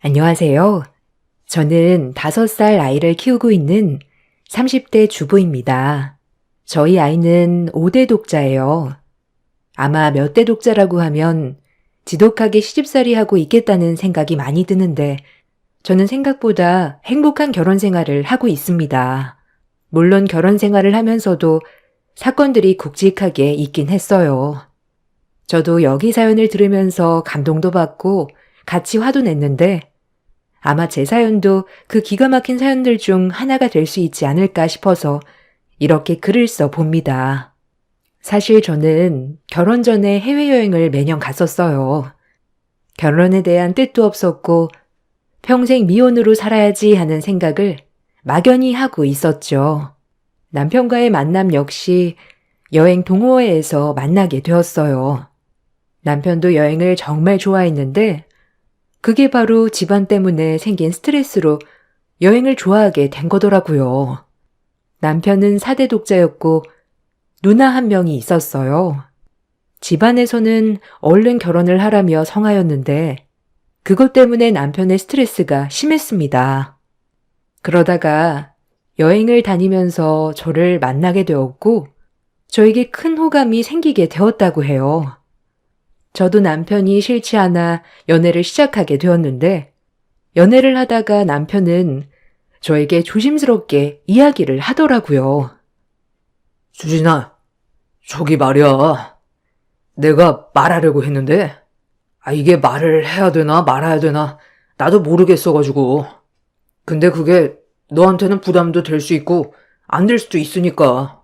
안녕하세요. 저는 5살 아이를 키우고 있는 30대 주부입니다. 저희 아이는 5대 독자예요. 아마 몇 대 독자라고 하면 지독하게 시집살이 하고 있겠다는 생각이 많이 드는데 저는 생각보다 행복한 결혼 생활을 하고 있습니다. 물론 결혼 생활을 하면서도 사건들이 굵직하게 있긴 했어요. 저도 여기 사연을 들으면서 감동도 받고 같이 화도 냈는데 아마 제 사연도 그 기가 막힌 사연들 중 하나가 될 수 있지 않을까 싶어서 이렇게 글을 써 봅니다. 사실 저는 결혼 전에 해외여행을 매년 갔었어요. 결혼에 대한 뜻도 없었고 평생 미혼으로 살아야지 하는 생각을 막연히 하고 있었죠. 남편과의 만남 역시 여행 동호회에서 만나게 되었어요. 남편도 여행을 정말 좋아했는데 그게 바로 집안 때문에 생긴 스트레스로 여행을 좋아하게 된 거더라고요. 남편은 4대 독자였고 누나 한 명이 있었어요. 집안에서는 얼른 결혼을 하라며 성하였는데 그것 때문에 남편의 스트레스가 심했습니다. 그러다가 여행을 다니면서 저를 만나게 되었고 저에게 큰 호감이 생기게 되었다고 해요. 저도 남편이 싫지 않아 연애를 시작하게 되었는데 연애를 하다가 남편은 저에게 조심스럽게 이야기를 하더라고요. 수진아, 저기 말이야. 내가 말하려고 했는데, 이게 말을 해야 되나 말아야 되나, 나도 모르겠어가지고. 근데 그게 너한테는 부담도 될 수 있고, 안 될 수도 있으니까.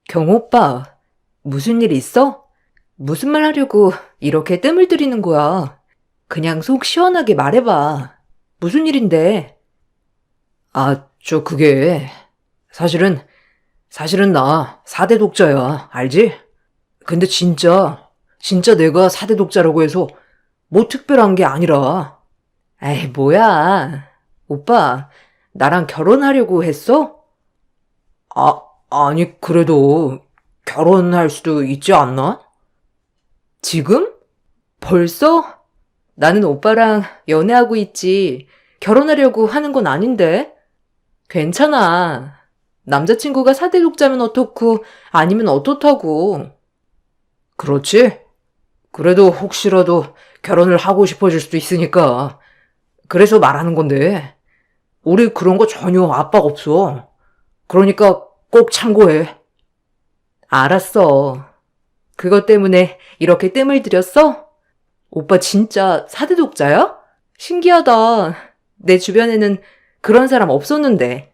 경호 오빠, 무슨 일 있어? 무슨 말 하려고 이렇게 뜸을 들이는 거야? 그냥 속 시원하게 말해봐. 무슨 일인데? 그게, 사실은 나 4대 독자야. 알지? 근데 진짜 내가 4대 독자라고 해서 뭐 특별한 게 아니라. 에이, 뭐야. 오빠, 나랑 결혼하려고 했어? 아니, 그래도 결혼할 수도 있지 않나? 지금? 벌써? 나는 오빠랑 연애하고 있지. 결혼하려고 하는 건 아닌데. 괜찮아. 남자친구가 4대 독자면 어떻고 아니면 어떻다고. 그렇지? 그래도 혹시라도 결혼을 하고 싶어질 수도 있으니까. 그래서 말하는 건데, 우리 그런 거 전혀 압박 없어. 그러니까 꼭 참고해. 알았어. 그것 때문에 이렇게 뜸을 들였어? 오빠 진짜 4대 독자야? 신기하다. 내 주변에는 그런 사람 없었는데.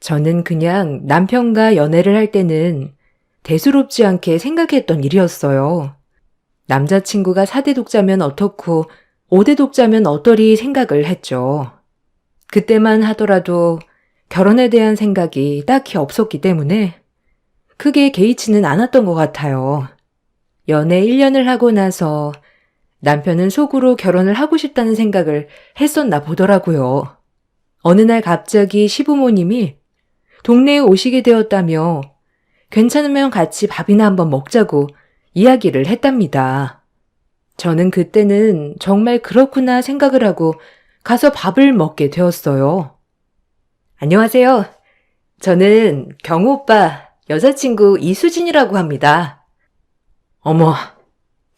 저는 그냥 남편과 연애를 할 때는 대수롭지 않게 생각했던 일이었어요. 남자친구가 4대 독자면 어떻고 5대 독자면 어떠리 생각을 했죠. 그때만 하더라도 결혼에 대한 생각이 딱히 없었기 때문에 크게 개의치는 않았던 것 같아요. 연애 1년을 하고 나서 남편은 속으로 결혼을 하고 싶다는 생각을 했었나 보더라고요. 어느 날 갑자기 시부모님이 동네에 오시게 되었다며 괜찮으면 같이 밥이나 한번 먹자고 이야기를 했답니다. 저는 그때는 정말 그렇구나 생각을 하고 가서 밥을 먹게 되었어요. 안녕하세요. 저는 경호 오빠 여자친구 이수진이라고 합니다. 어머,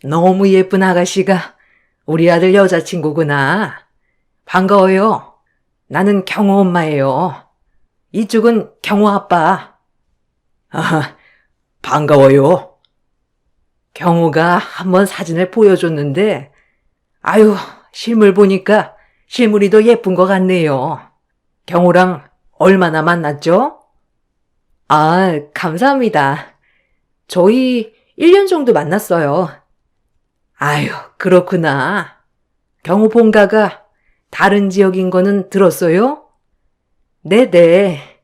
너무 예쁜 아가씨가 우리 아들 여자친구구나. 반가워요. 나는 경호 엄마예요. 이쪽은 경호 아빠. 반가워요. 경호가 한번 사진을 보여줬는데, 실물 보니까 실물이 더 예쁜 것 같네요. 경호랑 얼마나 만났죠? 감사합니다. 저희 1년 정도 만났어요. 그렇구나. 경호 본가가 다른 지역인 거는 들었어요? 네네.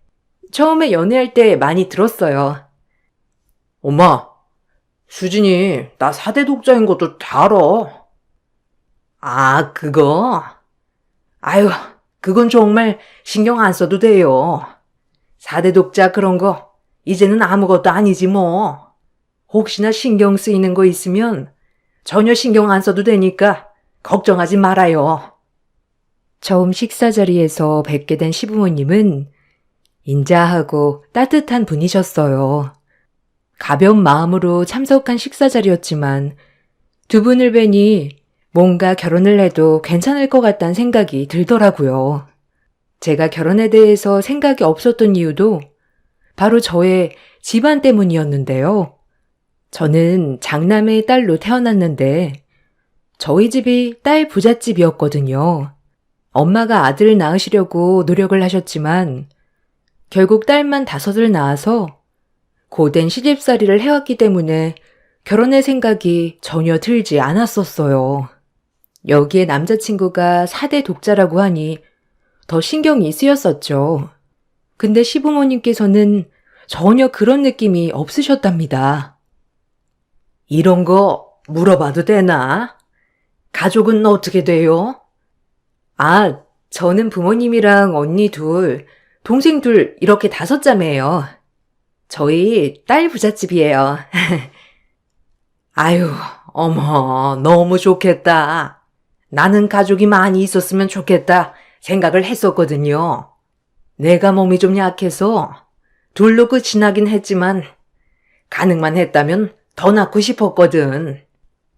처음에 연애할 때 많이 들었어요. 엄마, 수진이 나 4대 독자인 것도 다 알아. 그거? 그건 정말 신경 안 써도 돼요. 4대 독자 그런 거 이제는 아무것도 아니지 뭐. 혹시나 신경 쓰이는 거 있으면 전혀 신경 안 써도 되니까 걱정하지 말아요. 처음 식사 자리에서 뵙게 된 시부모님은 인자하고 따뜻한 분이셨어요. 가벼운 마음으로 참석한 식사 자리였지만 두 분을 뵈니 뭔가 결혼을 해도 괜찮을 것 같다는 생각이 들더라고요. 제가 결혼에 대해서 생각이 없었던 이유도 바로 저의 집안 때문이었는데요. 저는 장남의 딸로 태어났는데 저희 집이 딸 부잣집이었거든요. 엄마가 아들을 낳으시려고 노력을 하셨지만 결국 딸만 5을 낳아서 고된 시집살이를 해왔기 때문에 결혼의 생각이 전혀 들지 않았었어요. 여기에 남자친구가 4대 독자라고 하니 더 신경이 쓰였었죠. 근데 시부모님께서는 전혀 그런 느낌이 없으셨답니다. 이런 거 물어봐도 되나? 가족은 어떻게 돼요? 아, 저는 부모님이랑 언니 둘, 동생 둘 이렇게 5자매예요. 저희 딸 부잣집이에요. 아유, 어머, 너무 좋겠다. 나는 가족이 많이 있었으면 좋겠다 생각을 했었거든요. 내가 몸이 좀 약해서 둘로 끝이 나긴 했지만 가능만 했다면 더 낳고 싶었거든.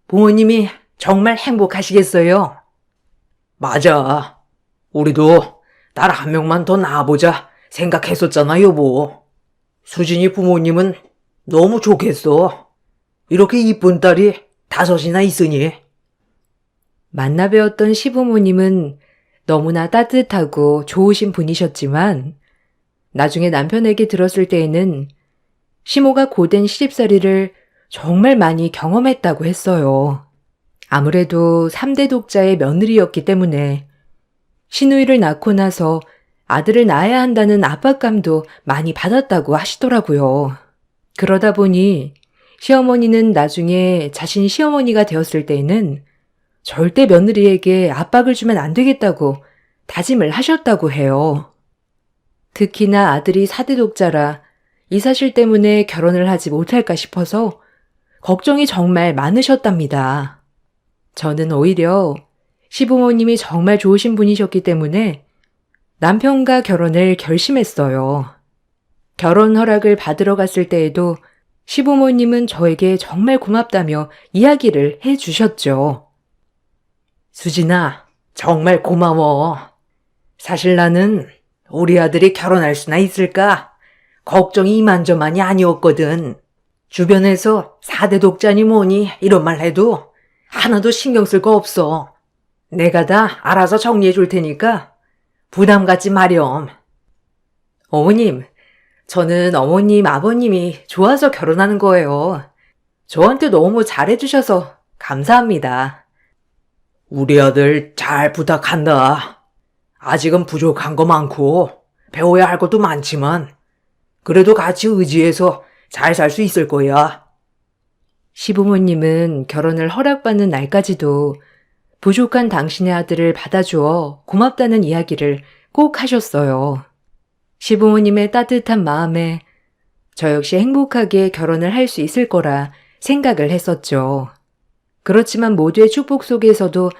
부모님이 정말 행복하시겠어요? 맞아. 우리도 딸 1명만 더 낳아보자 생각했었잖아, 여보. 수진이 부모님은 너무 좋겠어. 이렇게 이쁜 딸이 5이나 있으니. 만나 뵈었던 시부모님은 너무나 따뜻하고 좋으신 분이셨지만 나중에 남편에게 들었을 때에는 시모가 고된 시집살이를 정말 많이 경험했다고 했어요. 아무래도 3대 독자의 며느리였기 때문에 시누이를 낳고 나서 아들을 낳아야 한다는 압박감도 많이 받았다고 하시더라고요. 그러다 보니 시어머니는 나중에 자신 시어머니가 되었을 때에는 절대 며느리에게 압박을 주면 안 되겠다고 다짐을 하셨다고 해요. 특히나 아들이 4대 독자라 이 사실 때문에 결혼을 하지 못할까 싶어서 걱정이 정말 많으셨답니다. 저는 오히려 시부모님이 정말 좋으신 분이셨기 때문에 남편과 결혼을 결심했어요. 결혼 허락을 받으러 갔을 때에도 시부모님은 저에게 정말 고맙다며 이야기를 해주셨죠. 수진아, 정말 고마워. 사실 나는 우리 아들이 결혼할 수나 있을까? 걱정이 이만저만이 아니었거든. 주변에서 4대 독자니 뭐니 이런 말 해도 하나도 신경 쓸 거 없어. 내가 다 알아서 정리해 줄 테니까 부담 갖지 마렴. 어머님, 저는 어머님, 아버님이 좋아서 결혼하는 거예요. 저한테 너무 잘해주셔서 감사합니다. 우리 아들 잘 부탁한다. 아직은 부족한 거 많고 배워야 할 것도 많지만 그래도 같이 의지해서 잘 살 수 있을 거야. 시부모님은 결혼을 허락받는 날까지도 부족한 당신의 아들을 받아주어 고맙다는 이야기를 꼭 하셨어요. 시부모님의 따뜻한 마음에 저 역시 행복하게 결혼을 할 수 있을 거라 생각을 했었죠. 그렇지만 모두의 축복 속에서도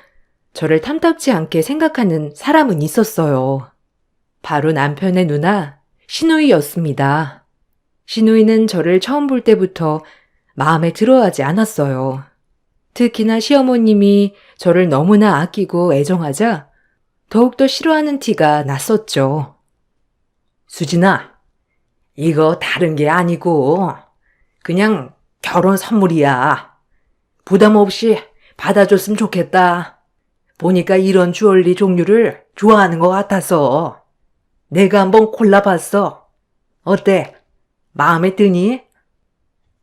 저를 탐탁지 않게 생각하는 사람은 있었어요. 바로 남편의 누나, 시누이였습니다. 시누이는 저를 처음 볼 때부터 마음에 들어하지 않았어요. 특히나 시어머님이 저를 너무나 아끼고 애정하자 더욱더 싫어하는 티가 났었죠. 수진아, 이거 다른 게 아니고 그냥 결혼 선물이야. 부담 없이 받아줬으면 좋겠다. 보니까 이런 주얼리 종류를 좋아하는 것 같아서 내가 한번 골라봤어. 어때? 마음에 드니?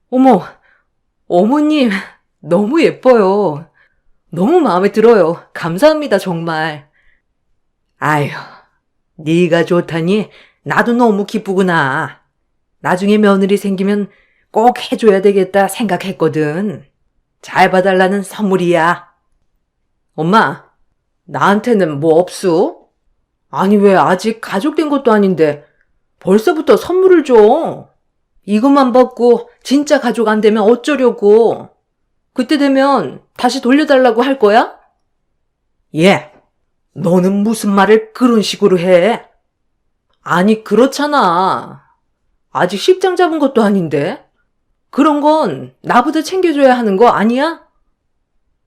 어머, 어머님, 너무 예뻐요. 너무 마음에 들어요. 감사합니다, 정말. 아휴, 네가 좋다니 나도 너무 기쁘구나. 나중에 며느리 생기면 꼭 해줘야 되겠다 생각했거든. 잘 봐달라는 선물이야. 엄마, 나한테는 뭐 없어? 아니, 왜 아직 가족 된 것도 아닌데 벌써부터 선물을 줘? 이것만 받고 진짜 가족 안 되면 어쩌려고? 그때 되면 다시 돌려달라고 할 거야? 예, 너는 무슨 말을 그런 식으로 해? 아니, 그렇잖아. 아직 식장 잡은 것도 아닌데? 그런 건 나부터 챙겨줘야 하는 거 아니야?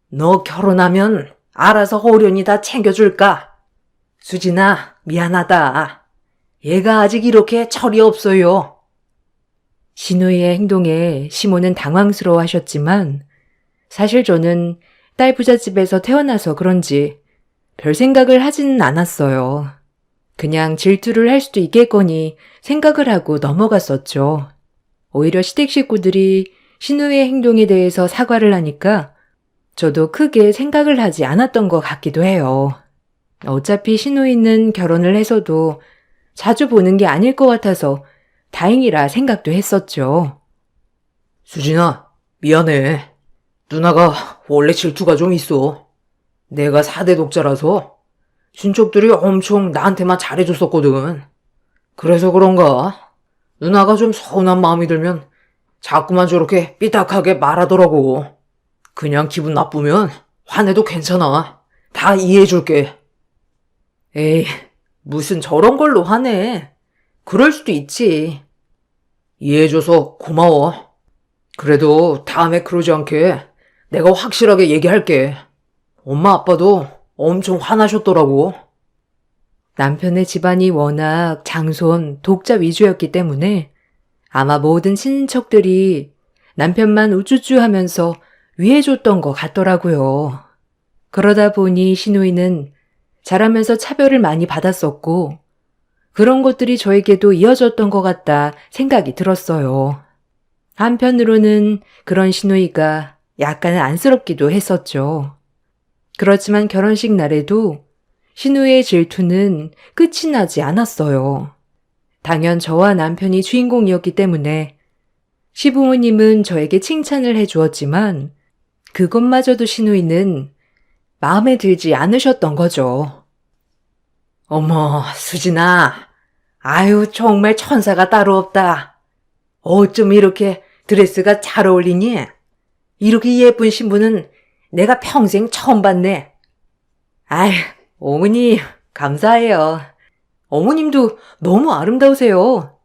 너 결혼하면 알아서 호련이 다 챙겨줄까? 수진아, 미안하다. 얘가 아직 이렇게 철이 없어요. 신우이의 행동에 시모는 당황스러워 하셨지만 사실 저는 딸 부잣집에서 태어나서 그런지 별 생각을 하지는 않았어요. 그냥 질투를 할 수도 있겠거니 생각을 하고 넘어갔었죠. 오히려 시댁 식구들이 신우의 행동에 대해서 사과를 하니까 저도 크게 생각을 하지 않았던 것 같기도 해요. 어차피 신우이는 결혼을 해서도 자주 보는 게 아닐 것 같아서 다행이라 생각도 했었죠. 수진아, 미안해. 누나가 원래 질투가 좀 있어. 내가 4대 독자라서 친척들이 엄청 나한테만 잘해줬었거든. 그래서 그런가? 누나가 좀 서운한 마음이 들면 자꾸만 저렇게 삐딱하게 말하더라고. 그냥 기분 나쁘면 화내도 괜찮아. 다 이해해줄게. 에이, 무슨 저런 걸로 화내. 그럴 수도 있지. 이해해줘서 고마워. 그래도 다음에 그러지 않게 내가 확실하게 얘기할게. 엄마 아빠도 엄청 화나셨더라고. 남편의 집안이 워낙 장손, 독자 위주였기 때문에 아마 모든 친인척들이 남편만 우쭈쭈 하면서 위해줬던 것 같더라고요. 그러다 보니 신우이는 자라면서 차별을 많이 받았었고 그런 것들이 저에게도 이어졌던 것 같다 생각이 들었어요. 한편으로는 그런 신우이가 약간 안쓰럽기도 했었죠. 그렇지만 결혼식 날에도 신우의 질투는 끝이 나지 않았어요. 당연 저와 남편이 주인공이었기 때문에 시부모님은 저에게 칭찬을 해주었지만 그것마저도 신우이는 마음에 들지 않으셨던 거죠. 어머, 수진아. 아유, 정말 천사가 따로 없다. 어쩜 이렇게 드레스가 잘 어울리니? 이렇게 예쁜 신부는 내가 평생 처음 봤네. 아휴, 어머니, 감사해요. 어머님도 너무 아름다우세요.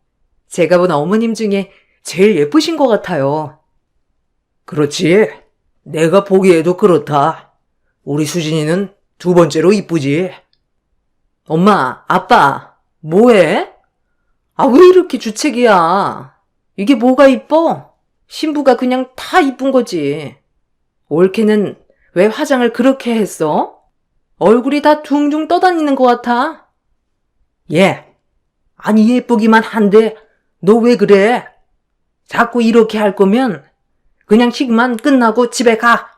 제가 본 어머님 중에 제일 예쁘신 것 같아요. 그렇지. 내가 보기에도 그렇다. 우리 수진이는 두 번째로 이쁘지. 엄마, 아빠, 뭐해? 아, 왜 이렇게 주책이야? 이게 뭐가 이뻐? 신부가 그냥 다 이쁜 거지. 올케는 왜 화장을 그렇게 했어? 얼굴이 다 둥둥 떠다니는 것 같아. 예. 아니, 예쁘기만 한데, 너 왜 그래? 자꾸 이렇게 할 거면, 그냥 식만 끝나고 집에 가.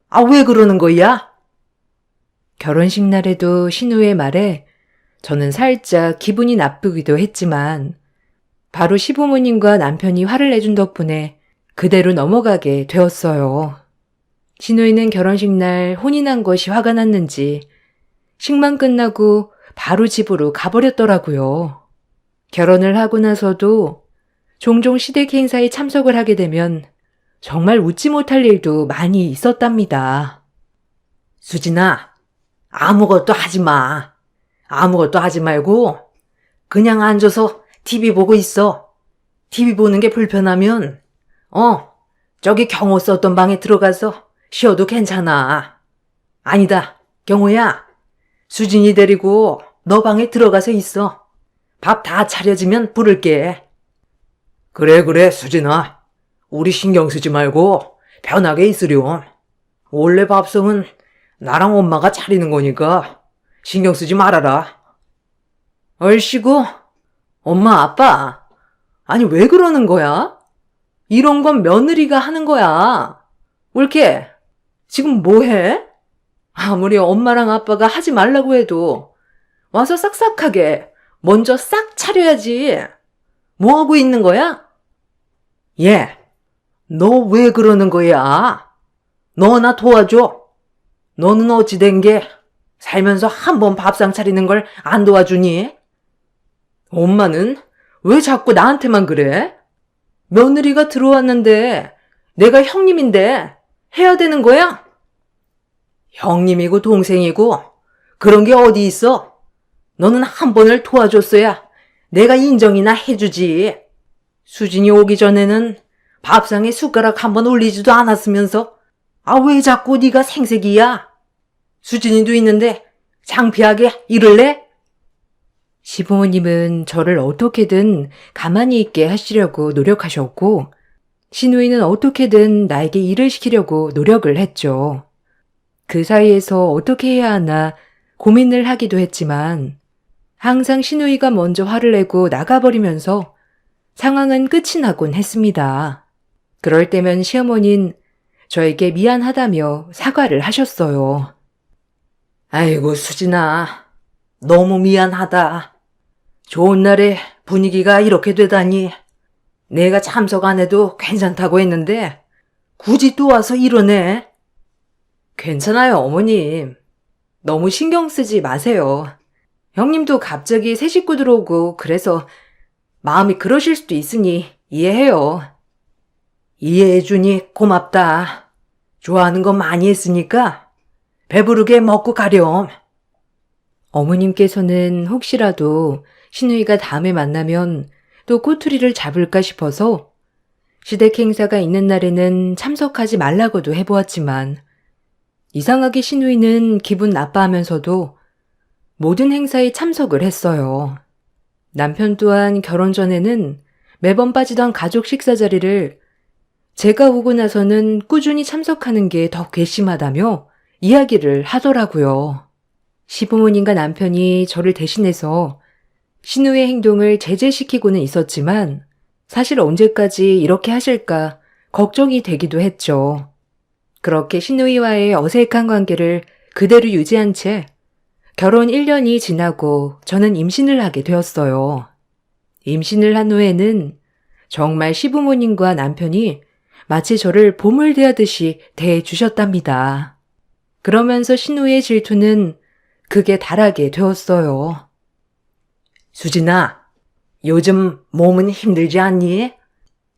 아, 왜 그러는 거야? 결혼식 날에도 신우의 말에 저는 살짝 기분이 나쁘기도 했지만 바로 시부모님과 남편이 화를 내준 덕분에 그대로 넘어가게 되었어요. 신우이는 결혼식 날 혼이 난 것이 화가 났는지 식만 끝나고 바로 집으로 가버렸더라고요. 결혼을 하고 나서도 종종 시댁 행사에 참석을 하게 되면 정말 웃지 못할 일도 많이 있었답니다. 수진아, 아무것도 하지 마. 아무것도 하지 말고, 그냥 앉아서 TV 보고 있어. TV 보는 게 불편하면, 저기 경호 썼던 방에 들어가서 쉬어도 괜찮아. 아니다, 경호야. 수진이 데리고 너 방에 들어가서 있어. 밥 다 차려지면 부를게. 그래, 수진아. 우리 신경 쓰지 말고 편하게 있으렴. 원래 밥성은 나랑 엄마가 차리는 거니까 신경 쓰지 말아라. 얼씨구, 엄마, 아빠. 아니, 왜 그러는 거야? 이런 건 며느리가 하는 거야. 올케, 지금 뭐 해? 아무리 엄마랑 아빠가 하지 말라고 해도 와서 싹싹하게 먼저 싹 차려야지. 뭐 하고 있는 거야? 예, 너 왜 그러는 거야? 너 나 도와줘. 너는 어찌 된 게 살면서 한 번 밥상 차리는 걸 안 도와주니? 엄마는 왜 자꾸 나한테만 그래? 며느리가 들어왔는데 내가 형님인데 해야 되는 거야? 형님이고 동생이고 그런 게 어디 있어? 너는 한 번을 도와줬어야 내가 인정이나 해주지. 수진이 오기 전에는 밥상에 숟가락 한 번 올리지도 않았으면서 왜 자꾸 네가 생색이야? 수진이도 있는데 창피하게 이럴래? 시부모님은 저를 어떻게든 가만히 있게 하시려고 노력하셨고, 시누이는 어떻게든 나에게 일을 시키려고 노력을 했죠. 그 사이에서 어떻게 해야 하나 고민을 하기도 했지만, 항상 시누이가 먼저 화를 내고 나가버리면서 상황은 끝이 나곤 했습니다. 그럴 때면 시어머니는 저에게 미안하다며 사과를 하셨어요. 아이고, 수진아. 너무 미안하다. 좋은 날에 분위기가 이렇게 되다니. 내가 참석 안 해도 괜찮다고 했는데 굳이 또 와서 이러네. 괜찮아요, 어머님. 너무 신경 쓰지 마세요. 형님도 갑자기 새 식구 들어오고 그래서 마음이 그러실 수도 있으니 이해해요. 이해해주니 고맙다. 좋아하는 거 많이 했으니까 배부르게 먹고 가렴. 어머님께서는 혹시라도 시누이가 다음에 만나면 또 꼬투리를 잡을까 싶어서 시댁 행사가 있는 날에는 참석하지 말라고도 해보았지만, 이상하게 시누이는 기분 나빠하면서도 모든 행사에 참석을 했어요. 남편 또한 결혼 전에는 매번 빠지던 가족 식사 자리를 제가 오고 나서는 꾸준히 참석하는 게 더 괘씸하다며 이야기를 하더라고요. 시부모님과 남편이 저를 대신해서 시누이의 행동을 제재시키고는 있었지만, 사실 언제까지 이렇게 하실까 걱정이 되기도 했죠. 그렇게 시누이와의 어색한 관계를 그대로 유지한 채 결혼 1년이 지나고 저는 임신을 하게 되었어요. 임신을 한 후에는 정말 시부모님과 남편이 마치 저를 보물 대하듯이 대해주셨답니다. 그러면서 시누이의 질투는 극에 달하게 되었어요. 수진아, 요즘 몸은 힘들지 않니?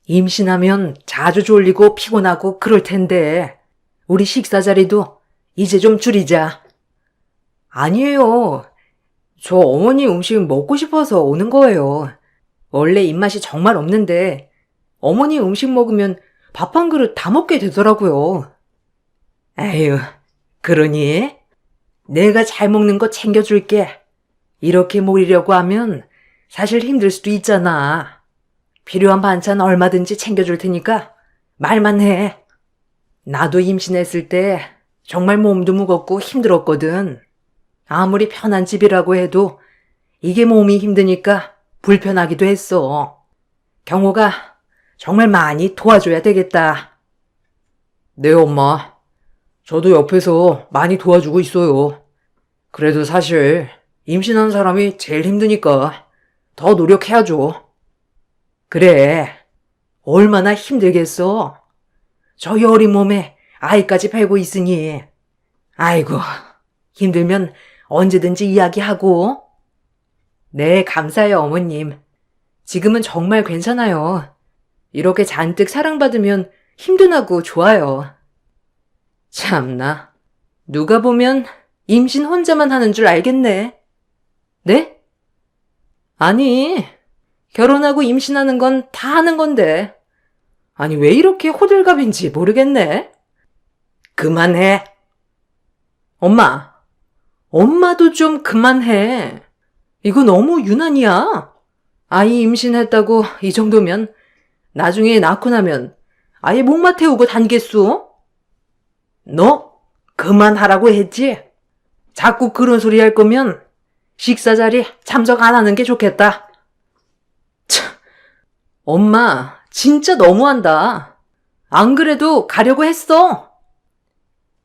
임신하면 자주 졸리고 피곤하고 그럴 텐데 우리 식사 자리도 이제 좀 줄이자. 아니에요. 저 어머니 음식 먹고 싶어서 오는 거예요. 원래 입맛이 정말 없는데 어머니 음식 먹으면 밥 한 그릇 다 먹게 되더라고요. 에휴, 그러니? 내가 잘 먹는 거 챙겨줄게. 이렇게 모이려고 하면 사실 힘들 수도 있잖아. 필요한 반찬 얼마든지 챙겨줄 테니까 말만 해. 나도 임신했을 때 정말 몸도 무겁고 힘들었거든. 아무리 편한 집이라고 해도 이게 몸이 힘드니까 불편하기도 했어. 경호가 정말 많이 도와줘야 되겠다. 네, 엄마. 저도 옆에서 많이 도와주고 있어요. 그래도 사실 임신한 사람이 제일 힘드니까 더 노력해야죠. 그래, 얼마나 힘들겠어. 저 여린 몸에 아이까지 뵈고 있으니. 아이고, 힘들면 언제든지 이야기하고. 네, 감사해요, 어머님. 지금은 정말 괜찮아요. 이렇게 잔뜩 사랑받으면 힘든하고 좋아요. 참나, 누가 보면 임신 혼자만 하는 줄 알겠네. 네? 아니, 결혼하고 임신하는 건 다 하는 건데. 아니, 왜 이렇게 호들갑인지 모르겠네. 그만해. 엄마도 좀 그만해. 이거 너무 유난이야. 아이 임신했다고 이 정도면 나중에 낳고 나면 아예 목마 태우고 다니겠소? 너 그만하라고 했지? 자꾸 그런 소리 할 거면 식사 자리 참석 안 하는 게 좋겠다. 참, 엄마 진짜 너무한다. 안 그래도 가려고 했어.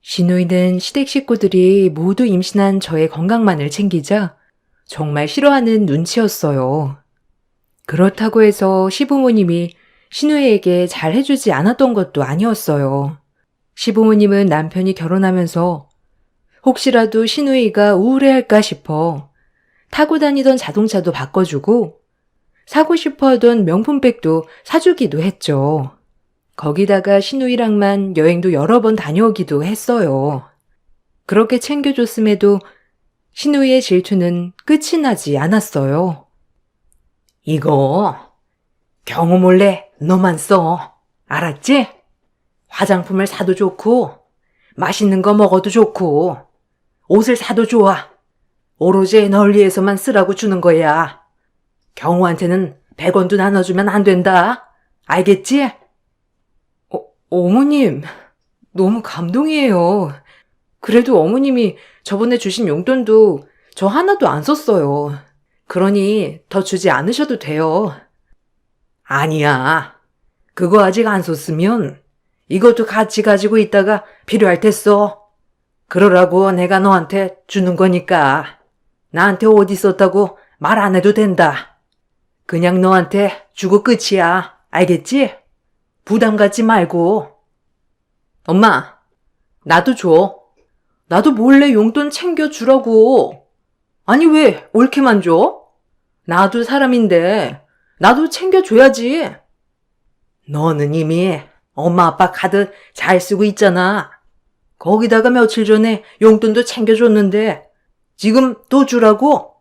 시누이는 시댁 식구들이 모두 임신한 저의 건강만을 챙기자 정말 싫어하는 눈치였어요. 그렇다고 해서 시부모님이 시누이에게 잘 해주지 않았던 것도 아니었어요. 시부모님은 남편이 결혼하면서 혹시라도 시누이가 우울해할까 싶어 타고 다니던 자동차도 바꿔주고 사고 싶어 하던 명품백도 사주기도 했죠. 거기다가 시누이랑만 여행도 여러 번 다녀오기도 했어요. 그렇게 챙겨줬음에도 신우이의 질투는 끝이 나지 않았어요. 이거 경호 몰래 너만 써. 알았지? 화장품을 사도 좋고 맛있는 거 먹어도 좋고 옷을 사도 좋아. 오로지 널 위해서만 쓰라고 주는 거야. 경호한테는 100원도 나눠주면 안 된다. 알겠지? 어머님, 너무 감동이에요. 그래도 어머님이 저번에 주신 용돈도 저 하나도 안 썼어요. 그러니 더 주지 않으셔도 돼요. 아니야. 그거 아직 안 썼으면 이것도 같이 가지고 있다가 필요할 때 써. 그러라고 내가 너한테 주는 거니까 나한테 어디 썼다고 말 안 해도 된다. 그냥 너한테 주고 끝이야. 알겠지? 부담 갖지 말고. 엄마, 나도 줘. 나도 몰래 용돈 챙겨주라고. 아니, 왜 옳게만 줘? 나도 사람인데 나도 챙겨줘야지. 너는 이미 엄마 아빠 카드 잘 쓰고 있잖아. 거기다가 며칠 전에 용돈도 챙겨줬는데 지금 또 주라고?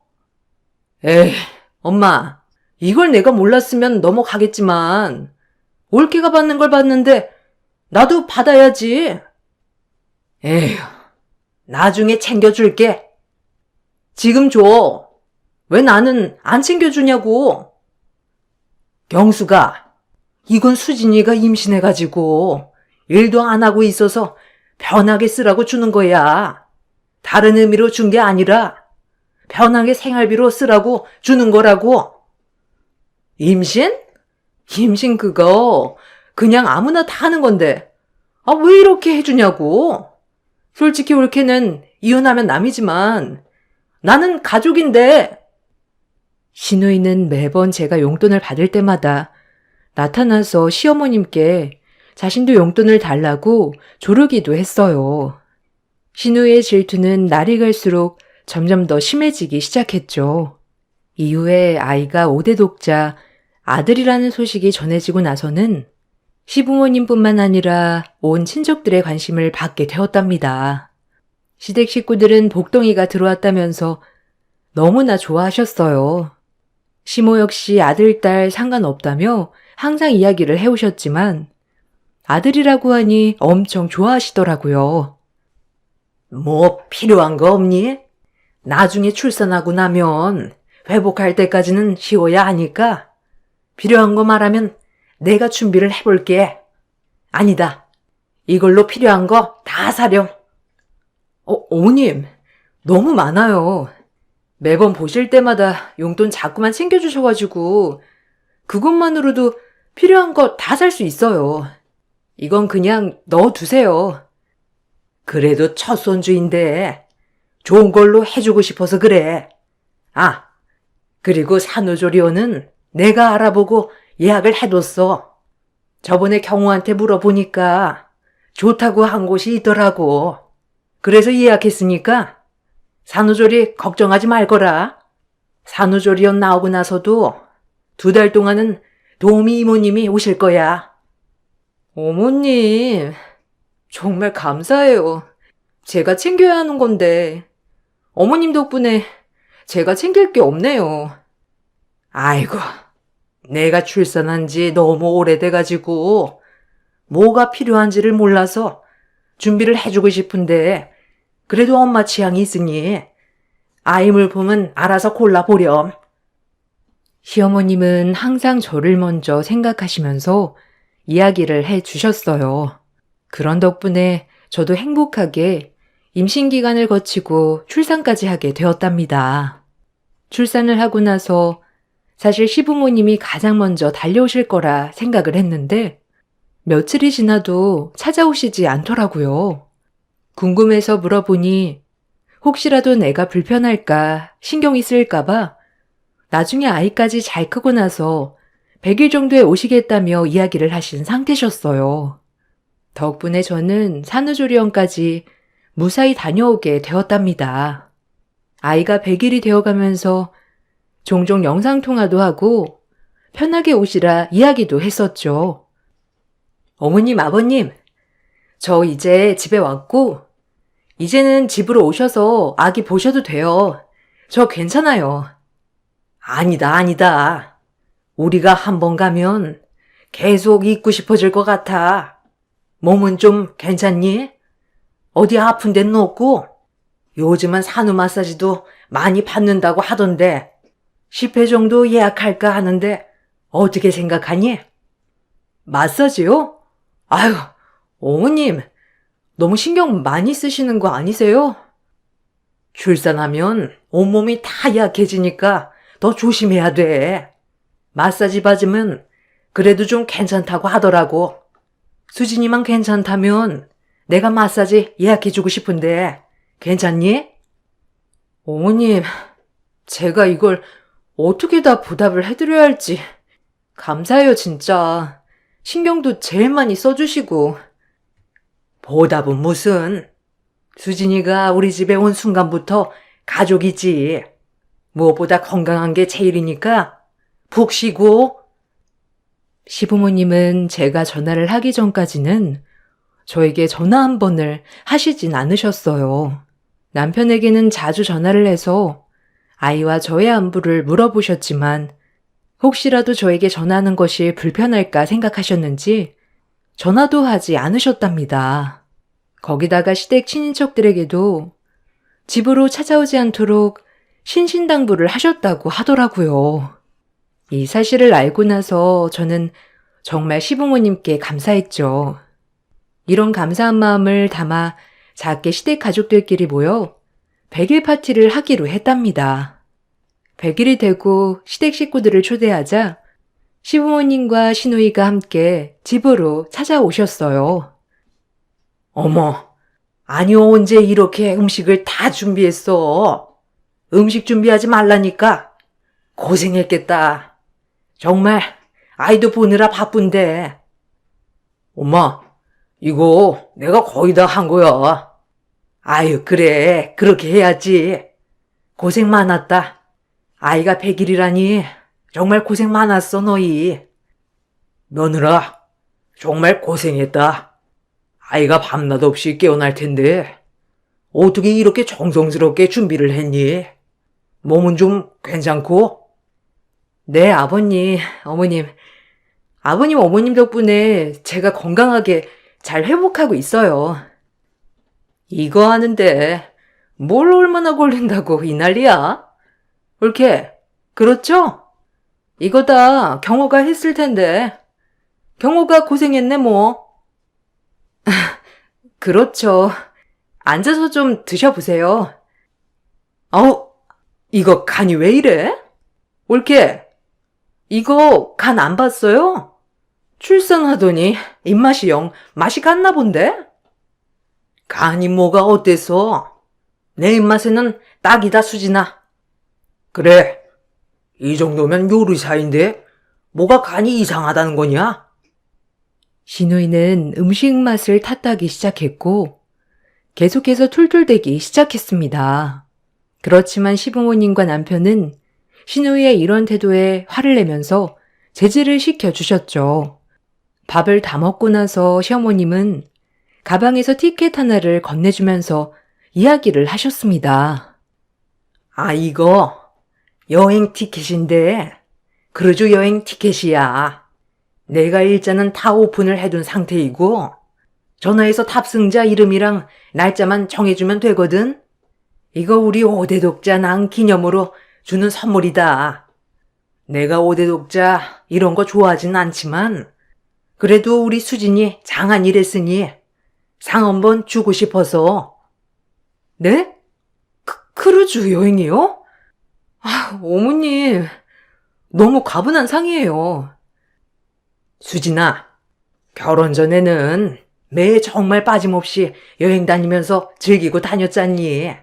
에이, 엄마, 이걸 내가 몰랐으면 넘어가겠지만 올케가 받는 걸 받는데 나도 받아야지. 에휴, 나중에 챙겨줄게. 지금 줘. 왜 나는 안 챙겨주냐고. 경수가, 이건 수진이가 임신해가지고 일도 안 하고 있어서 편하게 쓰라고 주는 거야. 다른 의미로 준 게 아니라 편하게 생활비로 쓰라고 주는 거라고. 임신? 임신 그거 그냥 아무나 다 하는 건데 왜 이렇게 해주냐고. 솔직히 올케는 이혼하면 남이지만 나는 가족인데. 신우이는 매번 제가 용돈을 받을 때마다 나타나서 시어머님께 자신도 용돈을 달라고 조르기도 했어요. 신우이의 질투는 날이 갈수록 점점 더 심해지기 시작했죠. 이후에 아이가 5대 독자 아들이라는 소식이 전해지고 나서는 시부모님뿐만 아니라 온 친척들의 관심을 받게 되었답니다. 시댁 식구들은 복덩이가 들어왔다면서 너무나 좋아하셨어요. 시모 역시 아들, 딸 상관없다며 항상 이야기를 해오셨지만 아들이라고 하니 엄청 좋아하시더라고요. 뭐 필요한 거 없니? 나중에 출산하고 나면 회복할 때까지는 쉬어야 하니까 필요한 거 말하면 내가 준비를 해볼게. 아니다. 이걸로 필요한 거 다 사렴. 어머님, 너무 많아요. 매번 보실 때마다 용돈 자꾸만 챙겨주셔가지고 그것만으로도 필요한 거 다 살 수 있어요. 이건 그냥 넣어두세요. 그래도 첫 손주인데 좋은 걸로 해주고 싶어서 그래. 아, 그리고 산후조리원은 내가 알아보고 예약을 해뒀어. 저번에 경호한테 물어보니까 좋다고 한 곳이 있더라고. 그래서 예약했으니까 산후조리 걱정하지 말거라. 산후조리원 나오고 나서도 2달 동안은 도우미 이모님이 오실 거야. 어머님, 정말 감사해요. 제가 챙겨야 하는 건데 어머님 덕분에 제가 챙길 게 없네요. 아이고, 내가 출산한 지 너무 오래돼가지고 뭐가 필요한지를 몰라서 준비를 해주고 싶은데 그래도 엄마 취향이 있으니 아이 물품은 알아서 골라보렴. 시어머님은 항상 저를 먼저 생각하시면서 이야기를 해 주셨어요. 그런 덕분에 저도 행복하게 임신 기간을 거치고 출산까지 하게 되었답니다. 출산을 하고 나서 사실 시부모님이 가장 먼저 달려오실 거라 생각을 했는데 며칠이 지나도 찾아오시지 않더라고요. 궁금해서 물어보니 혹시라도 내가 불편할까 신경이 쓰일까봐 나중에 아이까지 잘 크고 나서 100일 정도에 오시겠다며 이야기를 하신 상태셨어요. 덕분에 저는 산후조리원까지 무사히 다녀오게 되었답니다. 아이가 100일이 되어가면서 종종 영상통화도 하고 편하게 오시라 이야기도 했었죠. 어머님, 아버님, 저 이제 집에 왔고 이제는 집으로 오셔서 아기 보셔도 돼요. 저 괜찮아요. 아니다, 아니다. 우리가 한 번 가면 계속 있고 싶어질 것 같아. 몸은 좀 괜찮니? 어디 아픈 데는 없고? 요즘은 산후 마사지도 많이 받는다고 하던데 10회 정도 예약할까 하는데 어떻게 생각하니? 마사지요? 아유, 어머님, 너무 신경 많이 쓰시는 거 아니세요? 출산하면 온몸이 다 약해지니까 더 조심해야 돼. 마사지 받으면 그래도 좀 괜찮다고 하더라고. 수진이만 괜찮다면 내가 마사지 예약해주고 싶은데 괜찮니? 어머님, 제가 이걸 어떻게 다 보답을 해드려야 할지. 감사해요, 진짜. 신경도 제일 많이 써주시고. 보답은 무슨? 수진이가 우리 집에 온 순간부터 가족이지. 무엇보다 건강한 게 제일이니까 푹 쉬고. 시부모님은 제가 전화를 하기 전까지는 저에게 전화 한 번을 하시진 않으셨어요. 남편에게는 자주 전화를 해서 아이와 저의 안부를 물어보셨지만 혹시라도 저에게 전화하는 것이 불편할까 생각하셨는지 전화도 하지 않으셨답니다. 거기다가 시댁 친인척들에게도 집으로 찾아오지 않도록 신신당부를 하셨다고 하더라고요. 이 사실을 알고 나서 저는 정말 시부모님께 감사했죠. 이런 감사한 마음을 담아 작게 시댁 가족들끼리 모여 100일 파티를 하기로 했답니다. 100일이 되고 시댁 식구들을 초대하자 시부모님과 시누이가 함께 집으로 찾아오셨어요. 어머, 아니 언제 이렇게 음식을 다 준비했어? 음식 준비하지 말라니까. 고생했겠다. 정말 아이도 보느라 바쁜데. 엄마, 이거 내가 거의 다 한 거야. 아유, 그래. 그렇게 해야지. 고생 많았다. 아이가 100일이라니 정말 고생 많았어, 너희. 며느라, 정말 고생했다. 아이가 밤낮 없이 깨어날 텐데 어떻게 이렇게 정성스럽게 준비를 했니? 몸은 좀 괜찮고? 네, 아버님, 어머님. 아버님, 어머님 덕분에 제가 건강하게 잘 회복하고 있어요. 이거 하는데 뭘 얼마나 걸린다고 이 난리야? 옳게, 그렇죠? 이거 다 경호가 했을 텐데. 경호가 고생했네 뭐. 그렇죠. 앉아서 좀 드셔보세요. 이거 간이 왜 이래? 옳게, 이거 간 안 봤어요? 출산하더니 입맛이 영 맛이 갔나 본데? 간이 뭐가 어때서? 내 입맛에는 딱이다, 수진아. 그래, 이 정도면 요리사인데 뭐가 간이 이상하다는 거냐? 시누이는 음식 맛을 탓하기 시작했고 계속해서 툴툴대기 시작했습니다. 그렇지만 시부모님과 남편은 시누이의 이런 태도에 화를 내면서 제지를 시켜주셨죠. 밥을 다 먹고 나서 시어머님은 가방에서 티켓 하나를 건네주면서 이야기를 하셨습니다. 아, 이거 여행 티켓인데 크루즈 여행 티켓이야. 내가 일자는 다 오픈을 해둔 상태이고 전화해서 탑승자 이름이랑 날짜만 정해주면 되거든. 이거 우리 5대 독자 난 기념으로 주는 선물이다. 내가 5대 독자 이런 거 좋아하진 않지만 그래도 우리 수진이 장한이랬으니 상 한번 주고 싶어서. 네? 크루즈 여행이요? 아, 어머님, 너무 과분한 상이에요. 수진아, 결혼 전에는 매 정말 빠짐없이 여행 다니면서 즐기고 다녔잖니.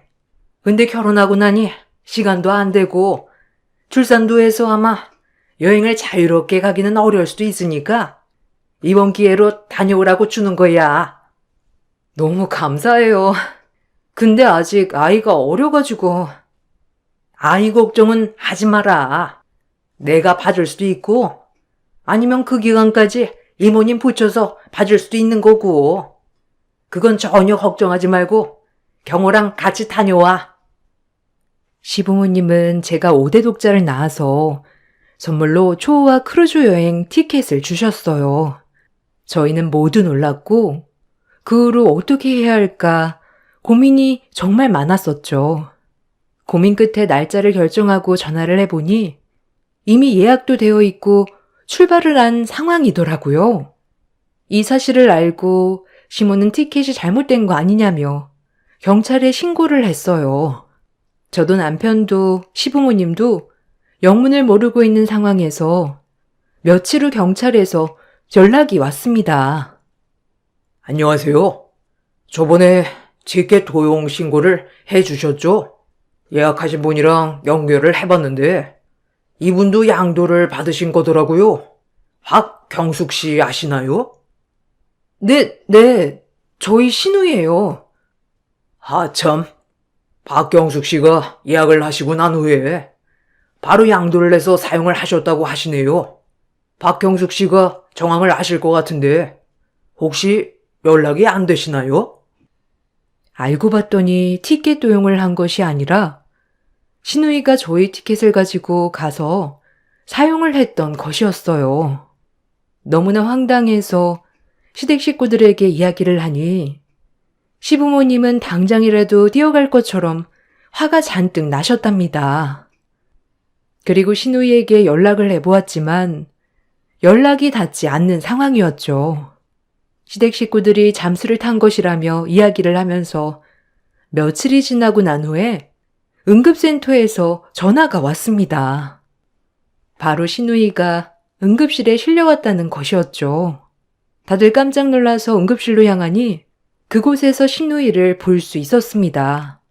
근데 결혼하고 나니 시간도 안 되고 출산도 해서 아마 여행을 자유롭게 가기는 어려울 수도 있으니까 이번 기회로 다녀오라고 주는 거야. 너무 감사해요. 근데 아직 아이가 어려가지고. 아이 걱정은 하지 마라. 내가 봐줄 수도 있고 아니면 그 기간까지 이모님 붙여서 봐줄 수도 있는 거고. 그건 전혀 걱정하지 말고 경호랑 같이 다녀와. 시부모님은 제가 5대 독자를 낳아서 선물로 초호화 크루즈 여행 티켓을 주셨어요. 저희는 모두 놀랐고 그 후로 어떻게 해야 할까 고민이 정말 많았었죠. 고민 끝에 날짜를 결정하고 전화를 해보니 이미 예약도 되어 있고 출발을 한 상황이더라고요. 이 사실을 알고 시모는 티켓이 잘못된 거 아니냐며 경찰에 신고를 했어요. 저도 남편도 시부모님도 영문을 모르고 있는 상황에서 며칠 후 경찰에서 연락이 왔습니다. 안녕하세요. 저번에 티켓 도용 신고를 해주셨죠? 예약하신 분이랑 연결을 해봤는데 이분도 양도를 받으신 거더라고요. 박경숙 씨 아시나요? 네, 저희 신우예요. 참. 박경숙 씨가 예약을 하시고 난 후에 바로 양도를 해서 사용을 하셨다고 하시네요. 박경숙 씨가 정황을 아실 것 같은데 혹시 연락이 안 되시나요? 알고 봤더니 티켓 도용을 한 것이 아니라 신우이가 저희 티켓을 가지고 가서 사용을 했던 것이었어요. 너무나 황당해서 시댁 식구들에게 이야기를 하니 시부모님은 당장이라도 뛰어갈 것처럼 화가 잔뜩 나셨답니다. 그리고 신우이에게 연락을 해보았지만 연락이 닿지 않는 상황이었죠. 시댁 식구들이 잠수를 탄 것이라며 이야기를 하면서 며칠이 지나고 난 후에 응급센터에서 전화가 왔습니다. 바로 신우이가 응급실에 실려왔다는 것이었죠. 다들 깜짝 놀라서 응급실로 향하니 그곳에서 신우이를 볼 수 있었습니다.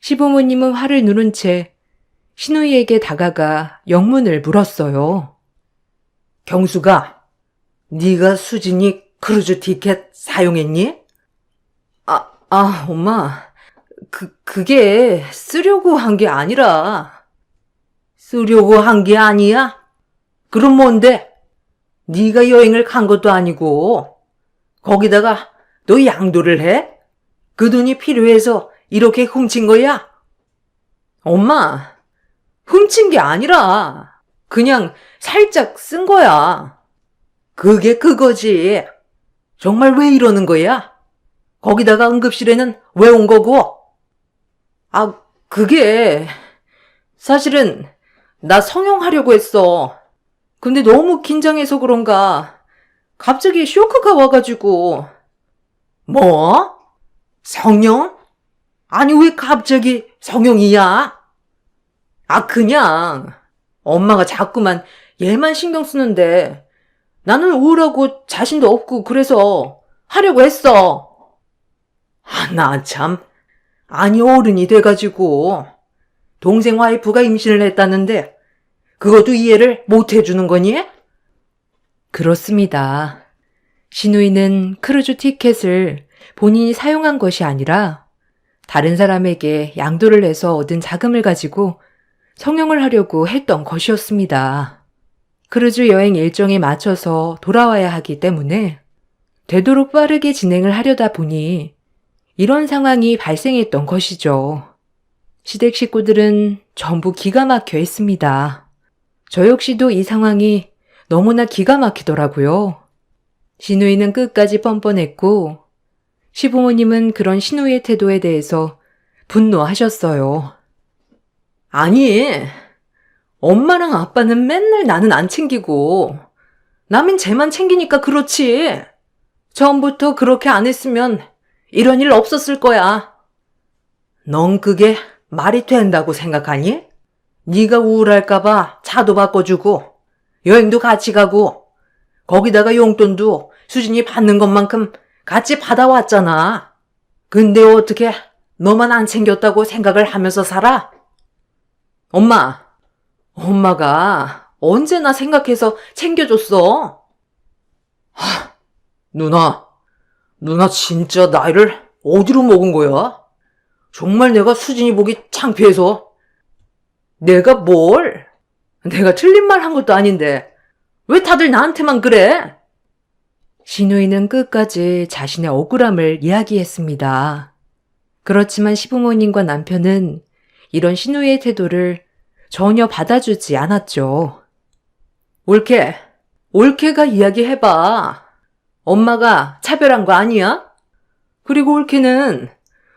시부모님은 화를 누른 채 신우이에게 다가가 영문을 물었어요. 경수가, 네가 수진이 크루즈 티켓 사용했니? 엄마. 그게 쓰려고 한 게 아니라. 쓰려고 한 게 아니야? 그럼 뭔데? 네가 여행을 간 것도 아니고 거기다가 너 양도를 해? 그 돈이 필요해서 이렇게 훔친 거야? 엄마, 훔친 게 아니라 그냥 살짝 쓴 거야. 그게 그거지. 정말 왜 이러는 거야? 거기다가 응급실에는 왜 온 거고? 그게 사실은 나 성형하려고 했어. 근데 너무 긴장해서 그런가 갑자기 쇼크가 와가지고. 뭐? 성형? 아니 왜 갑자기 성형이야? 그냥 엄마가 자꾸만 얘만 신경 쓰는데 나는 우울하고 자신도 없고 그래서 하려고 했어. 나 참. 아니 어른이 돼가지고 동생 와이프가 임신을 했다는데 그것도 이해를 못 해주는 거니? 그렇습니다. 신우이는 크루즈 티켓을 본인이 사용한 것이 아니라 다른 사람에게 양도를 해서 얻은 자금을 가지고 성형을 하려고 했던 것이었습니다. 크루즈 여행 일정에 맞춰서 돌아와야 하기 때문에 되도록 빠르게 진행을 하려다 보니 이런 상황이 발생했던 것이죠. 시댁 식구들은 전부 기가 막혀 있습니다. 저 역시도 이 상황이 너무나 기가 막히더라고요. 신우이는 끝까지 뻔뻔했고 시부모님은 그런 신우이의 태도에 대해서 분노하셨어요. 아니, 엄마랑 아빠는 맨날 나는 안 챙기고 남인 쟤만 챙기니까 그렇지. 처음부터 그렇게 안 했으면 이런 일 없었을 거야. 넌 그게 말이 된다고 생각하니? 네가 우울할까봐 차도 바꿔주고 여행도 같이 가고 거기다가 용돈도 수진이 받는 것만큼 같이 받아왔잖아. 근데 어떻게 너만 안 챙겼다고 생각을 하면서 살아? 엄마가 언제나 생각해서 챙겨줬어. 누나 진짜 나이를 어디로 먹은 거야? 정말 내가 수진이 보기 창피해서. 내가 뭘? 내가 틀린 말 한 것도 아닌데 왜 다들 나한테만 그래? 신우이는 끝까지 자신의 억울함을 이야기했습니다. 그렇지만 시부모님과 남편은 이런 신우이의 태도를 전혀 받아주지 않았죠. 올케가 이야기해봐. 엄마가 차별한 거 아니야? 그리고 올케는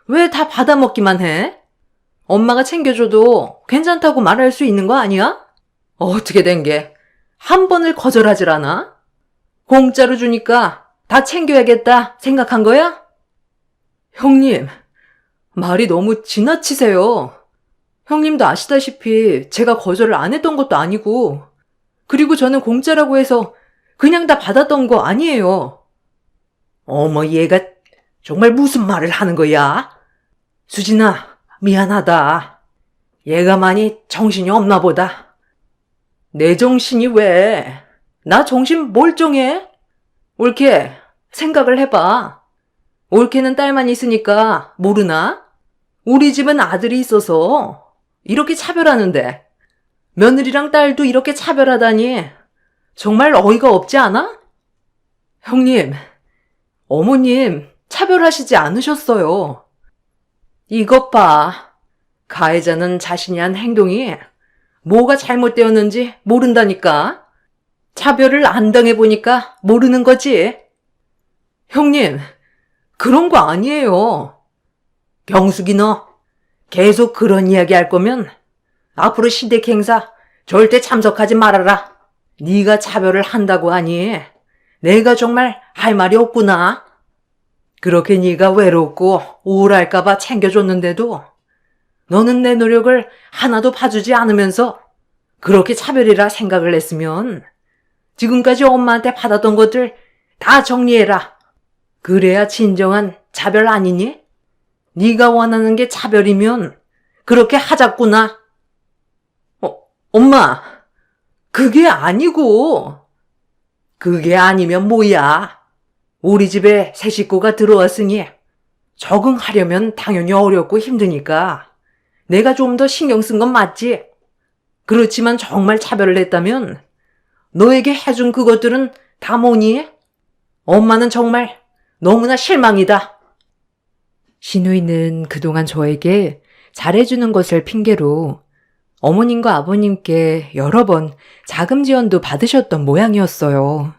왜 다 받아먹기만 해? 엄마가 챙겨줘도 괜찮다고 말할 수 있는 거 아니야? 어떻게 된 게 한 번을 거절하질 않아? 공짜로 주니까 다 챙겨야겠다 생각한 거야? 형님, 말이 너무 지나치세요. 형님도 아시다시피 제가 거절을 안 했던 것도 아니고, 그리고 저는 공짜라고 해서 그냥 다 받았던 거 아니에요. 어머, 얘가 정말 무슨 말을 하는 거야? 수진아, 미안하다. 얘가 많이 정신이 없나 보다. 내 정신이 왜? 나 정신 멀쩡해? 올케, 생각을 해봐. 올케는 딸만 있으니까 모르나? 우리 집은 아들이 있어서 이렇게 차별하는데 며느리랑 딸도 이렇게 차별하다니 정말 어이가 없지 않아? 형님, 어머님 차별하시지 않으셨어요. 이것 봐. 가해자는 자신이 한 행동이 뭐가 잘못되었는지 모른다니까. 차별을 안 당해보니까 모르는 거지. 형님, 그런 거 아니에요. 병숙이 너 계속 그런 이야기 할 거면 앞으로 시댁 행사 절대 참석하지 말아라. 네가 차별을 한다고 하니 내가 정말 할 말이 없구나. 그렇게 네가 외롭고 우울할까 봐 챙겨줬는데도 너는 내 노력을 하나도 봐주지 않으면서 그렇게 차별이라 생각을 했으면 지금까지 엄마한테 받았던 것들 다 정리해라. 그래야 진정한 차별 아니니? 네가 원하는 게 차별이면 그렇게 하자꾸나. 엄마, 그게 아니고. 그게 아니면 뭐야? 우리 집에 새 식구가 들어왔으니 적응하려면 당연히 어렵고 힘드니까 내가 좀 더 신경 쓴 건 맞지. 그렇지만 정말 차별을 했다면 너에게 해준 그것들은 다 뭐니? 엄마는 정말 너무나 실망이다. 신우이는 그동안 저에게 잘해주는 것을 핑계로 어머님과 아버님께 여러 번 자금 지원도 받으셨던 모양이었어요.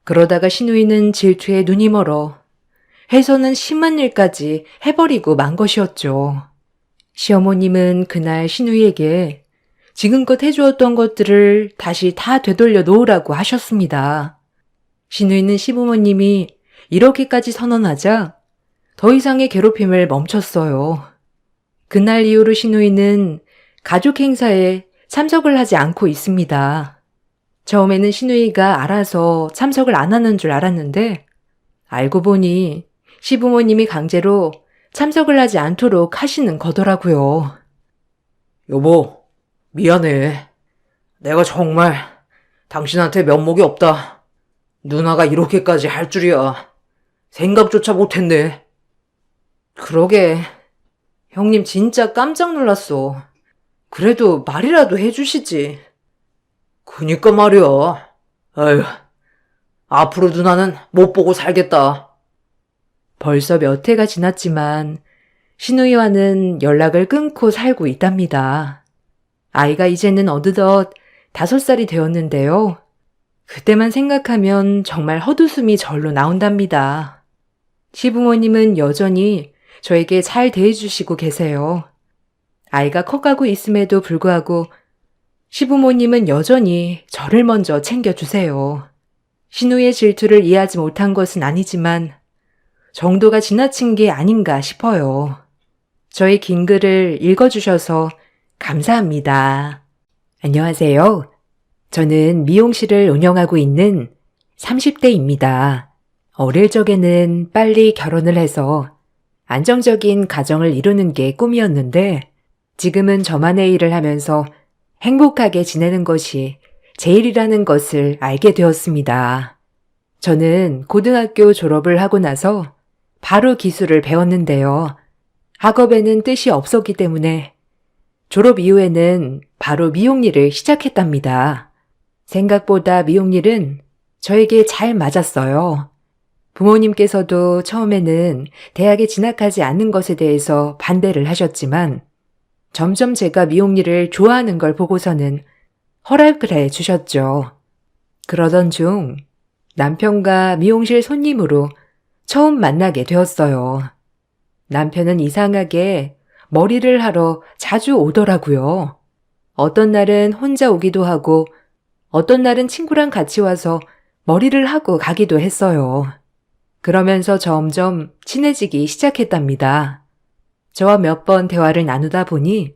그러다가 신우이는 질투에 눈이 멀어 해서는 심한 일까지 해버리고 만 것이었죠. 시어머님은 그날 신우이에게 지금껏 해주었던 것들을 다시 다 되돌려 놓으라고 하셨습니다. 신우이는 시부모님이 이렇게까지 선언하자 더 이상의 괴롭힘을 멈췄어요. 그날 이후로 신우이는 가족 행사에 참석을 하지 않고 있습니다. 처음에는 신우이가 알아서 참석을 안 하는 줄 알았는데 알고 보니 시부모님이 강제로 참석을 하지 않도록 하시는 거더라고요. 여보, 미안해. 내가 정말 당신한테 면목이 없다. 누나가 이렇게까지 할 줄이야. 생각조차 못했네. 그러게, 형님 진짜 깜짝 놀랐어. 그래도 말이라도 해주시지. 그니까 말이야. 아휴, 앞으로 누나는 못 보고 살겠다. 벌써 몇 해가 지났지만 신우이와는 연락을 끊고 살고 있답니다. 아이가 이제는 어느덧 5살이 되었는데요. 그때만 생각하면 정말 헛웃음이 절로 나온답니다. 시부모님은 여전히 저에게 잘 대해주시고 계세요. 아이가 커가고 있음에도 불구하고 시부모님은 여전히 저를 먼저 챙겨주세요. 신우의 질투를 이해하지 못한 것은 아니지만 정도가 지나친 게 아닌가 싶어요. 저의 긴 글을 읽어주셔서 감사합니다. 안녕하세요. 저는 미용실을 운영하고 있는 30대입니다. 어릴 적에는 빨리 결혼을 해서 안정적인 가정을 이루는 게 꿈이었는데 지금은 저만의 일을 하면서 행복하게 지내는 것이 제일이라는 것을 알게 되었습니다. 저는 고등학교 졸업을 하고 나서 바로 기술을 배웠는데요. 학업에는 뜻이 없었기 때문에 졸업 이후에는 바로 미용일을 시작했답니다. 생각보다 미용일은 저에게 잘 맞았어요. 부모님께서도 처음에는 대학에 진학하지 않는 것에 대해서 반대를 하셨지만 점점 제가 미용 일을 좋아하는 걸 보고서는 허락을 해 주셨죠. 그러던 중 남편과 미용실 손님으로 처음 만나게 되었어요. 남편은 이상하게 머리를 하러 자주 오더라고요. 어떤 날은 혼자 오기도 하고 어떤 날은 친구랑 같이 와서 머리를 하고 가기도 했어요. 그러면서 점점 친해지기 시작했답니다. 저와 몇 번 대화를 나누다 보니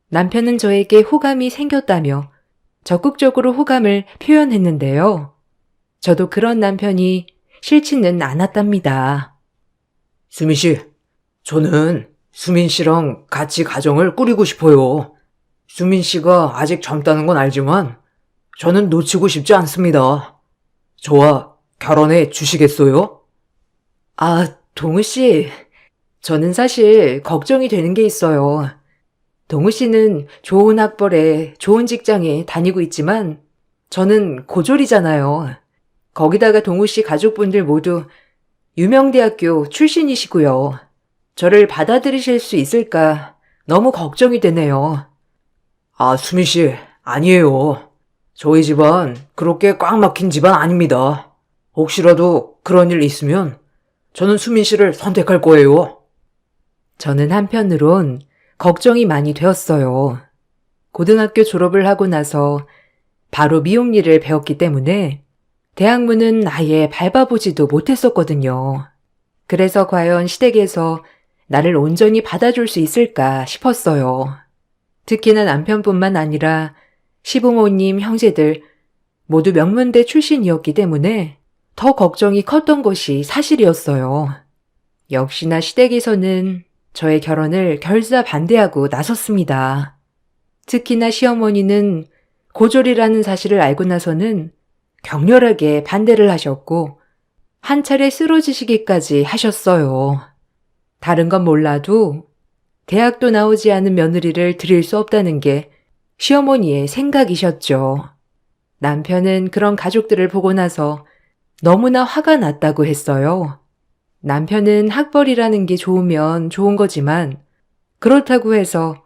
남편은 저에게 호감이 생겼다며 적극적으로 호감을 표현했는데요. 저도 그런 남편이 싫지는 않았답니다. 수민 씨, 저는 수민 씨랑 같이 가정을 꾸리고 싶어요. 수민 씨가 아직 젊다는 건 알지만 저는 놓치고 싶지 않습니다. 저와 결혼해 주시겠어요? 아, 동우 씨. 저는 사실 걱정이 되는 게 있어요. 동우 씨는 좋은 학벌에 좋은 직장에 다니고 있지만 저는 고졸이잖아요. 거기다가 동우 씨 가족분들 모두 유명대학교 출신이시고요. 저를 받아들이실 수 있을까 너무 걱정이 되네요. 아, 수민 씨, 아니에요. 저희 집안 그렇게 꽉 막힌 집안 아닙니다. 혹시라도 그런 일 있으면 저는 수민 씨를 선택할 거예요. 저는 한편으론 걱정이 많이 되었어요. 고등학교 졸업을 하고 나서 바로 미용 일을 배웠기 때문에 대학문은 아예 밟아보지도 못했었거든요. 그래서 과연 시댁에서 나를 온전히 받아줄 수 있을까 싶었어요. 특히나 남편뿐만 아니라 시부모님, 형제들 모두 명문대 출신이었기 때문에 더 걱정이 컸던 것이 사실이었어요. 역시나 시댁에서는 저의 결혼을 결사 반대하고 나섰습니다. 특히나 시어머니는 고졸이라는 사실을 알고 나서는 격렬하게 반대를 하셨고 한 차례 쓰러지시기까지 하셨어요. 다른 건 몰라도 대학도 나오지 않은 며느리를 드릴 수 없다는 게 시어머니의 생각이셨죠. 남편은 그런 가족들을 보고 나서 너무나 화가 났다고 했어요. 남편은 학벌이라는 게 좋으면 좋은 거지만 그렇다고 해서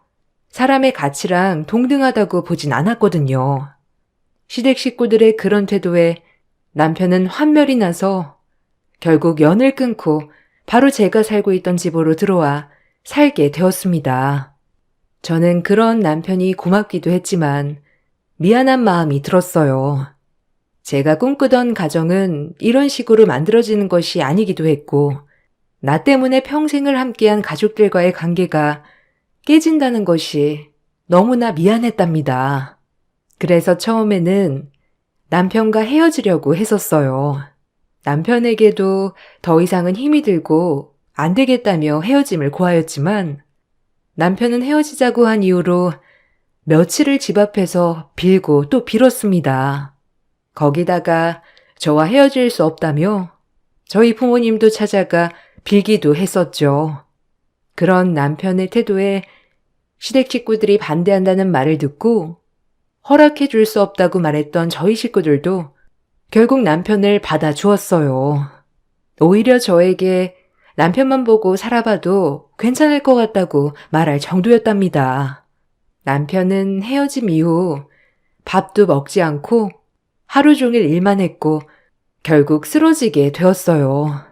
사람의 가치랑 동등하다고 보진 않았거든요. 시댁 식구들의 그런 태도에 남편은 환멸이 나서 결국 연을 끊고 바로 제가 살고 있던 집으로 들어와 살게 되었습니다. 저는 그런 남편이 고맙기도 했지만 미안한 마음이 들었어요. 제가 꿈꾸던 가정은 이런 식으로 만들어지는 것이 아니기도 했고 나 때문에 평생을 함께한 가족들과의 관계가 깨진다는 것이 너무나 미안했답니다. 그래서 처음에는 남편과 헤어지려고 했었어요. 남편에게도 더 이상은 힘이 들고 안 되겠다며 헤어짐을 고하였지만 남편은 헤어지자고 한 이유로 며칠을 집 앞에서 빌고 또 빌었습니다. 거기다가 저와 헤어질 수 없다며 저희 부모님도 찾아가 빌기도 했었죠. 그런 남편의 태도에 시댁 식구들이 반대한다는 말을 듣고 허락해 줄 수 없다고 말했던 저희 식구들도 결국 남편을 받아주었어요. 오히려 저에게 남편만 보고 살아봐도 괜찮을 것 같다고 말할 정도였답니다. 남편은 헤어짐 이후 밥도 먹지 않고 하루 종일 일만 했고 결국 쓰러지게 되었어요.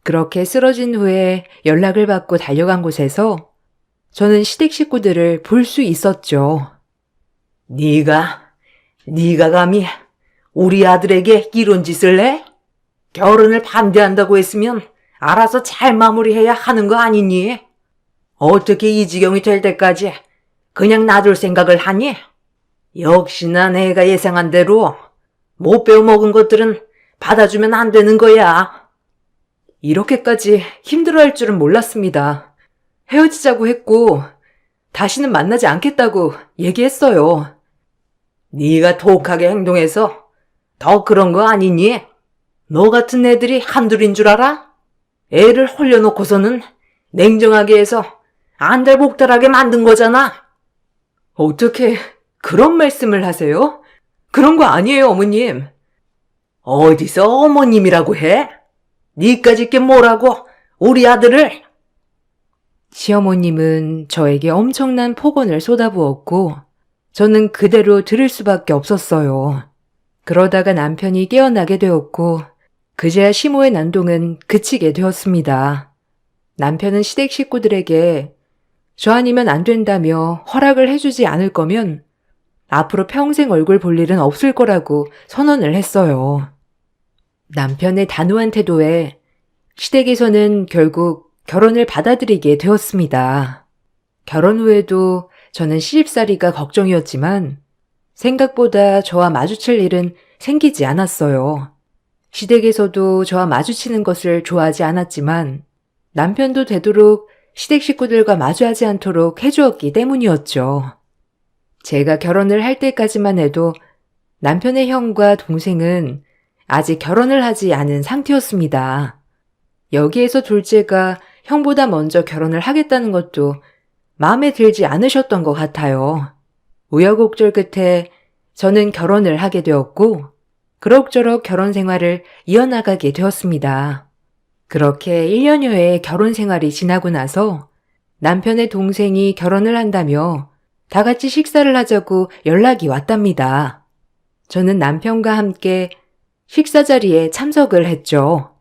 그렇게 쓰러진 후에 연락을 받고 달려간 곳에서 저는 시댁 식구들을 볼 수 있었죠. 네가 감히 우리 아들에게 이런 짓을 해? 결혼을 반대한다고 했으면 알아서 잘 마무리해야 하는 거 아니니? 어떻게 이 지경이 될 때까지 그냥 놔둘 생각을 하니? 역시나 내가 예상한 대로 못 배워먹은 것들은 받아주면 안 되는 거야. 이렇게까지 힘들어할 줄은 몰랐습니다. 헤어지자고 했고 다시는 만나지 않겠다고 얘기했어요. 네가 독하게 행동해서 더 그런 거 아니니? 너 같은 애들이 한둘인 줄 알아? 애를 홀려놓고서는 냉정하게 해서 안달복달하게 만든 거잖아. 어떻게 그런 말씀을 하세요? 그런 거 아니에요, 어머님. 어디서 어머님이라고 해? 니까짓 게 뭐라고? 우리 아들을? 시어머님은 저에게 엄청난 폭언을 쏟아부었고 저는 그대로 들을 수밖에 없었어요. 그러다가 남편이 깨어나게 되었고 그제야 시모의 난동은 그치게 되었습니다. 남편은 시댁 식구들에게 저 아니면 안 된다며 허락을 해주지 않을 거면 앞으로 평생 얼굴 볼 일은 없을 거라고 선언을 했어요. 남편의 단호한 태도에 시댁에서는 결국 결혼을 받아들이게 되었습니다. 결혼 후에도 저는 시집살이가 걱정이었지만 생각보다 저와 마주칠 일은 생기지 않았어요. 시댁에서도 저와 마주치는 것을 좋아하지 않았지만 남편도 되도록 시댁 식구들과 마주하지 않도록 해주었기 때문이었죠. 제가 결혼을 할 때까지만 해도 남편의 형과 동생은 아직 결혼을 하지 않은 상태였습니다. 여기에서 둘째가 형보다 먼저 결혼을 하겠다는 것도 마음에 들지 않으셨던 것 같아요. 우여곡절 끝에 저는 결혼을 하게 되었고 그럭저럭 결혼 생활을 이어나가게 되었습니다. 그렇게 1년여의 결혼 생활이 지나고 나서 남편의 동생이 결혼을 한다며 다 같이 식사를 하자고 연락이 왔답니다. 저는 남편과 함께 식사 자리에 참석을 했죠.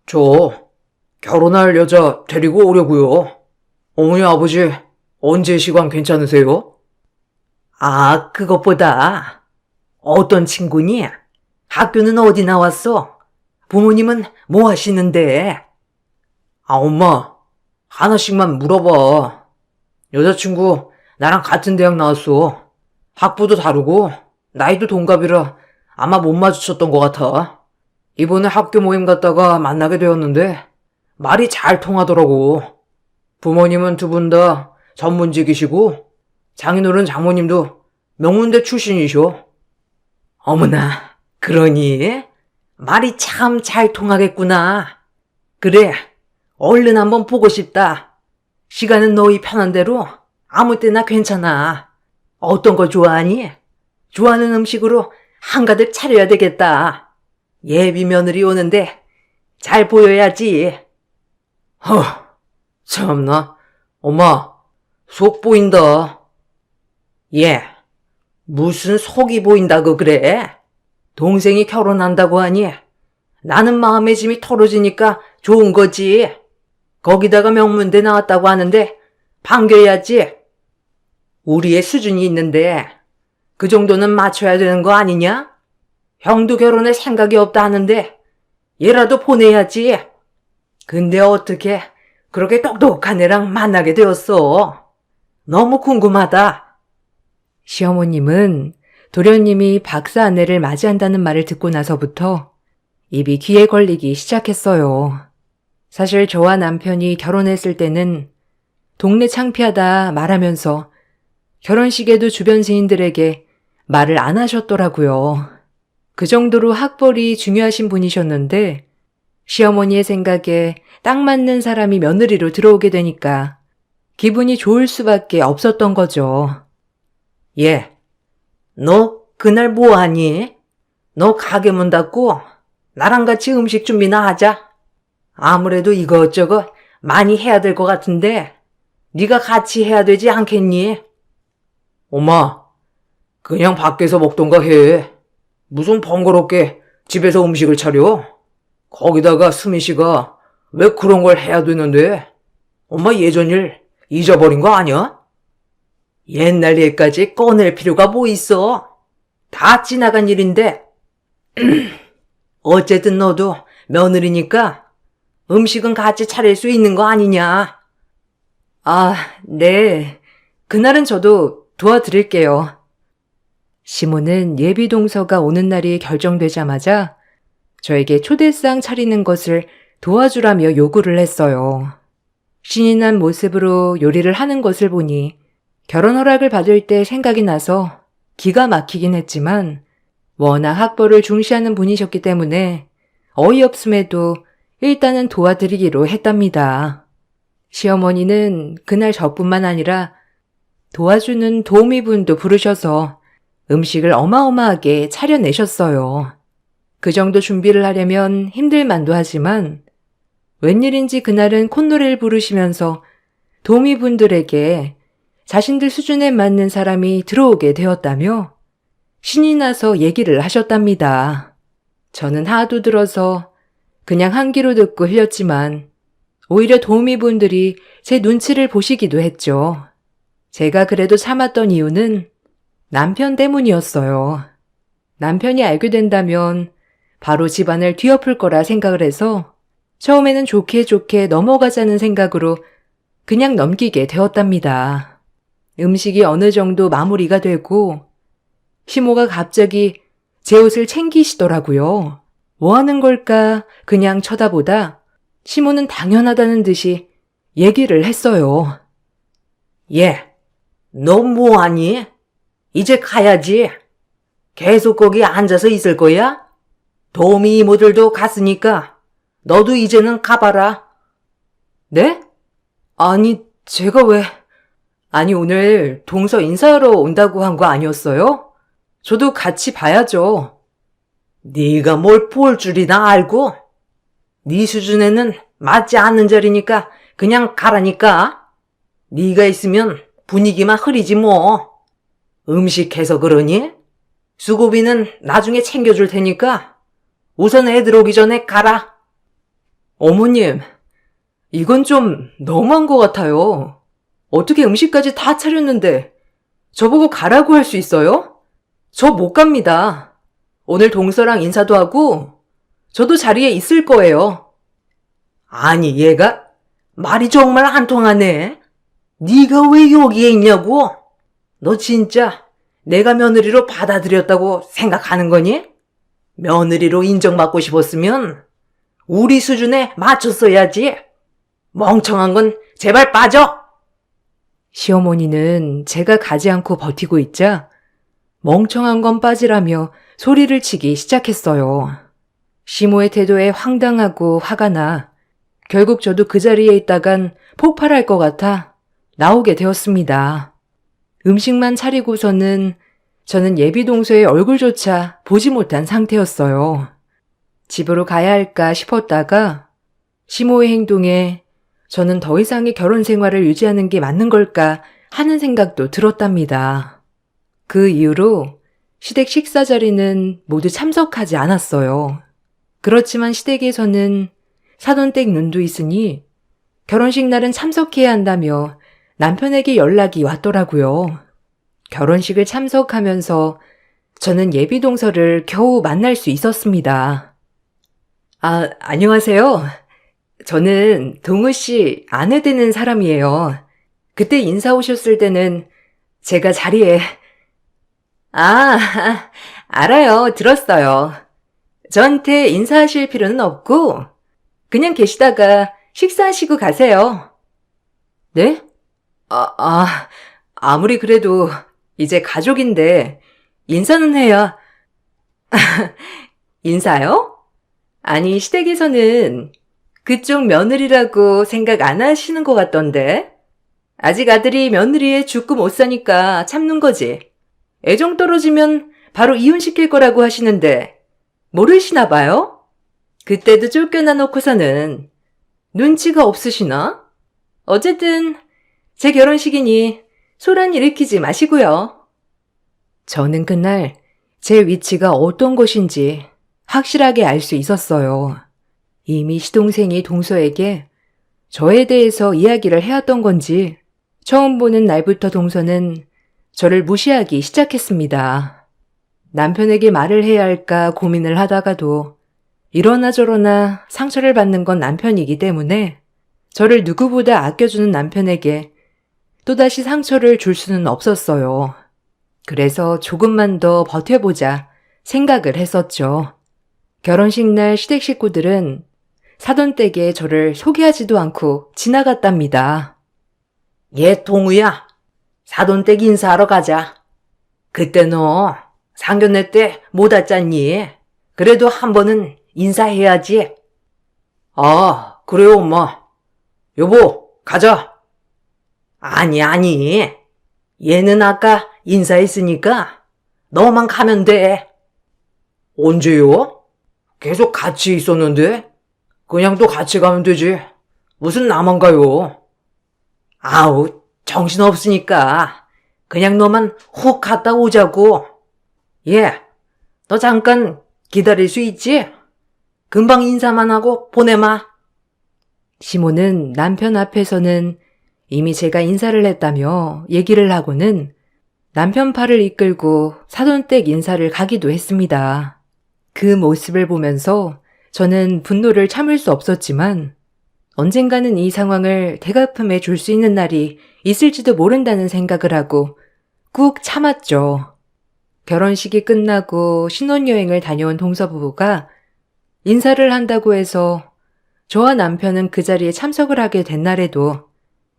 저 결혼할 여자 데리고 오려고요. 어머니 아버지 언제 시간 괜찮으세요? 아, 그것보다 어떤 친구니? 학교는 어디 나왔어? 부모님은 뭐 하시는데? 아, 엄마 하나씩만 물어봐. 여자친구 나랑 같은 대학 나왔어. 학부도 다르고 나이도 동갑이라 아마 못 마주쳤던 것 같아. 이번에 학교 모임 갔다가 만나게 되었는데 말이 잘 통하더라고. 부모님은 두 분 다 전문직이시고 장인어른 장모님도 명문대 출신이셔. 어머나, 그러니 말이 참 잘 통하겠구나. 그래, 얼른 한번 보고 싶다. 시간은 너희 편한 대로 아무 때나 괜찮아. 어떤 거 좋아하니? 좋아하는 음식으로 한가득 차려야 되겠다. 예비 며느리 오는데 잘 보여야지. 참나. 엄마, 속 보인다. 예, 무슨 속이 보인다고 그래? 동생이 결혼한다고 하니 나는 마음의 짐이 털어지니까 좋은 거지. 거기다가 명문대 나왔다고 하는데 반겨야지. 우리의 수준이 있는데 그 정도는 맞춰야 되는 거 아니냐? 형도 결혼에 생각이 없다 하는데 얘라도 보내야지. 근데 어떻게 그렇게 똑똑한 애랑 만나게 되었어? 너무 궁금하다. 시어머님은 도련님이 박사 아내를 맞이한다는 말을 듣고 나서부터 입이 귀에 걸리기 시작했어요. 사실 저와 남편이 결혼했을 때는 동네 창피하다 말하면서 결혼식에도 주변 지인들에게 말을 안 하셨더라고요. 그 정도로 학벌이 중요하신 분이셨는데 시어머니의 생각에 딱 맞는 사람이 며느리로 들어오게 되니까 기분이 좋을 수밖에 없었던 거죠. 예, 너 그날 뭐 하니? 너 가게 문 닫고 나랑 같이 음식 준비나 하자. 아무래도 이것저것 많이 해야 될 것 같은데 네가 같이 해야 되지 않겠니? 엄마, 그냥 밖에서 먹던가 해. 무슨 번거롭게 집에서 음식을 차려? 거기다가 수미 씨가 왜 그런 걸 해야 되는데? 엄마 예전 일 잊어버린 거 아니야? 옛날 일까지 꺼낼 필요가 뭐 있어? 다 지나간 일인데. 어쨌든 너도 며느리니까 음식은 같이 차릴 수 있는 거 아니냐? 아, 네. 그날은 저도 도와드릴게요. 시모는 예비 동서가 오는 날이 결정되자마자 저에게 초대상 차리는 것을 도와주라며 요구를 했어요. 신이 난 모습으로 요리를 하는 것을 보니 결혼 허락을 받을 때 생각이 나서 기가 막히긴 했지만 워낙 학벌을 중시하는 분이셨기 때문에 어이없음에도 일단은 도와드리기로 했답니다. 시어머니는 그날 저뿐만 아니라 도와주는 도우미분도 부르셔서 음식을 어마어마하게 차려내셨어요. 그 정도 준비를 하려면 힘들만도 하지만 웬일인지 그날은 콧노래를 부르시면서 도우미분들에게 자신들 수준에 맞는 사람이 들어오게 되었다며 신이 나서 얘기를 하셨답니다. 저는 하도 들어서 그냥 한 귀로 듣고 흘렸지만 오히려 도우미분들이 제 눈치를 보시기도 했죠. 제가 그래도 참았던 이유는 남편 때문이었어요. 남편이 알게 된다면 바로 집안을 뒤엎을 거라 생각을 해서 처음에는 좋게 좋게 넘어가자는 생각으로 그냥 넘기게 되었답니다. 음식이 어느 정도 마무리가 되고 시모가 갑자기 제 옷을 챙기시더라고요. 뭐 하는 걸까 그냥 쳐다보다 시모는 당연하다는 듯이 얘기를 했어요. 너 뭐하니? 이제 가야지. 계속 거기 앉아서 있을 거야? 도우미 이모들도 갔으니까 너도 이제는 가봐라. 네? 아니, 제가 왜... 아니, 오늘 동서 인사하러 온다고 한 거 아니었어요? 저도 같이 봐야죠. 네가 뭘 볼 줄이나 알고? 네 수준에는 맞지 않는 자리니까 그냥 가라니까. 네가 있으면 분위기만 흐리지 뭐. 음식해서 그러니? 수고비는 나중에 챙겨줄 테니까 우선 애들 오기 전에 가라. 어머님, 이건 좀 너무한 것 같아요. 어떻게 음식까지 다 차렸는데 저보고 가라고 할 수 있어요? 저 못 갑니다. 오늘 동서랑 인사도 하고 저도 자리에 있을 거예요. 아니 얘가 말이 정말 안 통하네. 네가 왜 여기에 있냐고? 너 진짜 내가 며느리로 받아들였다고 생각하는 거니? 며느리로 인정받고 싶었으면 우리 수준에 맞췄어야지. 멍청한 건 제발 빠져. 시어머니는 제가 가지 않고 버티고 있자 멍청한 건 빠지라며 소리를 치기 시작했어요. 시모의 태도에 황당하고 화가 나 결국 저도 그 자리에 있다간 폭발할 것 같아 나오게 되었습니다. 음식만 차리고서는 저는 예비 동서의 얼굴조차 보지 못한 상태였어요. 집으로 가야 할까 싶었다가 시모의 행동에 저는 더 이상의 결혼 생활을 유지하는 게 맞는 걸까 하는 생각도 들었답니다. 그 이후로 시댁 식사 자리는 모두 참석하지 않았어요. 그렇지만 시댁에서는 사돈댁 눈도 있으니 결혼식 날은 참석해야 한다며 남편에게 연락이 왔더라고요. 결혼식을 참석하면서 저는 예비 동서를 겨우 만날 수 있었습니다. 아, 안녕하세요. 저는 동우 씨 아내 되는 사람이에요. 그때 인사 오셨을 때는 제가 자리에... 아, 알아요. 들었어요. 저한테 인사하실 필요는 없고 그냥 계시다가 식사하시고 가세요. 네? 아무리 그래도 이제 가족인데 인사는 해야... 인사요? 아니, 시댁에서는 그쪽 며느리라고 생각 안 하시는 것 같던데. 아직 아들이 며느리에 죽고 못 사니까 참는 거지. 애정 떨어지면 바로 이혼시킬 거라고 하시는데 모르시나 봐요? 그때도 쫓겨나 놓고서는 눈치가 없으시나? 어쨌든 제 결혼식이니 소란 일으키지 마시고요. 저는 그날 제 위치가 어떤 곳인지 확실하게 알 수 있었어요. 이미 시동생이 동서에게 저에 대해서 이야기를 해왔던 건지 처음 보는 날부터 동서는 저를 무시하기 시작했습니다. 남편에게 말을 해야 할까 고민을 하다가도 이러나 저러나 상처를 받는 건 남편이기 때문에 저를 누구보다 아껴주는 남편에게 또다시 상처를 줄 수는 없었어요. 그래서 조금만 더 버텨보자 생각을 했었죠. 결혼식 날 시댁 식구들은 사돈댁에 저를 소개하지도 않고 지나갔답니다. 얘 동우야, 사돈댁 인사하러 가자. 그때 너 상견례 때 못 왔잖니? 그래도 한 번은 인사해야지. 아, 그래요 엄마. 여보, 가자. 아니. 얘는 아까 인사했으니까 너만 가면 돼. 언제요? 계속 같이 있었는데? 그냥 또 같이 가면 되지. 무슨 나만 가요? 아우, 정신없으니까. 그냥 너만 훅 갔다 오자고. 예, 너 잠깐 기다릴 수 있지? 금방 인사만 하고 보내마. 시몬은 남편 앞에서는 이미 제가 인사를 했다며 얘기를 하고는 남편 팔을 이끌고 사돈댁 인사를 가기도 했습니다. 그 모습을 보면서 저는 분노를 참을 수 없었지만 언젠가는 이 상황을 대갚음해 줄 수 있는 날이 있을지도 모른다는 생각을 하고 꾹 참았죠. 결혼식이 끝나고 신혼여행을 다녀온 동서부부가 인사를 한다고 해서 저와 남편은 그 자리에 참석을 하게 된 날에도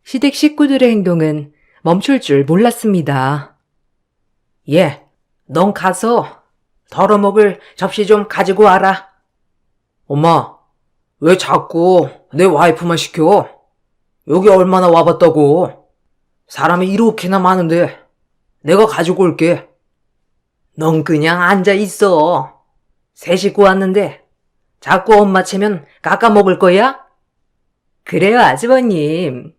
시댁 식구들의 행동은 멈출 줄 몰랐습니다. 예, 넌 가서 덜어먹을 접시 좀 가지고 와라. 엄마, 왜 자꾸 내 와이프만 시켜? 여기 얼마나 와봤다고. 사람이 이렇게나 많은데 내가 가지고 올게. 넌 그냥 앉아 있어. 새 식구 왔는데 자꾸 엄마 체면 깎아먹을 거야? 그래요, 아주버님.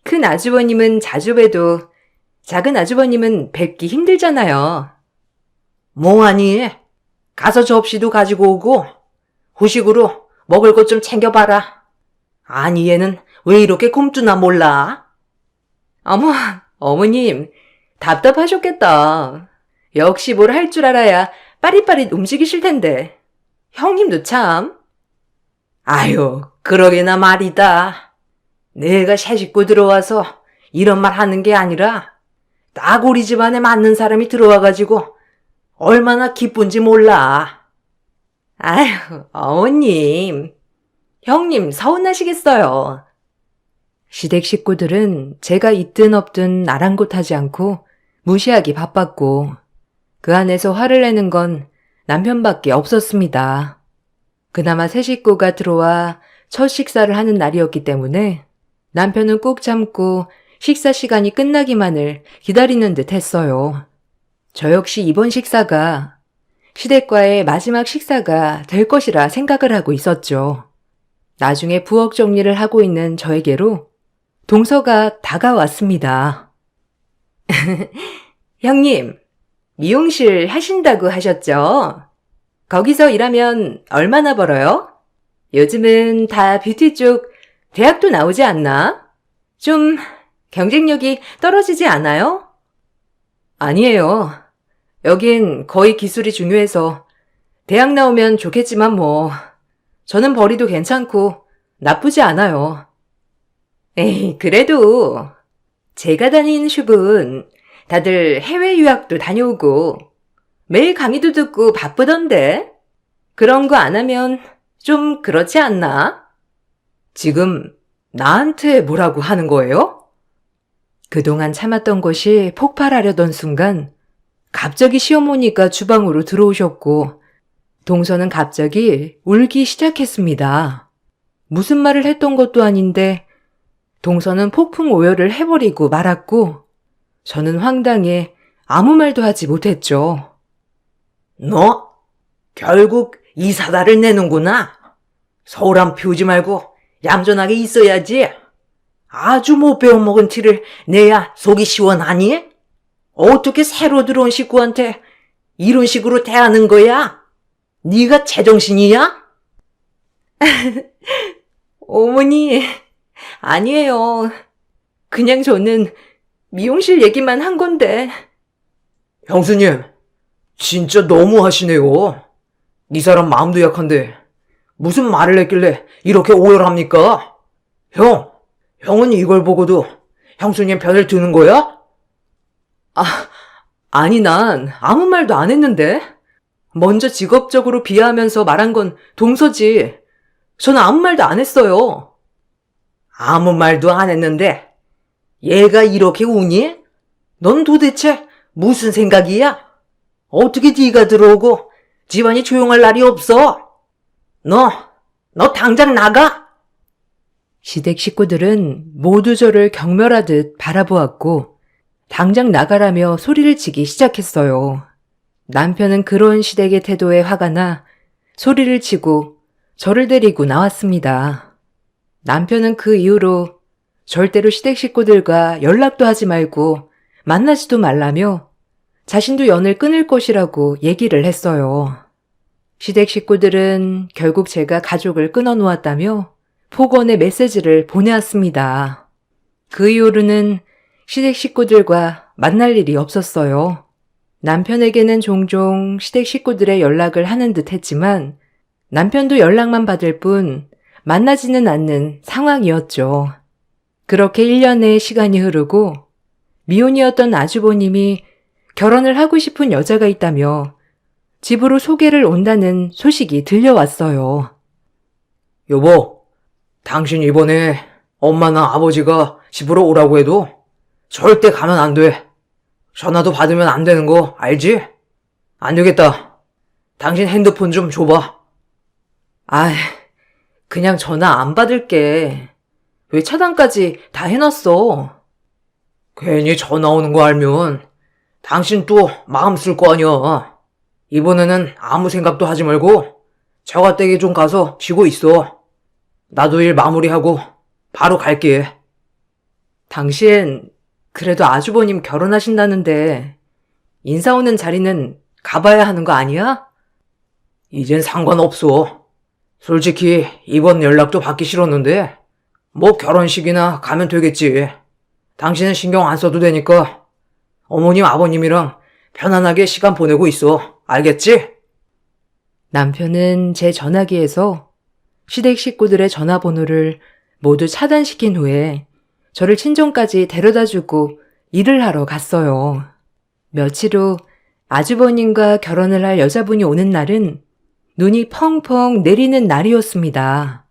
큰 아주버님은 자주 봬도 작은 아주버님은 뵙기 힘들잖아요. 몽하니 가서 접시도 가지고 오고 후식으로 먹을 것 좀 챙겨봐라. 아니 얘는 왜 이렇게 굶주나 몰라? 어머, 어머님, 답답하셨겠다. 역시 뭘 할 줄 알아야 빠릿빠릿 움직이실 텐데. 형님도 참. 아유, 그러게나 말이다. 내가 새 식구 들어와서 이런 말 하는 게 아니라 딱 우리 집안에 맞는 사람이 들어와가지고 얼마나 기쁜지 몰라. 아휴, 어머님. 형님 서운하시겠어요. 시댁 식구들은 제가 있든 없든 아랑곳하지 않고 무시하기 바빴고 그 안에서 화를 내는 건 남편밖에 없었습니다. 그나마 새 식구가 들어와 첫 식사를 하는 날이었기 때문에 남편은 꾹 참고 식사 시간이 끝나기만을 기다리는 듯 했어요. 저 역시 이번 식사가 시댁과의 마지막 식사가 될 것이라 생각을 하고 있었죠. 나중에 부엌 정리를 하고 있는 저에게로 동서가 다가왔습니다. 형님, 미용실 하신다고 하셨죠? 거기서 일하면 얼마나 벌어요? 요즘은 다 뷰티 쪽 대학도 나오지 않나? 좀 경쟁력이 떨어지지 않아요? 아니에요. 여긴 거의 기술이 중요해서 대학 나오면 좋겠지만 뭐 저는 벌이도 괜찮고 나쁘지 않아요. 에이, 그래도 제가 다니는 숍은 다들 해외 유학도 다녀오고 매일 강의도 듣고 바쁘던데 그런 거 안 하면 좀 그렇지 않나? 지금 나한테 뭐라고 하는 거예요? 그동안 참았던 것이 폭발하려던 순간 갑자기 시어머니가 주방으로 들어오셨고 동서는 갑자기 울기 시작했습니다. 무슨 말을 했던 것도 아닌데 동서는 폭풍 오열을 해버리고 말았고 저는 황당해 아무 말도 하지 못했죠. 너 결국 이 사다를 내는구나. 서울한 피우지 말고 얌전하게 있어야지. 아주 못 배워먹은 티를 내야 속이 시원하니? 어떻게 새로 들어온 식구한테 이런 식으로 대하는 거야? 네가 제정신이야? 어머니, 아니에요. 그냥 저는 미용실 얘기만 한 건데. 형수님, 진짜 너무 하시네요. 이 사람 마음도 약한데 무슨 말을 했길래 이렇게 오열합니까? 형은 이걸 보고도 형수님 편을 드는 거야? 아니 난 아무 말도 안 했는데. 먼저 직업적으로 비하하면서 말한 건 동서지. 저는 아무 말도 안 했어요. 아무 말도 안 했는데 얘가 이렇게 우니? 넌 도대체 무슨 생각이야? 어떻게 네가 들어오고 집안이 조용할 날이 없어? 너 당장 나가! 시댁 식구들은 모두 저를 경멸하듯 바라보았고 당장 나가라며 소리를 치기 시작했어요. 남편은 그런 시댁의 태도에 화가 나 소리를 치고 저를 데리고 나왔습니다. 남편은 그 이후로 절대로 시댁 식구들과 연락도 하지 말고 만나지도 말라며 자신도 연을 끊을 것이라고 얘기를 했어요. 시댁 식구들은 결국 제가 가족을 끊어놓았다며 폭언의 메시지를 보내왔습니다. 그 이후로는 시댁 식구들과 만날 일이 없었어요. 남편에게는 종종 시댁 식구들의 연락을 하는 듯 했지만 남편도 연락만 받을 뿐 만나지는 않는 상황이었죠. 그렇게 1년의 시간이 흐르고 미혼이었던 아주버님이 결혼을 하고 싶은 여자가 있다며 집으로 소개를 온다는 소식이 들려왔어요. 여보, 당신 이번에 엄마나 아버지가 집으로 오라고 해도 절대 가면 안 돼. 전화도 받으면 안 되는 거 알지? 안 되겠다. 당신 핸드폰 좀 줘봐. 그냥 전화 안 받을게. 왜 차단까지 다 해놨어? 괜히 전화 오는 거 알면 당신 또 마음 쓸 거 아니야. 이번에는 아무 생각도 하지 말고 처가댁에 좀 가서 쉬고 있어. 나도 일 마무리하고 바로 갈게. 당신 그래도 아주버님 결혼하신다는데 인사 오는 자리는 가봐야 하는 거 아니야? 이젠 상관없어. 솔직히 이번 연락도 받기 싫었는데 뭐 결혼식이나 가면 되겠지. 당신은 신경 안 써도 되니까 어머님 아버님이랑 편안하게 시간 보내고 있어. 알겠지? 남편은 제 전화기에서 시댁 식구들의 전화번호를 모두 차단시킨 후에 저를 친정까지 데려다주고 일을 하러 갔어요. 며칠 후 아주버님과 결혼을 할 여자분이 오는 날은 눈이 펑펑 내리는 날이었습니다.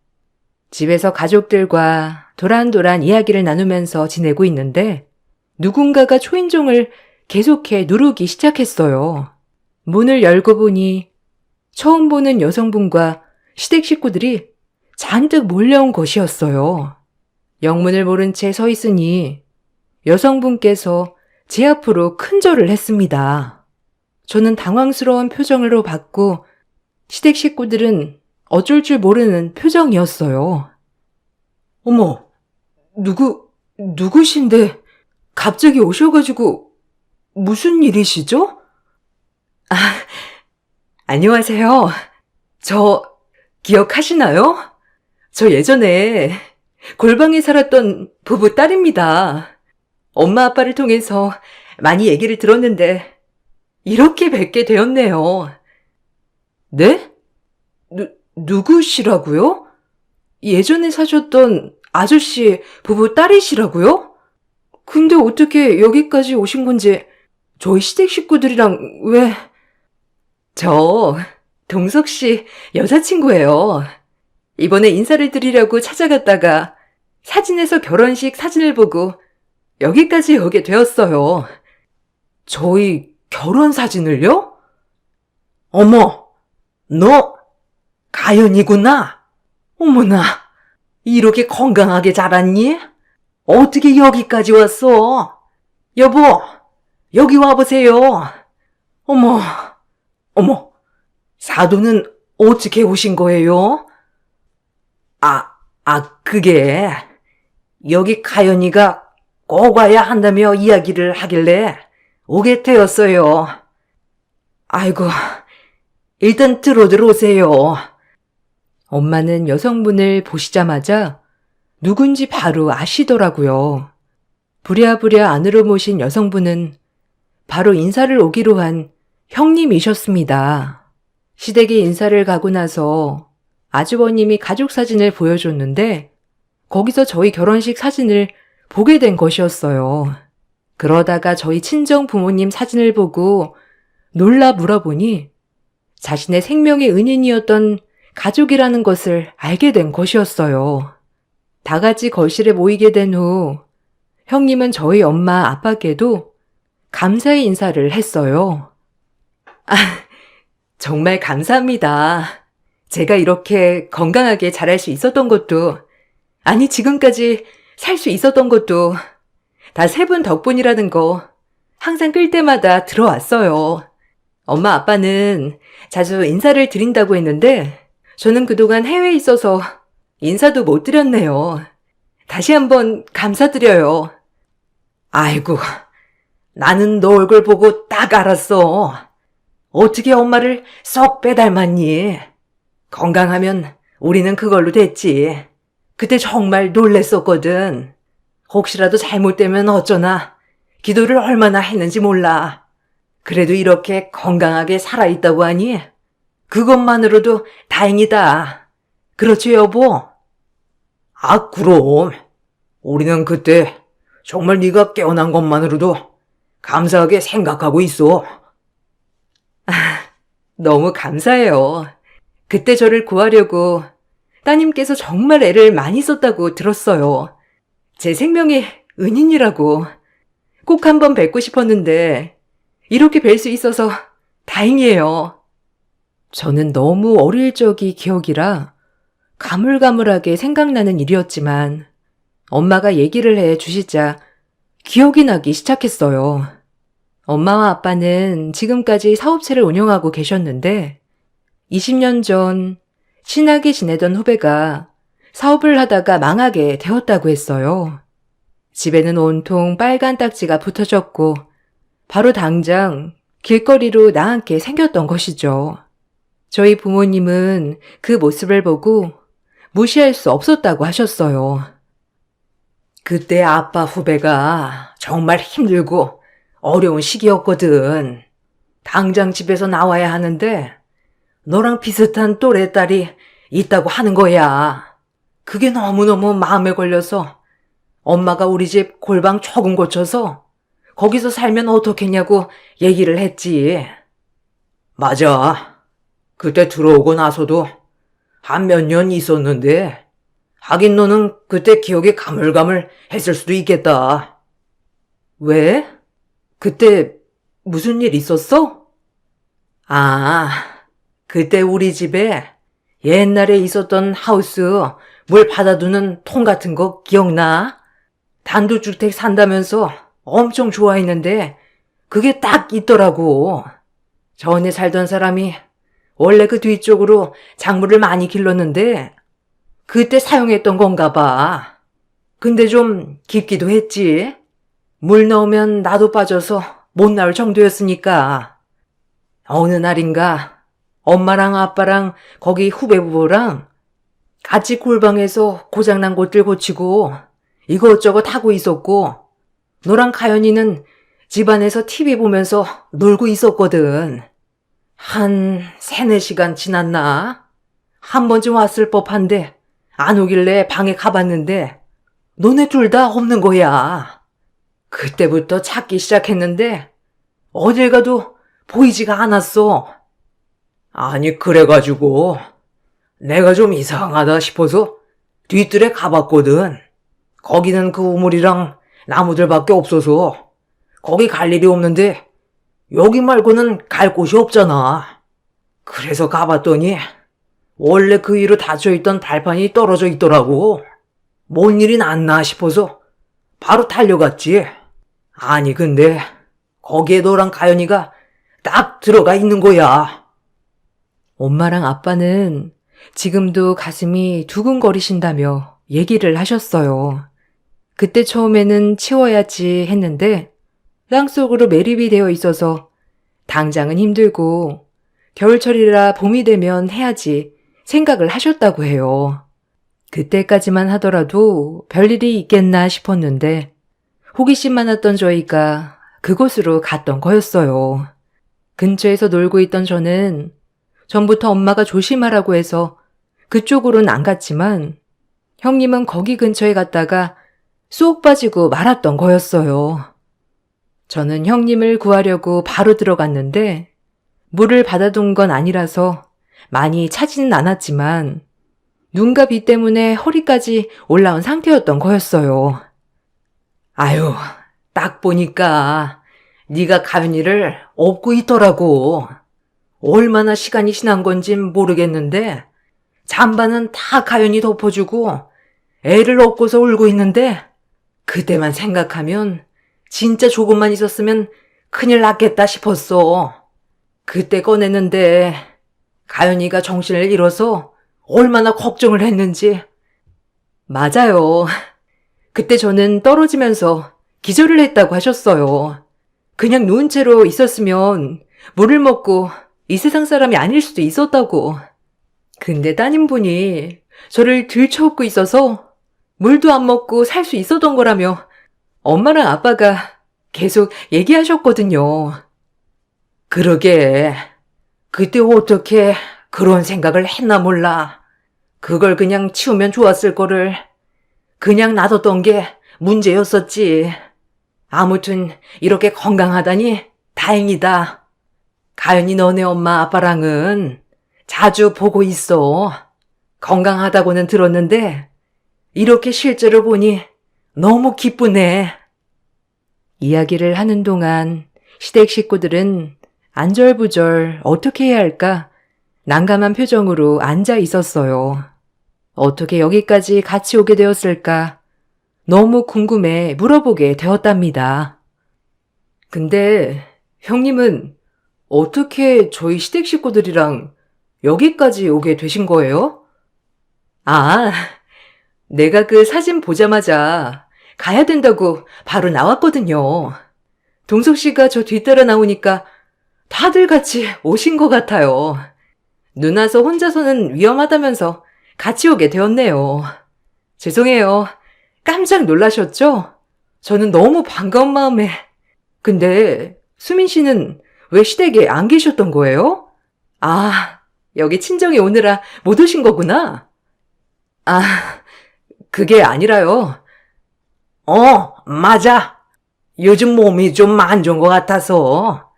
집에서 가족들과 도란도란 이야기를 나누면서 지내고 있는데 누군가가 초인종을 계속해 누르기 시작했어요. 문을 열고 보니 처음 보는 여성분과 시댁 식구들이 잔뜩 몰려온 것이었어요. 영문을 모른 채 서 있으니 여성분께서 제 앞으로 큰절을 했습니다. 저는 당황스러운 표정으로 봤고 시댁 식구들은 어쩔 줄 모르는 표정이었어요. 어머, 누구신데 갑자기 오셔가지고 무슨 일이시죠? 안녕하세요. 저 기억하시나요? 저 예전에 골방에 살았던 부부 딸입니다. 엄마 아빠를 통해서 많이 얘기를 들었는데 이렇게 뵙게 되었네요. 네? 누구시라고요? 예전에 사셨던 아저씨 부부 딸이시라고요? 근데 어떻게 여기까지 오신 건지 저희 시댁 식구들이랑 왜... 저 동석 씨 여자친구예요. 이번에 인사를 드리려고 찾아갔다가 사진에서 결혼식 사진을 보고 여기까지 오게 되었어요. 저희 결혼 사진을요? 어머, 너 가연이구나. 어머나, 이렇게 건강하게 자랐니? 어떻게 여기까지 왔어? 여보, 여기 와보세요. 어머, 사돈은 어떻게 오신 거예요? 그게 여기 가연이가 꼭 와야 한다며 이야기를 하길래 오게 되었어요. 아이고, 일단 들어오세요. 엄마는 여성분을 보시자마자 누군지 바로 아시더라고요. 부랴부랴 안으로 모신 여성분은 바로 인사를 오기로 한 형님이셨습니다. 시댁에 인사를 가고 나서 아주버님이 가족 사진을 보여줬는데 거기서 저희 결혼식 사진을 보게 된 것이었어요. 그러다가 저희 친정 부모님 사진을 보고 놀라 물어보니 자신의 생명의 은인이었던 가족이라는 것을 알게 된 것이었어요. 다 같이 거실에 모이게 된 후 형님은 저희 엄마 아빠께도 감사의 인사를 했어요. 정말 감사합니다. 제가 이렇게 건강하게 자랄 수 있었던 것도, 아니 지금까지 살 수 있었던 것도 다 세 분 덕분이라는 거 항상 끌 때마다 들어왔어요. 엄마 아빠는 자주 인사를 드린다고 했는데 저는 그동안 해외에 있어서 인사도 못 드렸네요. 다시 한번 감사드려요. 아이고, 나는 너 얼굴 보고 딱 알았어. 어떻게 엄마를 쏙 빼닮았니? 건강하면 우리는 그걸로 됐지. 그때 정말 놀랬었거든. 혹시라도 잘못되면 어쩌나. 기도를 얼마나 했는지 몰라. 그래도 이렇게 건강하게 살아있다고 하니 그것만으로도 다행이다. 그렇죠, 여보? 아, 그럼. 우리는 그때 정말 네가 깨어난 것만으로도 감사하게 생각하고 있어. 너무 감사해요. 그때 저를 구하려고 따님께서 정말 애를 많이 썼다고 들었어요. 제 생명의 은인이라고. 꼭 한번 뵙고 싶었는데 이렇게 뵐 수 있어서 다행이에요. 저는 너무 어릴 적이 기억이라 가물가물하게 생각나는 일이었지만 엄마가 얘기를 해 주시자 기억이 나기 시작했어요. 엄마와 아빠는 지금까지 사업체를 운영하고 계셨는데 20년 전 친하게 지내던 후배가 사업을 하다가 망하게 되었다고 했어요. 집에는 온통 빨간 딱지가 붙어졌고 바로 당장 길거리로 나앉게 생겼던 것이죠. 저희 부모님은 그 모습을 보고 무시할 수 없었다고 하셨어요. 그때 아빠 후배가 정말 힘들고 어려운 시기였거든. 당장 집에서 나와야 하는데 너랑 비슷한 또래 딸이 있다고 하는 거야. 그게 너무너무 마음에 걸려서 엄마가 우리 집 골방 조금 고쳐서 거기서 살면 어떻겠냐고 얘기를 했지. 맞아. 그때 들어오고 나서도 한 몇 년 있었는데 하긴 너는 그때 기억이 가물가물 했을 수도 있겠다. 왜? 그때 무슨 일 있었어? 아, 그때 우리 집에 옛날에 있었던 하우스 물 받아두는 통 같은 거 기억나? 단독주택 산다면서 엄청 좋아했는데 그게 딱 있더라고. 전에 살던 사람이 원래 그 뒤쪽으로 작물을 많이 길렀는데 그때 사용했던 건가 봐. 근데 좀 깊기도 했지. 물 넣으면 나도 빠져서 못 나올 정도였으니까. 어느 날인가 엄마랑 아빠랑 거기 후배 부부랑 같이 골방에서 고장난 곳들 고치고 이것저것 하고 있었고 너랑 가연이는 집안에서 TV 보면서 놀고 있었거든. 한 3-4시간 지났나? 한 번쯤 왔을 법한데 안 오길래 방에 가봤는데 너네 둘 다 없는 거야. 그때부터 찾기 시작했는데 어딜 가도 보이지가 않았어. 아니 그래가지고 내가 좀 이상하다 싶어서 뒤뜰에 가봤거든. 거기는 그 우물이랑 나무들밖에 없어서 거기 갈 일이 없는데 여기 말고는 갈 곳이 없잖아. 그래서 가봤더니 원래 그 위로 닫혀있던 발판이 떨어져 있더라고. 뭔 일이 났나 싶어서 바로 달려갔지. 아니 근데 거기에 너랑 가연이가 딱 들어가 있는 거야. 엄마랑 아빠는 지금도 가슴이 두근거리신다며 얘기를 하셨어요. 그때 처음에는 치워야지 했는데 땅속으로 매립이 되어 있어서 당장은 힘들고 겨울철이라 봄이 되면 해야지 생각을 하셨다고 해요. 그때까지만 하더라도 별일이 있겠나 싶었는데 호기심 많았던 저희가 그곳으로 갔던 거였어요. 근처에서 놀고 있던 저는 전부터 엄마가 조심하라고 해서 그쪽으로는 안 갔지만 형님은 거기 근처에 갔다가 쏙 빠지고 말았던 거였어요. 저는 형님을 구하려고 바로 들어갔는데 물을 받아둔 건 아니라서 많이 차지는 않았지만 눈과 비 때문에 허리까지 올라온 상태였던 거였어요. 아유, 딱 보니까 네가 가연이를 업고 있더라고. 얼마나 시간이 지난 건진 모르겠는데 잠바는 다 가연이 덮어주고 애를 업고서 울고 있는데 그때만 생각하면 진짜 조금만 있었으면 큰일 났겠다 싶었어. 그때 꺼냈는데 가연이가 정신을 잃어서 얼마나 걱정을 했는지. 맞아요. 그때 저는 떨어지면서 기절을 했다고 하셨어요. 그냥 누운 채로 있었으면 물을 먹고 이 세상 사람이 아닐 수도 있었다고. 근데 따님분이 저를 들쳐업고 있어서 물도 안 먹고 살 수 있었던 거라며 엄마랑 아빠가 계속 얘기하셨거든요. 그러게. 그때 어떻게 그런 생각을 했나 몰라. 그걸 그냥 치우면 좋았을 거를 그냥 놔뒀던 게 문제였었지. 아무튼 이렇게 건강하다니 다행이다. 가연이 너네 엄마 아빠랑은 자주 보고 있어. 건강하다고는 들었는데 이렇게 실제로 보니 너무 기쁘네. 이야기를 하는 동안 시댁 식구들은 안절부절 어떻게 해야 할까 난감한 표정으로 앉아 있었어요. 어떻게 여기까지 같이 오게 되었을까 너무 궁금해 물어보게 되었답니다. 근데 형님은 어떻게 저희 시댁 식구들이랑 여기까지 오게 되신 거예요? 아, 내가 그 사진 보자마자 가야 된다고 바로 나왔거든요. 동석 씨가 저 뒤따라 나오니까 다들 같이 오신 것 같아요. 누나서 혼자서는 위험하다면서 같이 오게 되었네요. 죄송해요. 깜짝 놀라셨죠? 저는 너무 반가운 마음에. 근데 수민 씨는 왜 시댁에 안 계셨던 거예요? 아, 여기 친정에 오느라 못 오신 거구나. 아, 그게 아니라요. 맞아. 요즘 몸이 좀 안 좋은 것 같아서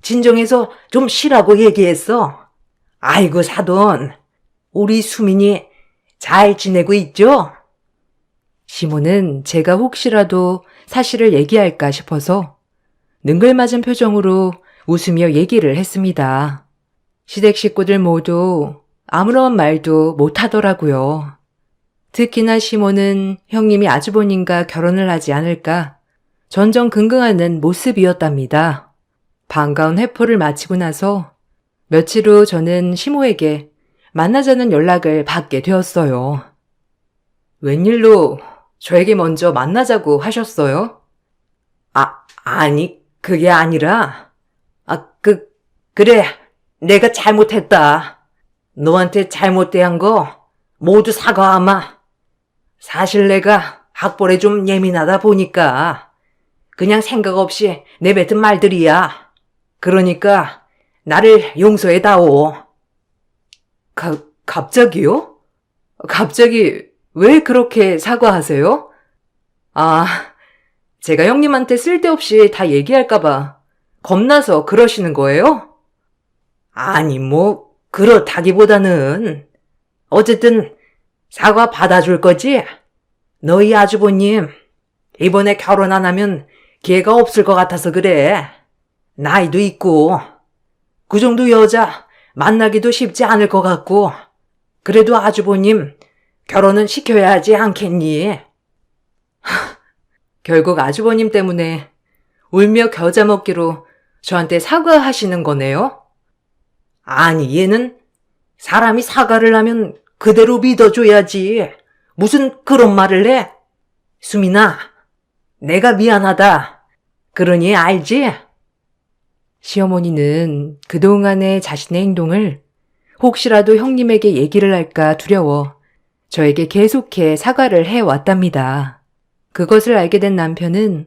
진정해서 좀 쉬라고 얘기했어. 아이고 사돈, 우리 수민이 잘 지내고 있죠? 시모는 제가 혹시라도 사실을 얘기할까 싶어서 능글맞은 표정으로 웃으며 얘기를 했습니다. 시댁 식구들 모두 아무런 말도 못하더라고요. 특히나 시모는 형님이 아주버님과 결혼을 하지 않을까 전전긍긍하는 모습이었답니다. 반가운 회포를 마치고 나서 며칠 후 저는 시모에게 만나자는 연락을 받게 되었어요. 웬일로 저에게 먼저 만나자고 하셨어요? 아니, 그게 아니라, 그래, 내가 잘못했다. 너한테 잘못대한 거 모두 사과하마. 사실 내가 학벌에 좀 예민하다 보니까 그냥 생각 없이 내뱉은 말들이야. 그러니까 나를 용서해다오. 갑자기요? 갑자기 왜 그렇게 사과하세요? 아, 제가 형님한테 쓸데없이 다 얘기할까봐 겁나서 그러시는 거예요? 아니, 그렇다기보다는 어쨌든 사과 받아줄 거지? 너희 아주버님 이번에 결혼 안 하면 기회가 없을 것 같아서 그래. 나이도 있고 그 정도 여자 만나기도 쉽지 않을 것 같고 그래도 아주버님 결혼은 시켜야 하지 않겠니? 결국 아주버님 때문에 울며 겨자 먹기로 저한테 사과하시는 거네요? 아니, 얘는 사람이 사과를 하면 그대로 믿어줘야지. 무슨 그런 말을 해? 수민아, 내가 미안하다. 그러니 알지? 시어머니는 그동안의 자신의 행동을 혹시라도 형님에게 얘기를 할까 두려워 저에게 계속해 사과를 해왔답니다. 그것을 알게 된 남편은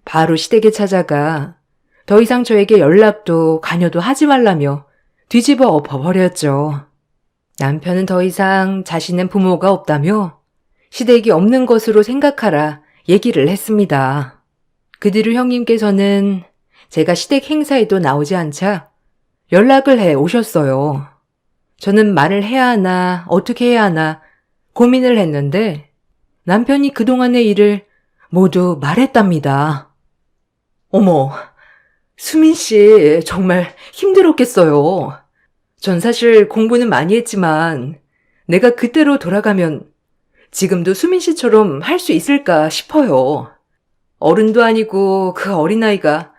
바로 시댁에 찾아가 더 이상 저에게 연락도 관여도 하지 말라며 뒤집어 엎어버렸죠. 남편은 더 이상 자신은 부모가 없다며 시댁이 없는 것으로 생각하라 얘기를 했습니다. 그 뒤로 형님께서는 제가 시댁 행사에도 나오지 않자 연락을 해 오셨어요. 저는 말을 해야 하나 어떻게 해야 하나 고민을 했는데 남편이 그동안의 일을 모두 말했답니다. 어머, 수민 씨 정말 힘들었겠어요. 전 사실 공부는 많이 했지만 내가 그때로 돌아가면 지금도 수민 씨처럼 할 수 있을까 싶어요. 어른도 아니고 그 어린아이가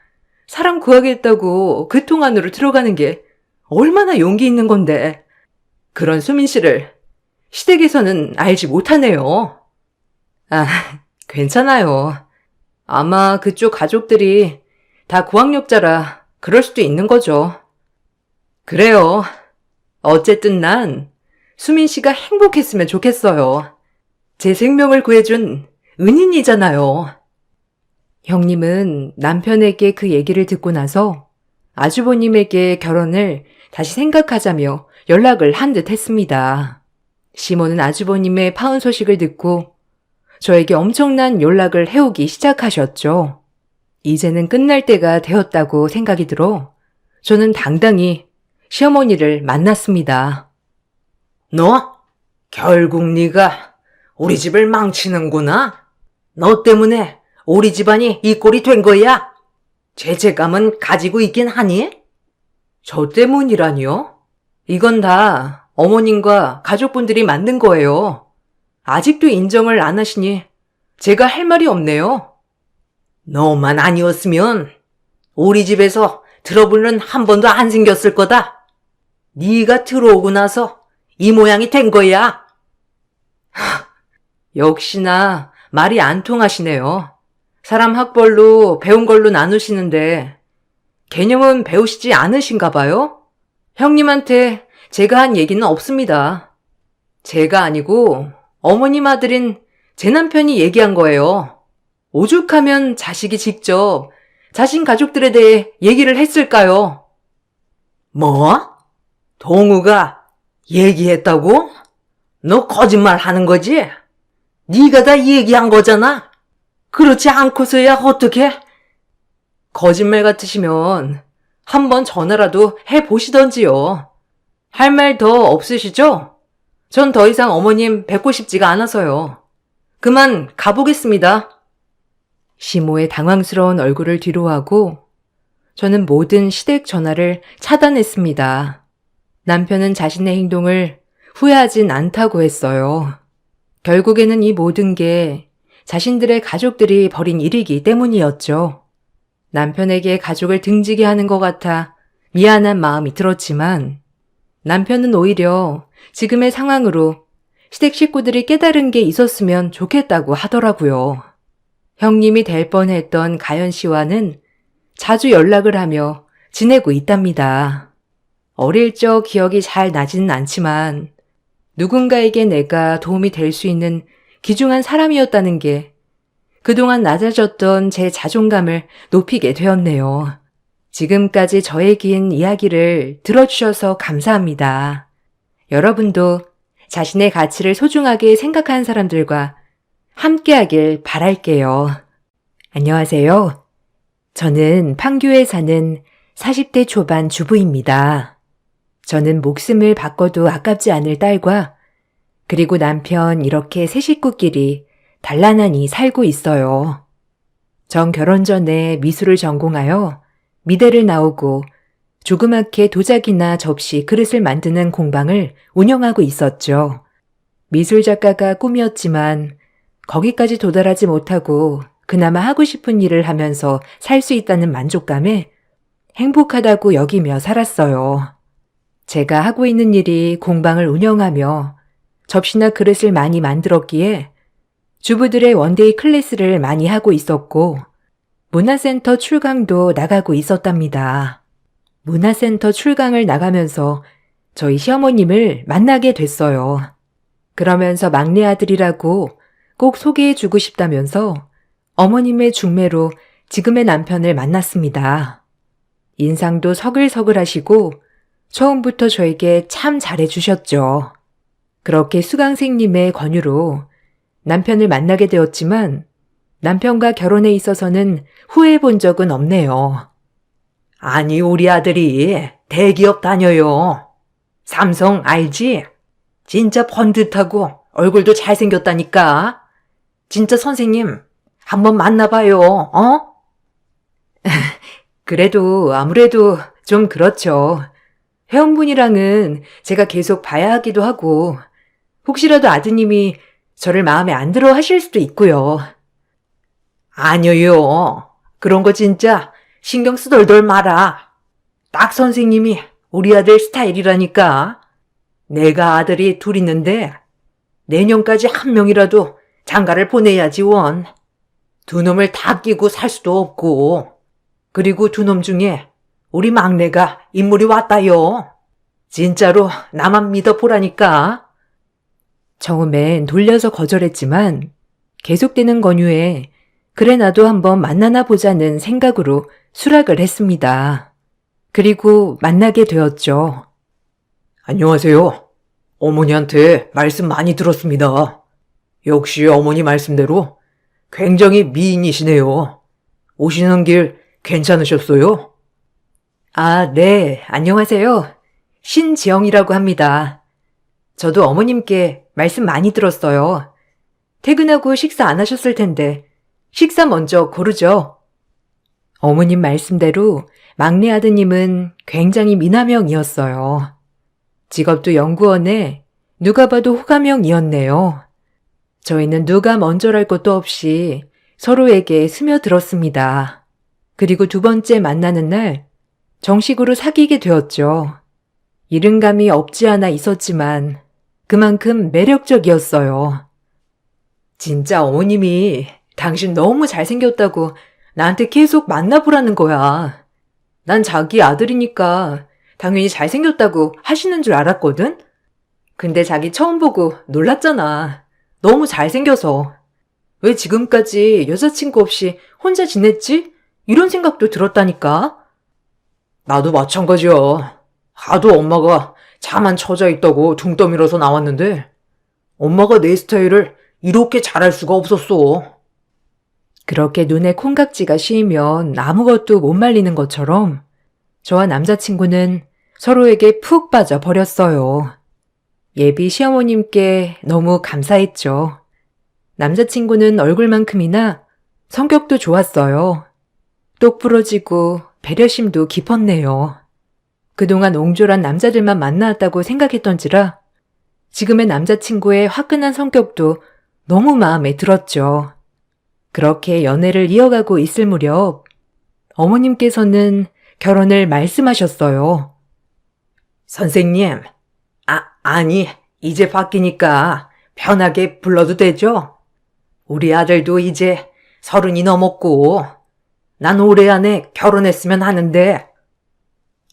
사람 구하겠다고 그 통 안으로 들어가는 게 얼마나 용기 있는 건데. 그런 수민 씨를 시댁에서는 알지 못하네요. 아, 괜찮아요. 아마 그쪽 가족들이 다 고학력자라 그럴 수도 있는 거죠. 그래요. 어쨌든 난 수민 씨가 행복했으면 좋겠어요. 제 생명을 구해준 은인이잖아요. 형님은 남편에게 그 얘기를 듣고 나서 아주버님에게 결혼을 다시 생각하자며 연락을 한 듯 했습니다. 시모는 아주버님의 파혼 소식을 듣고 저에게 엄청난 연락을 해오기 시작하셨죠. 이제는 끝날 때가 되었다고 생각이 들어 저는 당당히 시어머니를 만났습니다. 너? 결국 네가 우리 집을 망치는구나? 너 때문에 우리 집안이 이 꼴이 된 거야? 죄책감은 가지고 있긴 하니? 저 때문이라니요? 이건 다 어머님과 가족분들이 만든 거예요. 아직도 인정을 안 하시니 제가 할 말이 없네요. 너만 아니었으면 우리 집에서 트러블은 한 번도 안 생겼을 거다. 네가 들어오고 나서 이 모양이 된 거야. 역시나 말이 안 통하시네요. 사람 학벌로 배운 걸로 나누시는데 개념은 배우시지 않으신가 봐요? 형님한테 제가 한 얘기는 없습니다. 제가 아니고 어머님 아들인 제 남편이 얘기한 거예요. 오죽하면 자식이 직접 자신 가족들에 대해 얘기를 했을까요? 뭐? 동우가 얘기했다고? 너 거짓말 하는 거지? 네가 다 얘기한 거잖아. 그렇지 않고서야 어떡해? 거짓말 같으시면 한번 전화라도 해보시던지요. 할 말 더 없으시죠? 전 더 이상 어머님 뵙고 싶지가 않아서요. 그만 가보겠습니다. 시모의 당황스러운 얼굴을 뒤로하고 저는 모든 시댁 전화를 차단했습니다. 남편은 자신의 행동을 후회하진 않다고 했어요. 결국에는 이 모든 게 자신들의 가족들이 벌인 일이기 때문이었죠. 남편에게 가족을 등지게 하는 것 같아 미안한 마음이 들었지만 남편은 오히려 지금의 상황으로 시댁 식구들이 깨달은 게 있었으면 좋겠다고 하더라고요. 형님이 될 뻔했던 가연 씨와는 자주 연락을 하며 지내고 있답니다. 어릴 적 기억이 잘 나지는 않지만 누군가에게 내가 도움이 될 수 있는 귀중한 사람이었다는 게 그동안 낮아졌던 제 자존감을 높이게 되었네요. 지금까지 저의 긴 이야기를 들어주셔서 감사합니다. 여러분도 자신의 가치를 소중하게 생각하는 사람들과 함께하길 바랄게요. 안녕하세요. 저는 판교에 사는 40대 초반 주부입니다. 저는 목숨을 바꿔도 아깝지 않을 딸과 그리고 남편 이렇게 세 식구끼리 단란하니 살고 있어요. 전 결혼 전에 미술을 전공하여 미대를 나오고 조그맣게 도자기나 접시, 그릇을 만드는 공방을 운영하고 있었죠. 미술 작가가 꿈이었지만 거기까지 도달하지 못하고 그나마 하고 싶은 일을 하면서 살 수 있다는 만족감에 행복하다고 여기며 살았어요. 제가 하고 있는 일이 공방을 운영하며 접시나 그릇을 많이 만들었기에 주부들의 원데이 클래스를 많이 하고 있었고 문화센터 출강도 나가고 있었답니다. 문화센터 출강을 나가면서 저희 시어머님을 만나게 됐어요. 그러면서 막내 아들이라고 꼭 소개해주고 싶다면서 어머님의 중매로 지금의 남편을 만났습니다. 인상도 서글서글하시고 처음부터 저에게 참 잘해주셨죠. 그렇게 수강생님의 권유로 남편을 만나게 되었지만 남편과 결혼에 있어서는 후회해 본 적은 없네요. 아니, 우리 아들이 대기업 다녀요. 삼성 알지? 진짜 번듯하고 얼굴도 잘생겼다니까. 진짜 선생님, 한번 만나봐요, 어? 그래도 아무래도 좀 그렇죠. 회원분이랑은 제가 계속 봐야 하기도 하고 혹시라도 아드님이 저를 마음에 안 들어 하실 수도 있고요. 아니요. 그런 거 진짜 신경 쓰덜덜 마라. 딱 선생님이 우리 아들 스타일이라니까. 내가 아들이 둘 있는데 내년까지 한 명이라도 장가를 보내야지 원. 두 놈을 다 끼고 살 수도 없고. 그리고 두 놈 중에 우리 막내가 인물이 왔다요. 진짜로 나만 믿어보라니까. 처음엔 돌려서 거절했지만 계속되는 권유에 그래 나도 한번 만나나 보자는 생각으로 수락을 했습니다. 그리고 만나게 되었죠. 안녕하세요. 어머니한테 말씀 많이 들었습니다. 역시 어머니 말씀대로 굉장히 미인이시네요. 오시는 길 괜찮으셨어요? 아, 네, 안녕하세요. 신지영이라고 합니다. 저도 어머님께 말씀 많이 들었어요. 퇴근하고 식사 안 하셨을 텐데 식사 먼저 고르죠. 어머님 말씀대로 막내 아드님은 굉장히 미남형이었어요. 직업도 연구원에 누가 봐도 호감형이었네요. 저희는 누가 먼저랄 것도 없이 서로에게 스며들었습니다. 그리고 두 번째 만나는 날 정식으로 사귀게 되었죠. 이른감이 없지 않아 있었지만 그만큼 매력적이었어요. 진짜 어머님이 당신 너무 잘생겼다고 나한테 계속 만나보라는 거야. 난 자기 아들이니까 당연히 잘생겼다고 하시는 줄 알았거든? 근데 자기 처음 보고 놀랐잖아. 너무 잘생겨서. 왜 지금까지 여자친구 없이 혼자 지냈지? 이런 생각도 들었다니까. 나도 마찬가지야. 하도 엄마가 차만 처져 있다고 둥 떠밀어서 나왔는데 엄마가 내 스타일을 이렇게 잘할 수가 없었어. 그렇게 눈에 콩깍지가 씌이면 아무것도 못 말리는 것처럼 저와 남자친구는 서로에게 푹 빠져 버렸어요. 예비 시어머님께 너무 감사했죠. 남자친구는 얼굴만큼이나 성격도 좋았어요. 똑부러지고 배려심도 깊었네요. 그동안 옹졸한 남자들만 만나왔다고 생각했던지라 지금의 남자친구의 화끈한 성격도 너무 마음에 들었죠. 그렇게 연애를 이어가고 있을 무렵 어머님께서는 결혼을 말씀하셨어요. 선생님, 아니, 이제 바뀌니까 편하게 불러도 되죠? 우리 아들도 이제 30이 넘었고, 난 올해 안에 결혼했으면 하는데.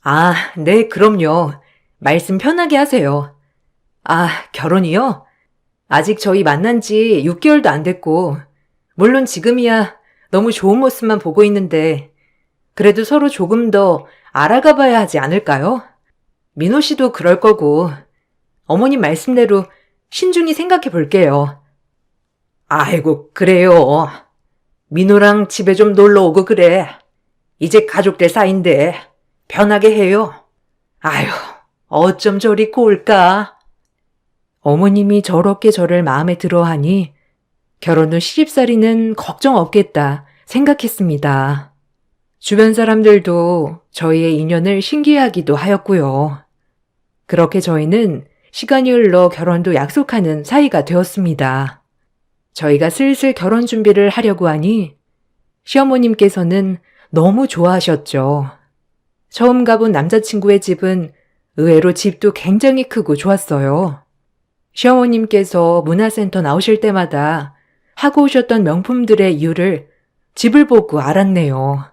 아, 네, 그럼요. 말씀 편하게 하세요. 아, 결혼이요? 아직 저희 만난 지 6개월도 안 됐고, 물론 지금이야 너무 좋은 모습만 보고 있는데, 그래도 서로 조금 더 알아가 봐야 하지 않을까요? 민호 씨도 그럴 거고, 어머님 말씀대로 신중히 생각해 볼게요. 아이고, 그래요. 민호랑 집에 좀 놀러 오고 그래. 이제 가족들 사이인데 편하게 해요. 아휴, 어쩜 저리 고울까? 어머님이 저렇게 저를 마음에 들어 하니 결혼 후 시집살이는 걱정 없겠다 생각했습니다. 주변 사람들도 저희의 인연을 신기해하기도 하였고요. 그렇게 저희는 시간이 흘러 결혼도 약속하는 사이가 되었습니다. 저희가 슬슬 결혼 준비를 하려고 하니 시어머님께서는 너무 좋아하셨죠. 처음 가본 남자친구의 집은 의외로 집도 굉장히 크고 좋았어요. 시어머님께서 문화센터 나오실 때마다 하고 오셨던 명품들의 이유를 집을 보고 알았네요.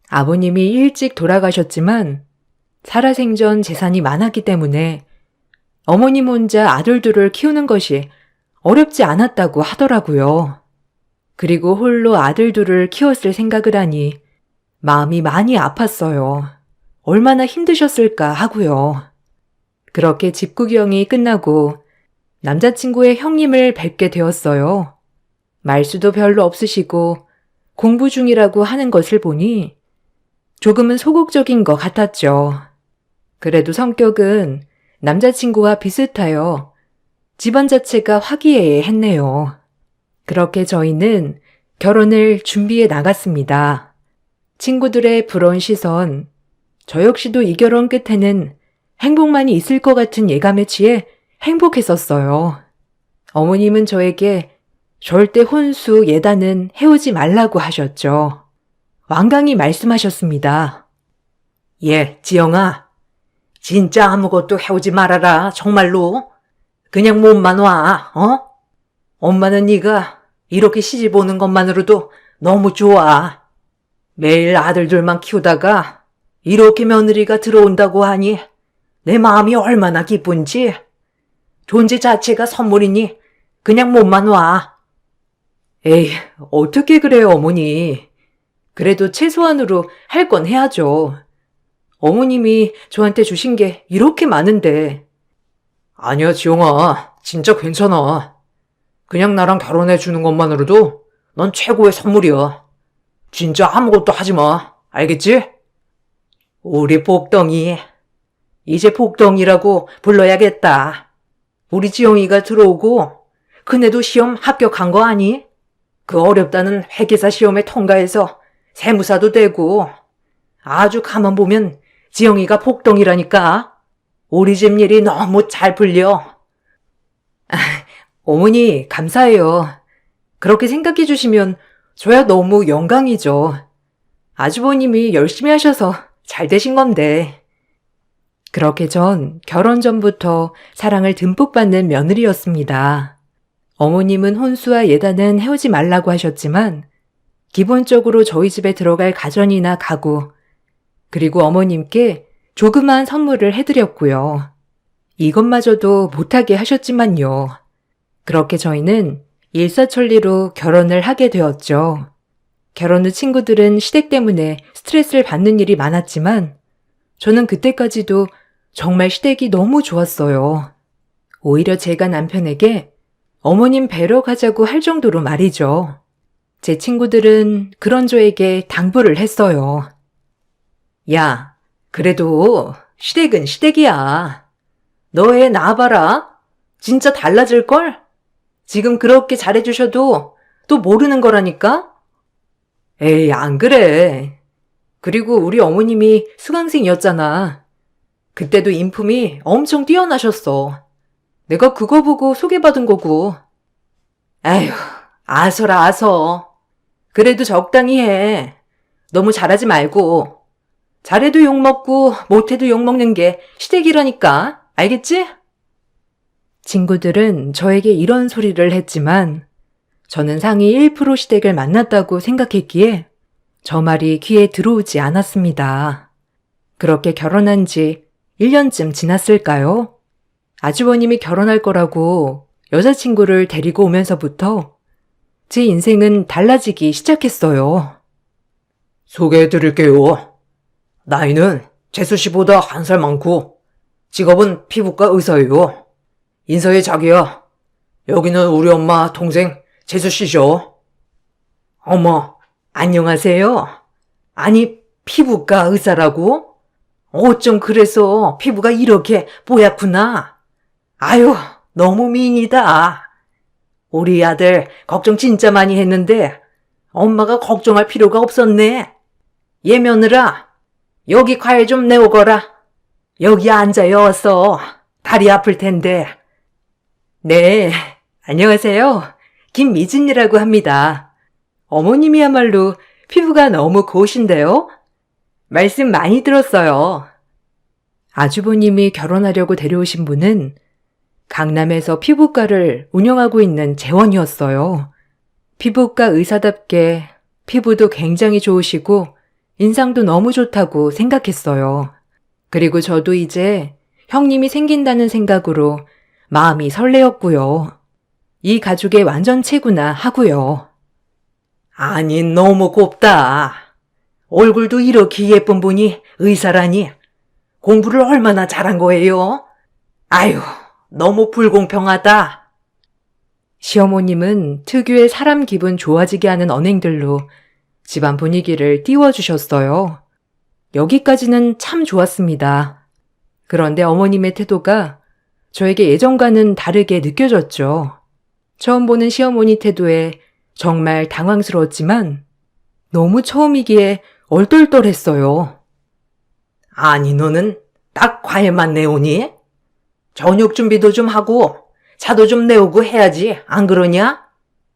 아버님이 일찍 돌아가셨지만 살아생전 재산이 많았기 때문에 어머님 혼자 아들들을 키우는 것이 어렵지 않았다고 하더라고요. 그리고 홀로 아들들을 키웠을 생각을 하니 마음이 많이 아팠어요. 얼마나 힘드셨을까 하고요. 그렇게 집 구경이 끝나고 남자친구의 형님을 뵙게 되었어요. 말수도 별로 없으시고 공부 중이라고 하는 것을 보니 조금은 소극적인 것 같았죠. 그래도 성격은 남자친구와 비슷하여 집안 자체가 화기애애했네요. 그렇게 저희는 결혼을 준비해 나갔습니다. 친구들의 부러운 시선, 저 역시도 이 결혼 끝에는 행복만이 있을 것 같은 예감에 취해 행복했었어요. 어머님은 저에게 절대 혼수, 예단은 해오지 말라고 하셨죠. 완강히 말씀하셨습니다. 지영아. 진짜 아무것도 해오지 말아라, 정말로. 그냥 몸만 와, 어? 엄마는 네가 이렇게 시집 오는 것만으로도 너무 좋아. 매일 아들들만 키우다가 이렇게 며느리가 들어온다고 하니 내 마음이 얼마나 기쁜지. 존재 자체가 선물이니 그냥 몸만 와. 에이, 어떻게 그래요, 어머니. 그래도 최소한으로 할 건 해야죠. 어머님이 저한테 주신 게 이렇게 많은데. 아니야, 지영아. 진짜 괜찮아. 그냥 나랑 결혼해 주는 것만으로도 넌 최고의 선물이야. 진짜 아무것도 하지 마. 알겠지? 우리 복덩이. 이제 복덩이라고 불러야겠다. 우리 지영이가 들어오고 그네도 시험 합격한 거 아니? 그 어렵다는 회계사 시험에 통과해서 세무사도 되고 아주 가만 보면 지영이가 복덩이라니까. 우리 집 일이 너무 잘 풀려. 어머니, 감사해요. 그렇게 생각해 주시면 저야 너무 영광이죠. 아주버님이 열심히 하셔서 잘 되신 건데. 그렇게 전 결혼 전부터 사랑을 듬뿍 받는 며느리였습니다. 어머님은 혼수와 예단은 해오지 말라고 하셨지만 기본적으로 저희 집에 들어갈 가전이나 가구, 그리고 어머님께 조그만 선물을 해드렸고요. 이것마저도 못하게 하셨지만요. 그렇게 저희는 일사천리로 결혼을 하게 되었죠. 결혼 후 친구들은 시댁 때문에 스트레스를 받는 일이 많았지만 저는 그때까지도 정말 시댁이 너무 좋았어요. 오히려 제가 남편에게 어머님 뵈러 가자고 할 정도로 말이죠. 제 친구들은 그런 저에게 당부를 했어요. 야, 그래도 시댁은 시댁이야. 너 애 낳아봐라. 진짜 달라질걸? 지금 그렇게 잘해주셔도 또 모르는 거라니까? 에이, 안 그래. 그리고 우리 어머님이 수강생이었잖아. 그때도 인품이 엄청 뛰어나셨어. 내가 그거 보고 소개받은 거고. 에휴, 아서라 아서. 그래도 적당히 해. 너무 잘하지 말고. 잘해도 욕먹고 못해도 욕먹는 게 시댁이라니까. 알겠지? 친구들은 저에게 이런 소리를 했지만 저는 상위 1% 시댁을 만났다고 생각했기에 저 말이 귀에 들어오지 않았습니다. 그렇게 결혼한 지 1년쯤 지났을까요? 아주버님이 결혼할 거라고 여자친구를 데리고 오면서부터 제 인생은 달라지기 시작했어요. 소개해드릴게요. 나이는 재수 씨보다 1살 많고 직업은 피부과 의사예요. 인사해 자기야. 여기는 우리 엄마 동생 재수 씨죠. 어머, 안녕하세요. 아니, 피부과 의사라고? 어쩜 그래서 피부가 이렇게 뽀얗구나. 아유, 너무 미인이다. 우리 아들 걱정 진짜 많이 했는데 엄마가 걱정할 필요가 없었네. 얘 며느라, 여기 과일 좀 내오거라. 여기 앉아요, 어서. 다리 아플 텐데. 네, 안녕하세요. 김미진이라고 합니다. 어머님이야말로 피부가 너무 고우신데요? 말씀 많이 들었어요. 아주버님이 결혼하려고 데려오신 분은 강남에서 피부과를 운영하고 있는 재원이었어요. 피부과 의사답게 피부도 굉장히 좋으시고 인상도 너무 좋다고 생각했어요. 그리고 저도 이제 형님이 생긴다는 생각으로 마음이 설레었고요. 이 가족의 완전체구나 하고요. 아니, 너무 곱다. 얼굴도 이렇게 예쁜 분이 의사라니. 공부를 얼마나 잘한 거예요? 아유, 너무 불공평하다. 시어머님은 특유의 사람 기분 좋아지게 하는 언행들로 집안 분위기를 띄워주셨어요. 여기까지는 참 좋았습니다. 그런데 어머님의 태도가 저에게 예전과는 다르게 느껴졌죠. 처음 보는 시어머니 태도에 정말 당황스러웠지만 너무 처음이기에 얼떨떨했어요. 아니, 너는 딱 과일만 내오니? 저녁 준비도 좀 하고 차도 좀 내오고 해야지, 안 그러냐?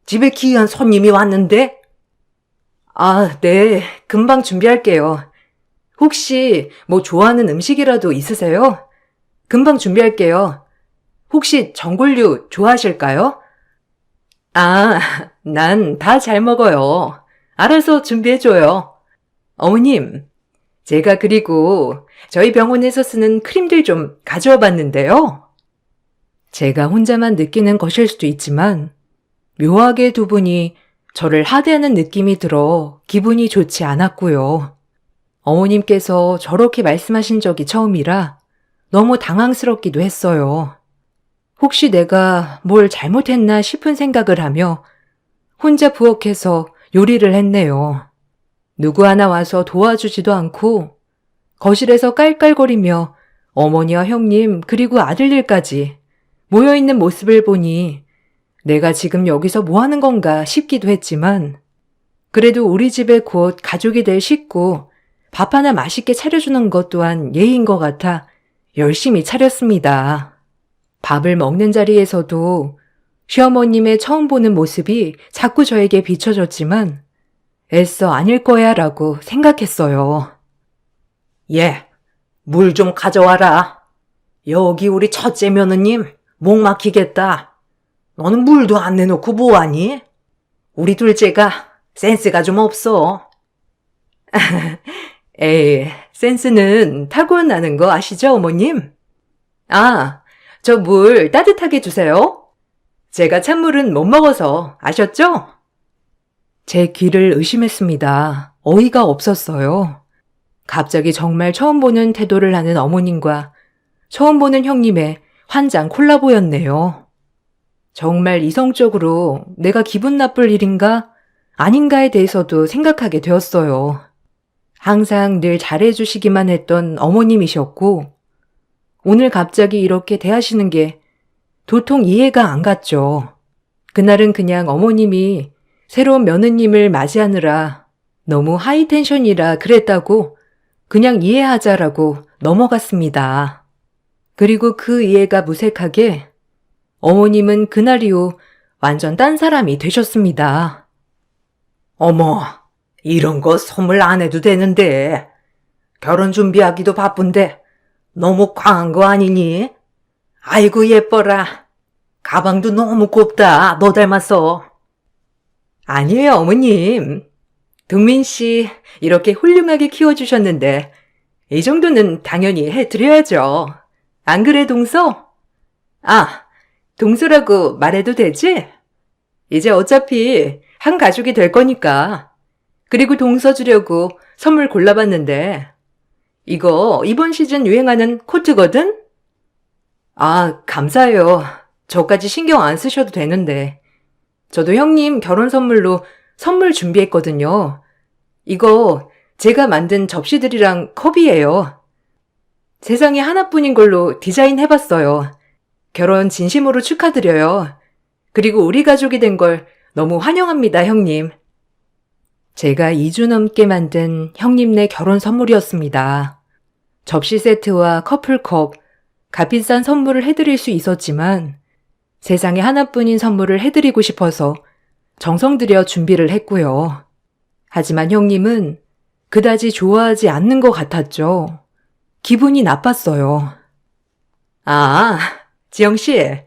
집에 귀한 손님이 왔는데? 아, 네. 금방 준비할게요. 혹시 뭐 좋아하는 음식이라도 있으세요? 금방 준비할게요. 혹시 전골류 좋아하실까요? 아, 난 다 잘 먹어요. 알아서 준비해줘요. 어머님, 제가 그리고 저희 병원에서 쓰는 크림들 좀 가져와 봤는데요. 제가 혼자만 느끼는 것일 수도 있지만 묘하게 두 분이 저를 하대하는 느낌이 들어 기분이 좋지 않았고요. 어머님께서 저렇게 말씀하신 적이 처음이라 너무 당황스럽기도 했어요. 혹시 내가 뭘 잘못했나 싶은 생각을 하며 혼자 부엌에서 요리를 했네요. 누구 하나 와서 도와주지도 않고 거실에서 깔깔거리며 어머니와 형님 그리고 아들들까지 모여있는 모습을 보니 내가 지금 여기서 뭐 하는 건가 싶기도 했지만 그래도 우리 집에 곧 가족이 될 식구 밥 하나 맛있게 차려주는 것 또한 예의인 것 같아 열심히 차렸습니다. 밥을 먹는 자리에서도 시어머님의 처음 보는 모습이 자꾸 저에게 비춰졌지만 애써 아닐 거야 라고 생각했어요. 예, 물 좀 가져와라. 여기 우리 첫째 며느님 목 막히겠다. 너는 물도 안 내놓고 뭐하니? 우리 둘째가 센스가 좀 없어. 에이, 센스는 타고나는 거 아시죠, 어머님? 아, 저 물 따뜻하게 주세요. 제가 찬물은 못 먹어서 아셨죠? 제 귀를 의심했습니다. 어이가 없었어요. 갑자기 정말 처음 보는 태도를 하는 어머님과 처음 보는 형님의 환장 콜라보였네요. 정말 이성적으로 내가 기분 나쁠 일인가 아닌가에 대해서도 생각하게 되었어요. 항상 늘 잘해주시기만 했던 어머님이셨고 오늘 갑자기 이렇게 대하시는 게 도통 이해가 안 갔죠. 그날은 그냥 어머님이 새로운 며느님을 맞이하느라 너무 하이텐션이라 그랬다고 그냥 이해하자라고 넘어갔습니다. 그리고 그 이해가 무색하게 어머님은 그날 이후 완전 딴 사람이 되셨습니다. 어머, 이런 거 선물 안 해도 되는데. 결혼 준비하기도 바쁜데 너무 과한 거 아니니? 아이고 예뻐라. 가방도 너무 곱다. 너 닮았어. 아니에요, 어머님. 동민 씨 이렇게 훌륭하게 키워주셨는데 이 정도는 당연히 해드려야죠. 안 그래, 동서? 아, 동서라고 말해도 되지? 이제 어차피 한 가족이 될 거니까. 그리고 동서 주려고 선물 골라봤는데 이거 이번 시즌 유행하는 코트거든? 아, 감사해요. 저까지 신경 안 쓰셔도 되는데. 저도 형님 결혼 선물로 선물 준비했거든요. 이거 제가 만든 접시들이랑 컵이에요. 세상에 하나뿐인 걸로 디자인해봤어요. 결혼 진심으로 축하드려요. 그리고 우리 가족이 된 걸 너무 환영합니다, 형님. 제가 2주 넘게 만든 형님네 결혼 선물이었습니다. 접시 세트와 커플컵, 값비싼 선물을 해드릴 수 있었지만 세상에 하나뿐인 선물을 해드리고 싶어서 정성 들여 준비를 했고요. 하지만 형님은 그다지 좋아하지 않는 것 같았죠. 기분이 나빴어요. 아, 지영씨,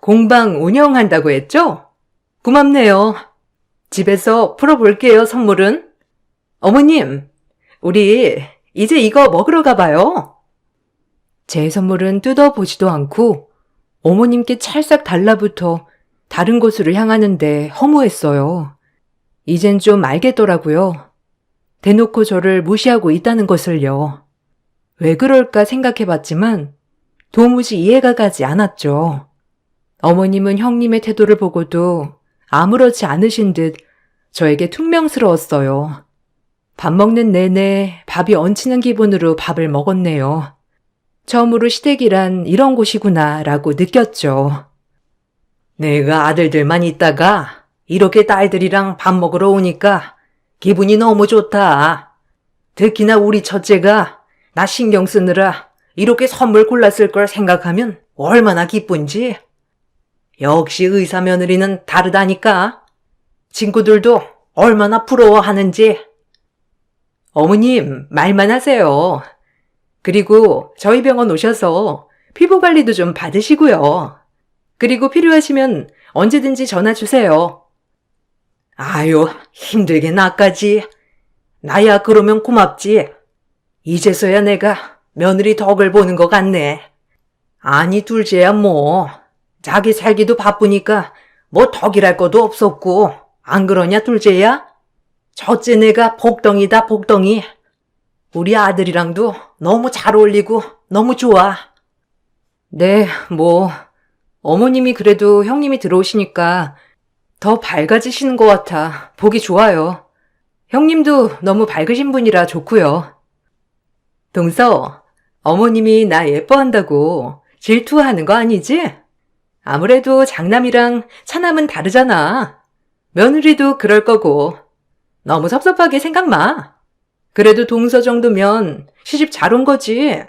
공방 운영한다고 했죠? 고맙네요. 집에서 풀어볼게요, 선물은. 어머님, 우리 이제 이거 먹으러 가봐요. 제 선물은 뜯어보지도 않고 어머님께 찰싹 달라붙어 다른 곳으로 향하는데 허무했어요. 이젠 좀 알겠더라고요. 대놓고 저를 무시하고 있다는 것을요. 왜 그럴까 생각해봤지만 도무지 이해가 가지 않았죠. 어머님은 형님의 태도를 보고도 아무렇지 않으신 듯 저에게 퉁명스러웠어요. 밥 먹는 내내 밥이 얹히는 기분으로 밥을 먹었네요. 처음으로 시댁이란 이런 곳이구나 라고 느꼈죠. 내가 아들들만 있다가 이렇게 딸들이랑 밥 먹으러 오니까 기분이 너무 좋다. 특히나 우리 첫째가 나 신경 쓰느라 이렇게 선물 골랐을 걸 생각하면 얼마나 기쁜지. 역시 의사 며느리는 다르다니까. 친구들도 얼마나 부러워하는지. 어머님, 말만 하세요. 그리고 저희 병원 오셔서 피부 관리도 좀 받으시고요. 그리고 필요하시면 언제든지 전화 주세요. 아유, 힘들게 나까지. 나야 그러면 고맙지. 이제서야 내가 며느리 덕을 보는 것 같네. 아니, 둘째야 뭐. 자기 살기도 바쁘니까 뭐 덕이랄 것도 없었고. 안 그러냐, 둘째야? 첫째 내가 복덩이다, 복덩이. 우리 아들이랑도 너무 잘 어울리고 너무 좋아. 네, 뭐, 어머님이 그래도 형님이 들어오시니까 더 밝아지시는 것 같아 보기 좋아요. 형님도 너무 밝으신 분이라 좋고요. 동서, 어머님이 나 예뻐한다고 질투하는 거 아니지? 아무래도 장남이랑 차남은 다르잖아. 며느리도 그럴 거고. 너무 섭섭하게 생각 마. 그래도 동서 정도면 시집 잘 온 거지.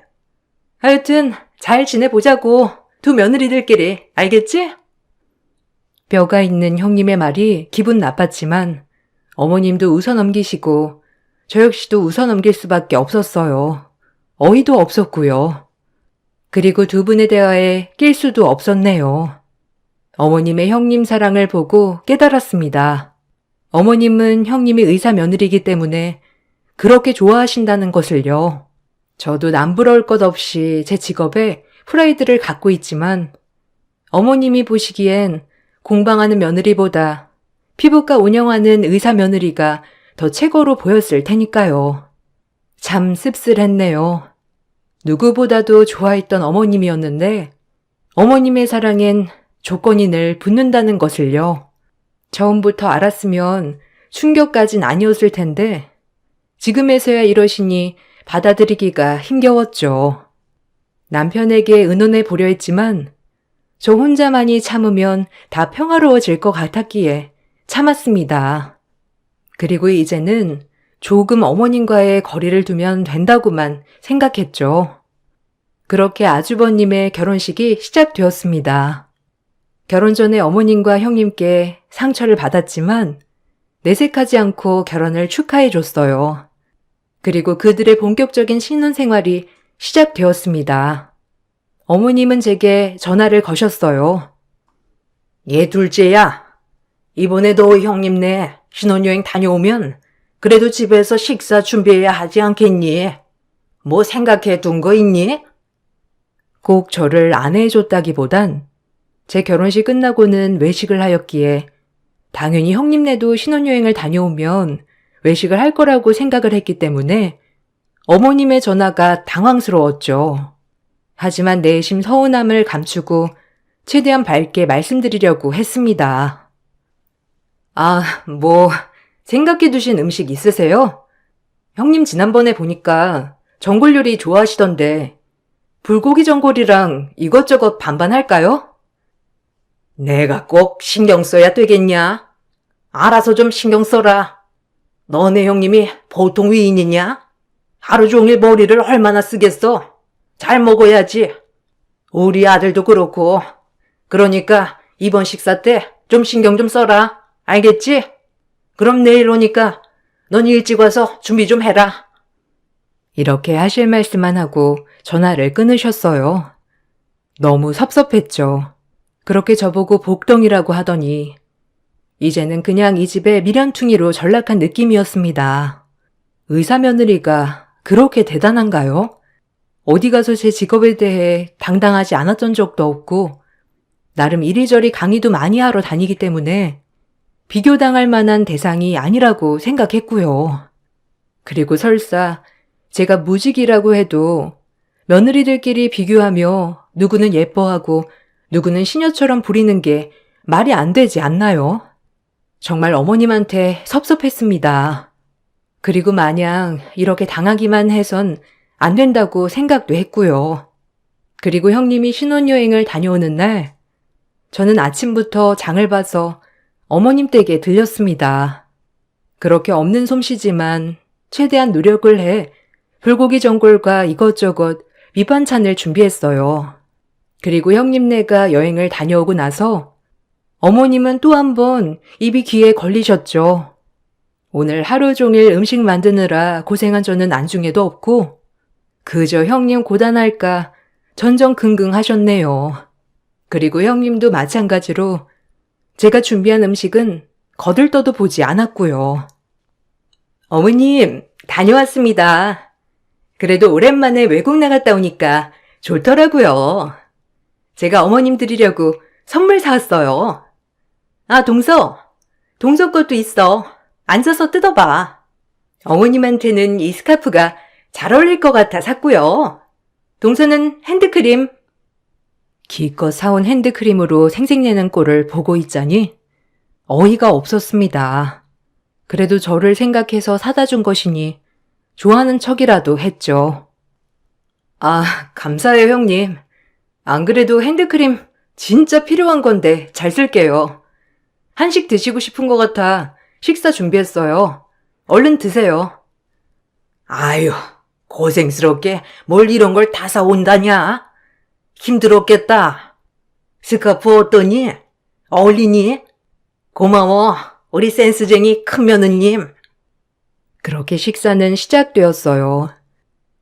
하여튼 잘 지내보자고, 두 며느리들끼리. 알겠지? 뼈가 있는 형님의 말이 기분 나빴지만 어머님도 웃어넘기시고 저 역시도 웃어넘길 수밖에 없었어요. 어이도 없었고요. 그리고 두 분의 대화에 낄 수도 없었네요. 어머님의 형님 사랑을 보고 깨달았습니다. 어머님은 형님이 의사 며느리이기 때문에 그렇게 좋아하신다는 것을요. 저도 남부러울 것 없이 제 직업에 프라이드를 갖고 있지만 어머님이 보시기엔 공방하는 며느리보다 피부과 운영하는 의사 며느리가 더 최고로 보였을 테니까요. 참 씁쓸했네요. 누구보다도 좋아했던 어머님이었는데 어머님의 사랑엔 조건이 늘 붙는다는 것을요. 처음부터 알았으면 충격까진 아니었을 텐데 지금에서야 이러시니 받아들이기가 힘겨웠죠. 남편에게 의논해 보려 했지만 저 혼자만이 참으면 다 평화로워질 것 같았기에 참았습니다. 그리고 이제는 조금 어머님과의 거리를 두면 된다고만 생각했죠. 그렇게 아주버님의 결혼식이 시작되었습니다. 결혼 전에 어머님과 형님께 상처를 받았지만 내색하지 않고 결혼을 축하해 줬어요. 그리고 그들의 본격적인 신혼생활이 시작되었습니다. 어머님은 제게 전화를 거셨어요. 얘 둘째야. 이번에 너 형님네 신혼여행 다녀오면 그래도 집에서 식사 준비해야 하지 않겠니? 뭐 생각해 둔 거 있니? 꼭 저를 안내해줬다기보단 제 결혼식 끝나고는 외식을 하였기에 당연히 형님네도 신혼여행을 다녀오면 외식을 할 거라고 생각을 했기 때문에 어머님의 전화가 당황스러웠죠. 하지만 내심 서운함을 감추고 최대한 밝게 말씀드리려고 했습니다. 아, 뭐 생각해 두신 음식 있으세요? 형님 지난번에 보니까 전골 요리 좋아하시던데 불고기 전골이랑 이것저것 반반 할까요? 내가 꼭 신경 써야 되겠냐? 알아서 좀 신경 써라. 너네 형님이 보통 위인이냐? 하루 종일 머리를 얼마나 쓰겠어? 잘 먹어야지. 우리 아들도 그렇고. 그러니까 이번 식사 때 좀 신경 좀 써라. 알겠지? 그럼 내일 오니까 넌 일찍 와서 준비 좀 해라. 이렇게 하실 말씀만 하고 전화를 끊으셨어요. 너무 섭섭했죠. 그렇게 저보고 복덩이라고 하더니 이제는 그냥 이 집의 미련퉁이로 전락한 느낌이었습니다. 의사 며느리가 그렇게 대단한가요? 어디 가서 제 직업에 대해 당당하지 않았던 적도 없고 나름 이리저리 강의도 많이 하러 다니기 때문에 비교당할 만한 대상이 아니라고 생각했고요. 그리고 설사 제가 무직이라고 해도 며느리들끼리 비교하며 누구는 예뻐하고 누구는 시녀처럼 부리는 게 말이 안 되지 않나요? 정말 어머님한테 섭섭했습니다. 그리고 마냥 이렇게 당하기만 해선 안 된다고 생각도 했고요. 그리고 형님이 신혼여행을 다녀오는 날 저는 아침부터 장을 봐서 어머님 댁에 들렸습니다. 그렇게 없는 솜씨지만 최대한 노력을 해 불고기 전골과 이것저것 밑반찬을 준비했어요. 그리고 형님네가 여행을 다녀오고 나서 어머님은 또 한 번 입이 귀에 걸리셨죠. 오늘 하루 종일 음식 만드느라 고생한 저는 안중에도 없고 그저 형님 고단할까 전전긍긍 하셨네요. 그리고 형님도 마찬가지로 제가 준비한 음식은 거들떠도 보지 않았고요. 어머님, 다녀왔습니다. 그래도 오랜만에 외국 나갔다 오니까 좋더라고요. 제가 어머님 드리려고 선물 사왔어요. 아, 동서 것도 있어. 앉아서 뜯어봐. 어머님한테는 이 스카프가 잘 어울릴 것 같아 샀고요. 동서는 핸드크림. 기껏 사온 핸드크림으로 생색내는 꼴을 보고 있자니 어이가 없었습니다. 그래도 저를 생각해서 사다 준 것이니 좋아하는 척이라도 했죠. 아, 감사해요, 형님. 안 그래도 핸드크림 진짜 필요한 건데 잘 쓸게요. 한식 드시고 싶은 것 같아 식사 준비했어요. 얼른 드세요. 아유, 고생스럽게 뭘 이런 걸 다 사온다냐? 힘들었겠다. 스카프 어떠니? 어울리니? 고마워, 우리 센스쟁이 큰 며느님. 그렇게 식사는 시작되었어요.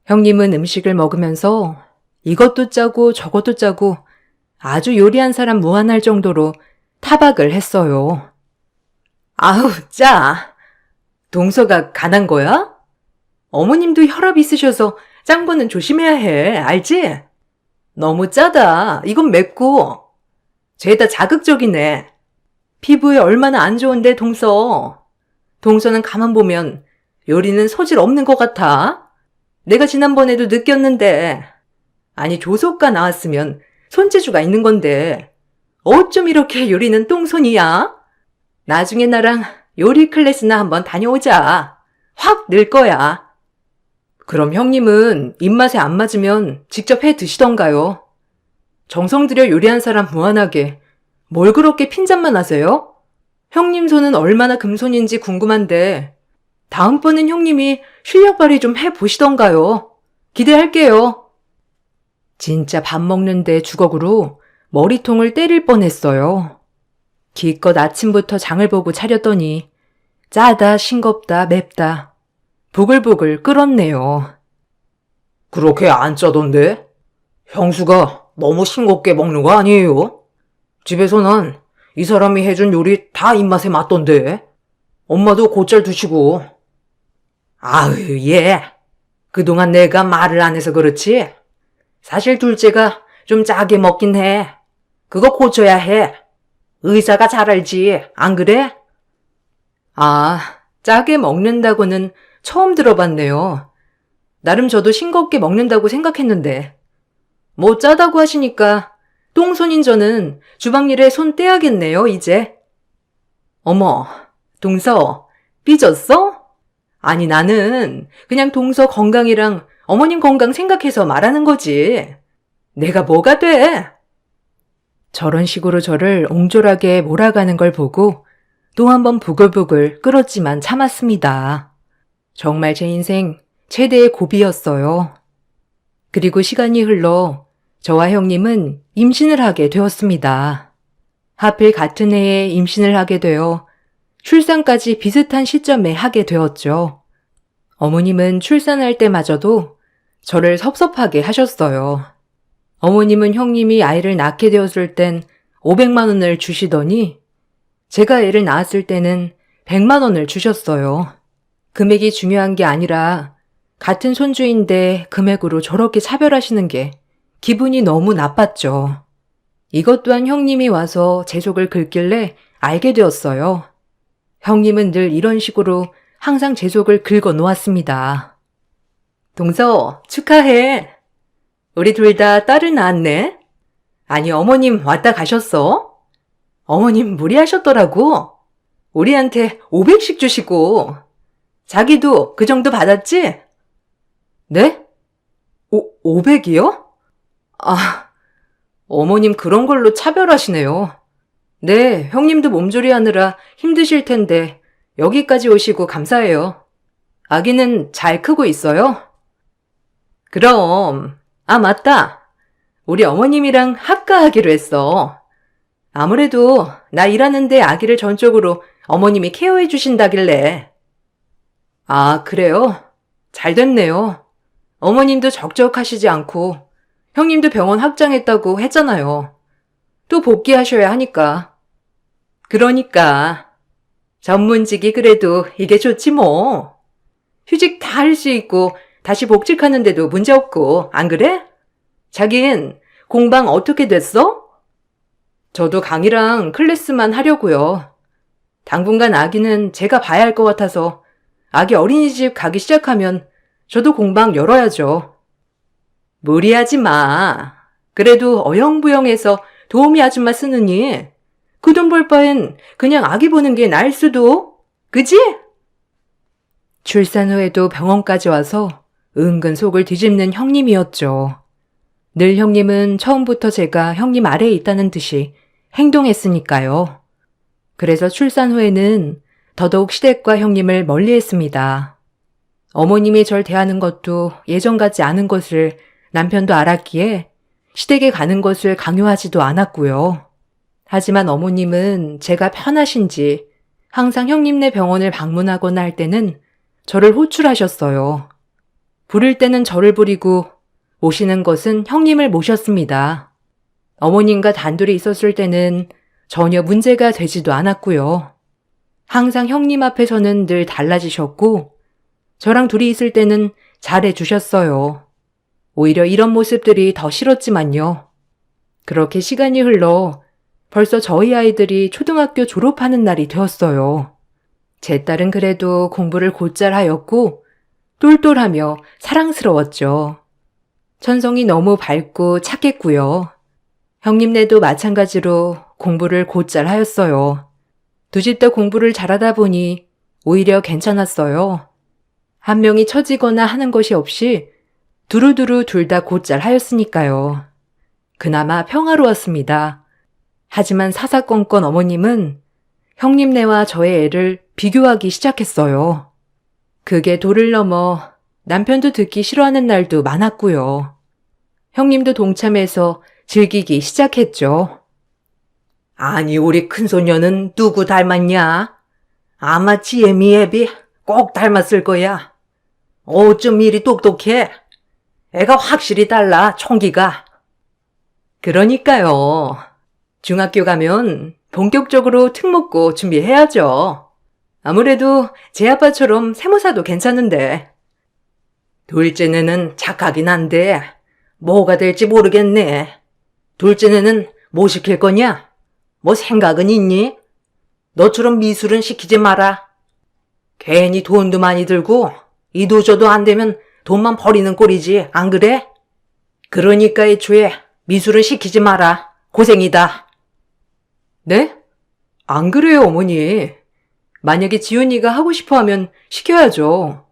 형님은 음식을 먹으면서 이것도 짜고 저것도 짜고 아주 요리한 사람 무한할 정도로 타박을 했어요. 아우, 짜. 동서가 간한 거야? 어머님도 혈압 있으셔서 짠 거는 조심해야 해, 알지? 너무 짜다. 이건 맵고. 죄다 자극적이네. 피부에 얼마나 안 좋은데, 동서. 동서는 가만 보면 요리는 소질 없는 것 같아. 내가 지난번에도 느꼈는데. 아니, 조속가 나왔으면 손재주가 있는 건데. 어쩜 이렇게 요리는 똥손이야? 나중에 나랑 요리 클래스나 한번 다녀오자. 확 늘 거야. 그럼 형님은 입맛에 안 맞으면 직접 해 드시던가요? 정성 들여 요리한 사람 무한하게 뭘 그렇게 핀잔만 하세요? 형님 손은 얼마나 금손인지 궁금한데 다음번엔 형님이 실력 발휘 좀 해보시던가요? 기대할게요. 진짜 밥 먹는데 주걱으로 머리통을 때릴 뻔했어요. 기껏 아침부터 장을 보고 차렸더니 짜다, 싱겁다, 맵다. 부글부글 끓었네요. 그렇게 안 짜던데? 형수가 너무 싱겁게 먹는 거 아니에요? 집에서는 이 사람이 해준 요리 다 입맛에 맞던데? 엄마도 곧잘 드시고. 아유, 얘. 그동안 내가 말을 안 해서 그렇지? 사실 둘째가 좀 짜게 먹긴 해. 그거 고쳐야 해. 의사가 잘 알지, 안 그래? 아, 짜게 먹는다고는 처음 들어봤네요. 나름 저도 싱겁게 먹는다고 생각했는데. 뭐 짜다고 하시니까 똥손인 저는 주방일에 손 떼야겠네요, 이제. 어머, 동서, 삐졌어? 아니, 나는 그냥 동서 건강이랑 어머님 건강 생각해서 말하는 거지. 내가 뭐가 돼? 저런 식으로 저를 옹졸하게 몰아가는 걸 보고 또 한 번 부글부글 끓었지만 참았습니다. 정말 제 인생 최대의 고비였어요. 그리고 시간이 흘러 저와 형님은 임신을 하게 되었습니다. 하필 같은 해에 임신을 하게 되어 출산까지 비슷한 시점에 하게 되었죠. 어머님은 출산할 때마저도 저를 섭섭하게 하셨어요. 어머님은 형님이 아이를 낳게 되었을 땐 500만 원을 주시더니 제가 애를 낳았을 때는 100만 원을 주셨어요. 금액이 중요한 게 아니라 같은 손주인데 금액으로 저렇게 차별하시는 게 기분이 너무 나빴죠. 이것 또한 형님이 와서 제 속을 긁길래 알게 되었어요. 형님은 늘 이런 식으로 항상 제 속을 긁어 놓았습니다. 동서, 축하해. 우리 둘 다 딸을 낳았네. 아니, 어머님 왔다 가셨어? 어머님 무리하셨더라고. 우리한테 500씩 주시고. 자기도 그 정도 받았지? 네? 500이요? 아, 어머님 그런 걸로 차별하시네요. 네, 형님도 몸조리 하느라 힘드실 텐데 여기까지 오시고 감사해요. 아기는 잘 크고 있어요? 그럼, 아, 맞다. 우리 어머님이랑 합가하기로 했어. 아무래도 나 일하는데 아기를 전적으로 어머님이 케어해 주신다길래. 아, 그래요? 잘 됐네요. 어머님도 적적하시지 않고 형님도 병원 확장했다고 했잖아요. 또 복귀하셔야 하니까. 그러니까 전문직이 그래도 이게 좋지 뭐. 휴직 다 할 수 있고 다시 복직하는데도 문제 없고, 안 그래? 자긴 공방 어떻게 됐어? 저도 강이랑 클래스만 하려고요. 당분간 아기는 제가 봐야 할 것 같아서 아기 어린이집 가기 시작하면 저도 공방 열어야죠. 무리하지 마. 그래도 어영부영해서 도우미 아줌마 쓰느니 그 돈 벌 바엔 그냥 아기 보는 게 나을 수도. 그지? 출산 후에도 병원까지 와서 은근 속을 뒤집는 형님이었죠. 늘 형님은 처음부터 제가 형님 아래에 있다는 듯이 행동했으니까요. 그래서 출산 후에는 더더욱 시댁과 형님을 멀리했습니다. 어머님이 절 대하는 것도 예전 같지 않은 것을 남편도 알았기에 시댁에 가는 것을 강요하지도 않았고요. 하지만 어머님은 제가 편하신지 항상 형님네 병원을 방문하거나 할 때는 저를 호출하셨어요. 부를 때는 저를 부리고 모시는 것은 형님을 모셨습니다. 어머님과 단둘이 있었을 때는 전혀 문제가 되지도 않았고요. 항상 형님 앞에서는 늘 달라지셨고 저랑 둘이 있을 때는 잘해주셨어요. 오히려 이런 모습들이 더 싫었지만요. 그렇게 시간이 흘러 벌써 저희 아이들이 초등학교 졸업하는 날이 되었어요. 제 딸은 그래도 공부를 곧잘 하였고 똘똘하며 사랑스러웠죠. 천성이 너무 밝고 착했고요. 형님네도 마찬가지로 공부를 곧잘 하였어요. 두 집 다 공부를 잘하다 보니 오히려 괜찮았어요. 한 명이 처지거나 하는 것이 없이 두루두루 둘 다 곧잘 하였으니까요. 그나마 평화로웠습니다. 하지만 사사건건 어머님은 형님네와 저의 애를 비교하기 시작했어요. 그게 도를 넘어 남편도 듣기 싫어하는 날도 많았고요. 형님도 동참해서 즐기기 시작했죠. 아니, 우리 큰소녀는 누구 닮았냐? 아마 지혜미 애비 꼭 닮았을 거야. 어쩜 이리 똑똑해? 애가 확실히 달라, 총기가. 그러니까요. 중학교 가면 본격적으로 특목고 준비해야죠. 아무래도 제 아빠처럼 세무사도 괜찮은데. 둘째는 착하긴 한데 뭐가 될지 모르겠네. 둘째는 뭐 시킬 거냐? 뭐 생각은 있니? 너처럼 미술은 시키지 마라. 괜히 돈도 많이 들고 이도저도 안 되면 돈만 버리는 꼴이지, 안 그래? 그러니까 애초에 미술은 시키지 마라. 고생이다. 네? 안 그래요, 어머니. 만약에 지훈이가 하고 싶어 하면 시켜야죠.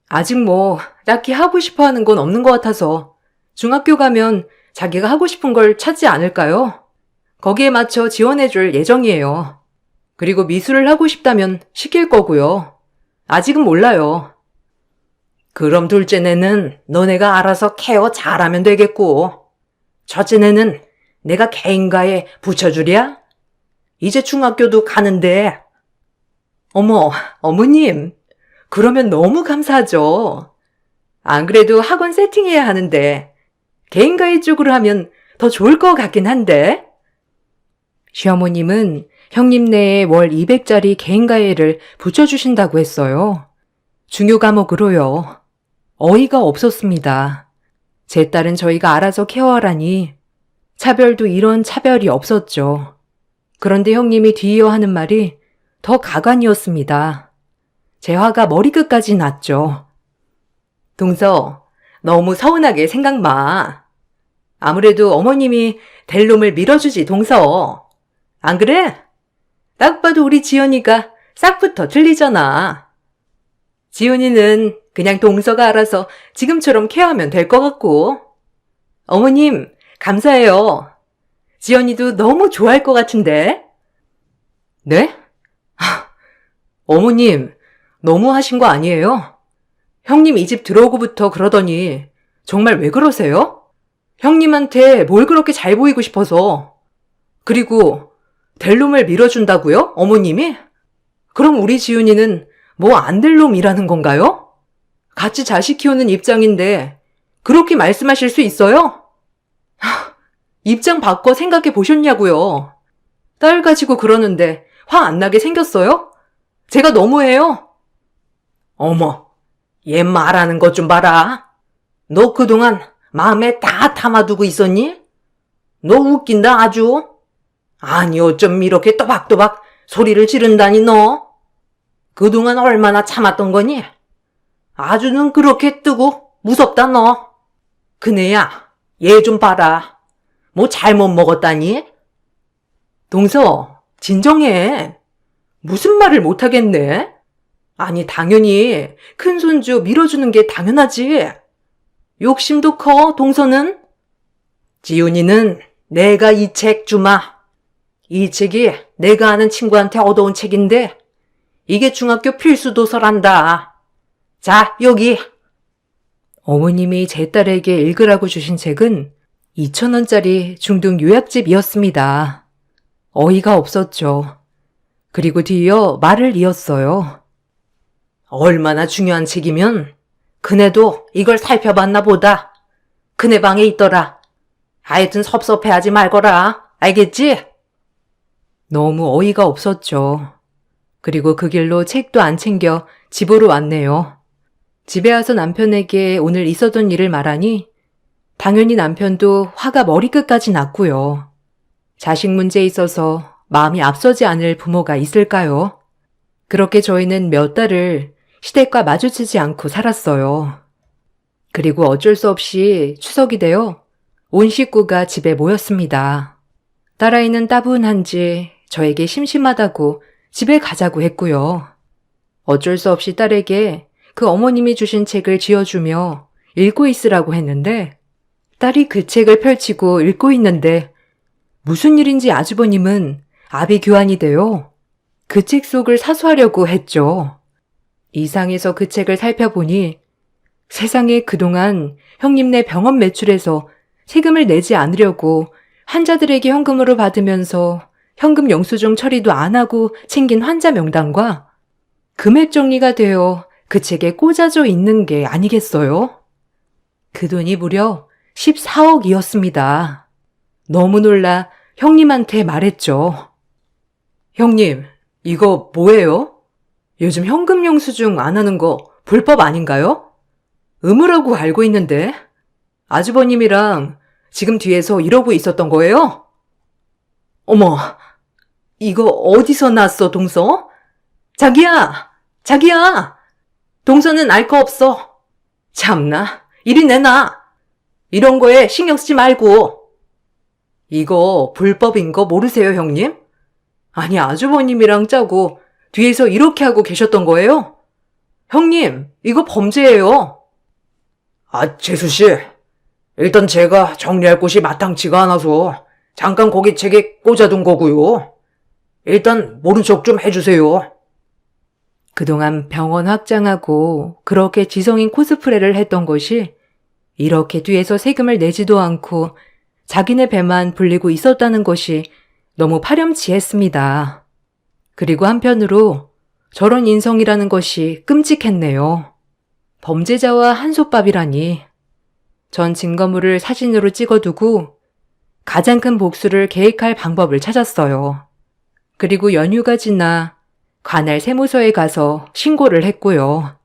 아직 뭐 딱히 하고 싶어 하는 건 없는 것 같아서 중학교 가면 자기가 하고 싶은 걸 찾지 않을까요? 거기에 맞춰 지원해줄 예정이에요. 그리고 미술을 하고 싶다면 시킬 거고요. 아직은 몰라요. 그럼 둘째네는 너네가 알아서 케어 잘하면 되겠고, 첫째네는 내가 개인가에 붙여주랴? 이제 중학교도 가는데. 어머, 어머님, 그러면 너무 감사하죠. 안 그래도 학원 세팅해야 하는데 개인과외 쪽으로 하면 더 좋을 것 같긴 한데. 시어머님은 형님네에 월 200짜리 개인과외를 붙여주신다고 했어요. 중요 과목으로요. 어이가 없었습니다. 제 딸은 저희가 알아서 케어하라니 차별도 이런 차별이 없었죠. 그런데 형님이 뒤이어 하는 말이 더 가관이었습니다. 제 화가 머리끝까지 났죠. 동서, 너무 서운하게 생각 마. 아무래도 어머님이 될 놈을 밀어주지, 동서. 안 그래? 딱 봐도 우리 지연이가 싹부터 틀리잖아. 지훈이는 그냥 동서가 알아서 지금처럼 케어하면 될 것 같고. 어머님, 감사해요. 지연이도 너무 좋아할 것 같은데. 네? 어머님, 너무 하신 거 아니에요? 형님 이 집 들어오고부터 그러더니 정말 왜 그러세요? 형님한테 뭘 그렇게 잘 보이고 싶어서. 그리고 될 놈을 밀어준다고요? 어머님이? 그럼 우리 지훈이는 뭐 안 될 놈이라는 건가요? 같이 자식 키우는 입장인데 그렇게 말씀하실 수 있어요? 입장 바꿔 생각해 보셨냐고요? 딸 가지고 그러는데 화 안 나게 생겼어요? 제가 너무해요? 어머, 얘 말하는 것 좀 봐라. 너 그동안 마음에 다 담아두고 있었니? 너 웃긴다 아주. 아니 어쩜 이렇게 또박또박 소리를 지른다니 너. 그동안 얼마나 참았던 거니? 아주는 그렇게 뜨고 무섭다 너. 그네야, 얘 좀 봐라. 뭐 잘못 먹었다니? 동서, 진정해. 무슨 말을 못하겠네? 아니 당연히 큰 손주 밀어주는 게 당연하지. 욕심도 커 동서는. 지훈이는 내가 이 책 주마. 이 책이 내가 아는 친구한테 얻어온 책인데 이게 중학교 필수 도서란다. 자, 여기. 어머님이 제 딸에게 읽으라고 주신 책은 2,000원짜리 중등 요약집이었습니다. 어이가 없었죠. 그리고 뒤이어 말을 이었어요. 얼마나 중요한 책이면 그네도 이걸 살펴봤나 보다. 그네 방에 있더라. 하여튼 섭섭해하지 말거라. 알겠지? 너무 어이가 없었죠. 그리고 그 길로 책도 안 챙겨 집으로 왔네요. 집에 와서 남편에게 오늘 있었던 일을 말하니 당연히 남편도 화가 머리끝까지 났고요. 자식 문제에 있어서 마음이 앞서지 않을 부모가 있을까요? 그렇게 저희는 몇 달을 시댁과 마주치지 않고 살았어요. 그리고 어쩔 수 없이 추석이 되어 온 식구가 집에 모였습니다. 딸아이는 따분한지 저에게 심심하다고 집에 가자고 했고요. 어쩔 수 없이 딸에게 그 어머님이 주신 책을 쥐어주며 읽고 있으라고 했는데 딸이 그 책을 펼치고 읽고 있는데 무슨 일인지 아주버님은 압이 교환이 되어 그 책 속을 사수하려고 했죠. 이상해서 그 책을 살펴보니 세상에 그동안 형님네 병원 매출에서 세금을 내지 않으려고 환자들에게 현금으로 받으면서 현금 영수증 처리도 안 하고 챙긴 환자 명단과 금액 정리가 되어 그 책에 꽂아져 있는 게 아니겠어요? 그 돈이 무려 14억이었습니다. 너무 놀라 형님한테 말했죠. 형님, 이거 뭐예요? 요즘 현금 영수증 안 하는 거 불법 아닌가요? 의무라고 알고 있는데 아주버님이랑 지금 뒤에서 이러고 있었던 거예요? 어머, 이거 어디서 났어, 동서? 자기야! 자기야! 동서는 알 거 없어. 참나, 이리 내놔. 이런 거에 신경 쓰지 말고. 이거 불법인 거 모르세요, 형님? 아니, 아주버님이랑 짜고 뒤에서 이렇게 하고 계셨던 거예요? 형님, 이거 범죄예요. 아, 재수씨. 일단 제가 정리할 곳이 마땅치가 않아서 잠깐 거기 책에 꽂아둔 거고요. 일단 모른 척 좀 해주세요. 그동안 병원 확장하고 그렇게 지성인 코스프레를 했던 것이 이렇게 뒤에서 세금을 내지도 않고 자기네 배만 불리고 있었다는 것이 너무 파렴치했습니다. 그리고 한편으로 저런 인성이라는 것이 끔찍했네요. 범죄자와 한솥밥이라니. 전 증거물을 사진으로 찍어두고 가장 큰 복수를 계획할 방법을 찾았어요. 그리고 연휴가 지나 관할 세무서에 가서 신고를 했고요.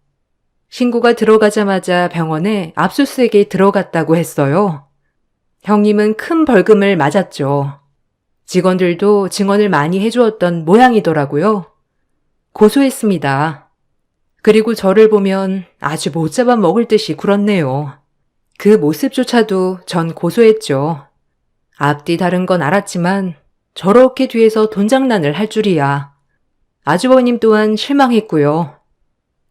신고가 들어가자마자 병원에 압수수색에 들어갔다고 했어요. 형님은 큰 벌금을 맞았죠. 직원들도 증언을 많이 해주었던 모양이더라고요. 고소했습니다. 그리고 저를 보면 아주 못 잡아 먹을 듯이 굴었네요. 그 모습조차도 전 고소했죠. 앞뒤 다른 건 알았지만 저렇게 뒤에서 돈 장난을 할 줄이야. 아주버님 또한 실망했고요.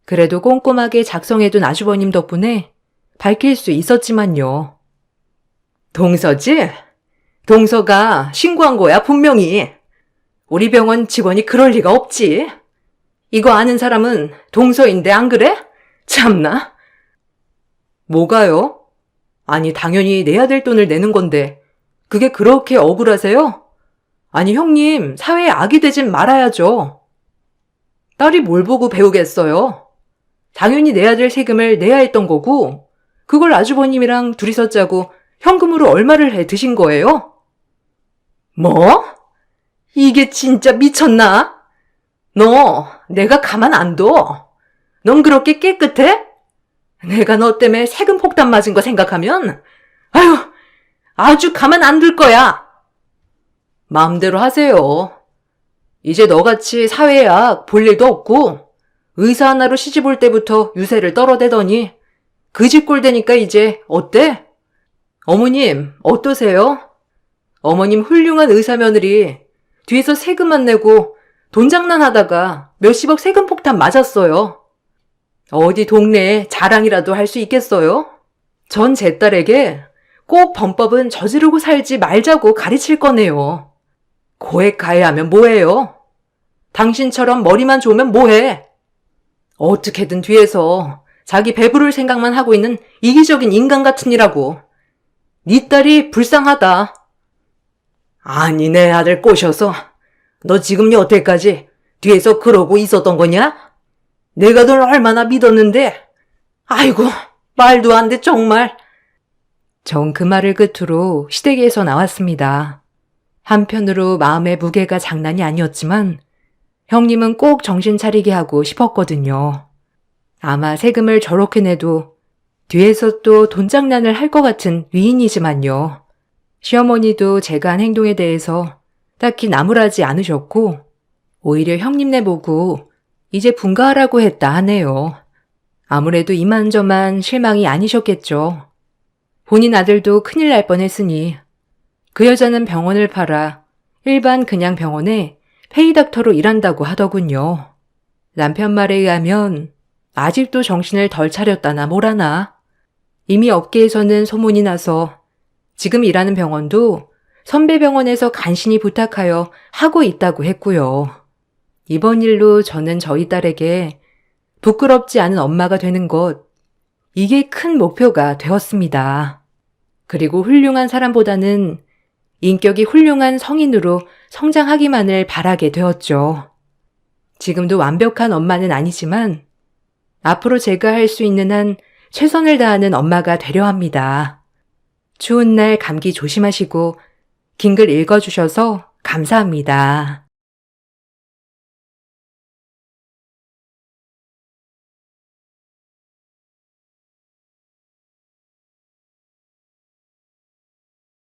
그래도 꼼꼼하게 작성해둔 아주버님 덕분에 밝힐 수 있었지만요. 동서지? 동서가 신고한 거야, 분명히. 우리 병원 직원이 그럴 리가 없지. 이거 아는 사람은 동서인데 안 그래? 참나. 뭐가요? 아니, 당연히 내야 될 돈을 내는 건데 그게 그렇게 억울하세요? 아니, 형님, 사회에 악이 되진 말아야죠. 딸이 뭘 보고 배우겠어요? 당연히 내야 될 세금을 내야 했던 거고, 그걸 아주버님이랑 둘이서 짜고 현금으로 얼마를 해 드신 거예요? 뭐? 이게 진짜 미쳤나? 너, 내가 가만 안 둬. 넌 그렇게 깨끗해? 내가 너 때문에 세금 폭탄 맞은 거 생각하면, 아유, 아주 가만 안 둘 거야. 마음대로 하세요. 이제 너같이 사회약 볼 일도 없고, 의사 하나로 시집 올 때부터 유세를 떨어대더니, 그 집 꼴 되니까 이제 어때? 어머님, 어떠세요? 어머님 훌륭한 의사 며느리, 뒤에서 세금만 내고 돈 장난하다가 몇십억 세금 폭탄 맞았어요. 어디 동네에 자랑이라도 할 수 있겠어요? 전 제 딸에게 꼭 범법은 저지르고 살지 말자고 가르칠 거네요. 고액 가해하면 뭐해요? 당신처럼 머리만 좋으면 뭐해? 어떻게든 뒤에서 자기 배부를 생각만 하고 있는 이기적인 인간 같으니라고. 네 딸이 불쌍하다. 아니, 내 아들 꼬셔서 너 지금 여태까지 뒤에서 그러고 있었던 거냐? 내가 널 얼마나 믿었는데. 아이고, 말도 안 돼 정말. 전 그 말을 끝으로 시댁에서 나왔습니다. 한편으로 마음의 무게가 장난이 아니었지만 형님은 꼭 정신 차리게 하고 싶었거든요. 아마 세금을 저렇게 내도 뒤에서 또 돈 장난을 할 것 같은 위인이지만요. 시어머니도 제가 한 행동에 대해서 딱히 나무라지 않으셨고 오히려 형님네 보고 이제 분가하라고 했다 하네요. 아무래도 이만저만 실망이 아니셨겠죠. 본인 아들도 큰일 날 뻔했으니 그 여자는 병원을 팔아 일반 그냥 병원에 페이닥터로 일한다고 하더군요. 남편 말에 의하면 아직도 정신을 덜 차렸다나 뭐라나. 이미 업계에서는 소문이 나서 지금 일하는 병원도 선배 병원에서 간신히 부탁하여 하고 있다고 했고요. 이번 일로 저는 저희 딸에게 부끄럽지 않은 엄마가 되는 것, 이게 큰 목표가 되었습니다. 그리고 훌륭한 사람보다는 인격이 훌륭한 성인으로 성장하기만을 바라게 되었죠. 지금도 완벽한 엄마는 아니지만 앞으로 제가 할 수 있는 한 최선을 다하는 엄마가 되려 합니다. 추운 날 감기 조심하시고 긴 글 읽어주셔서 감사합니다.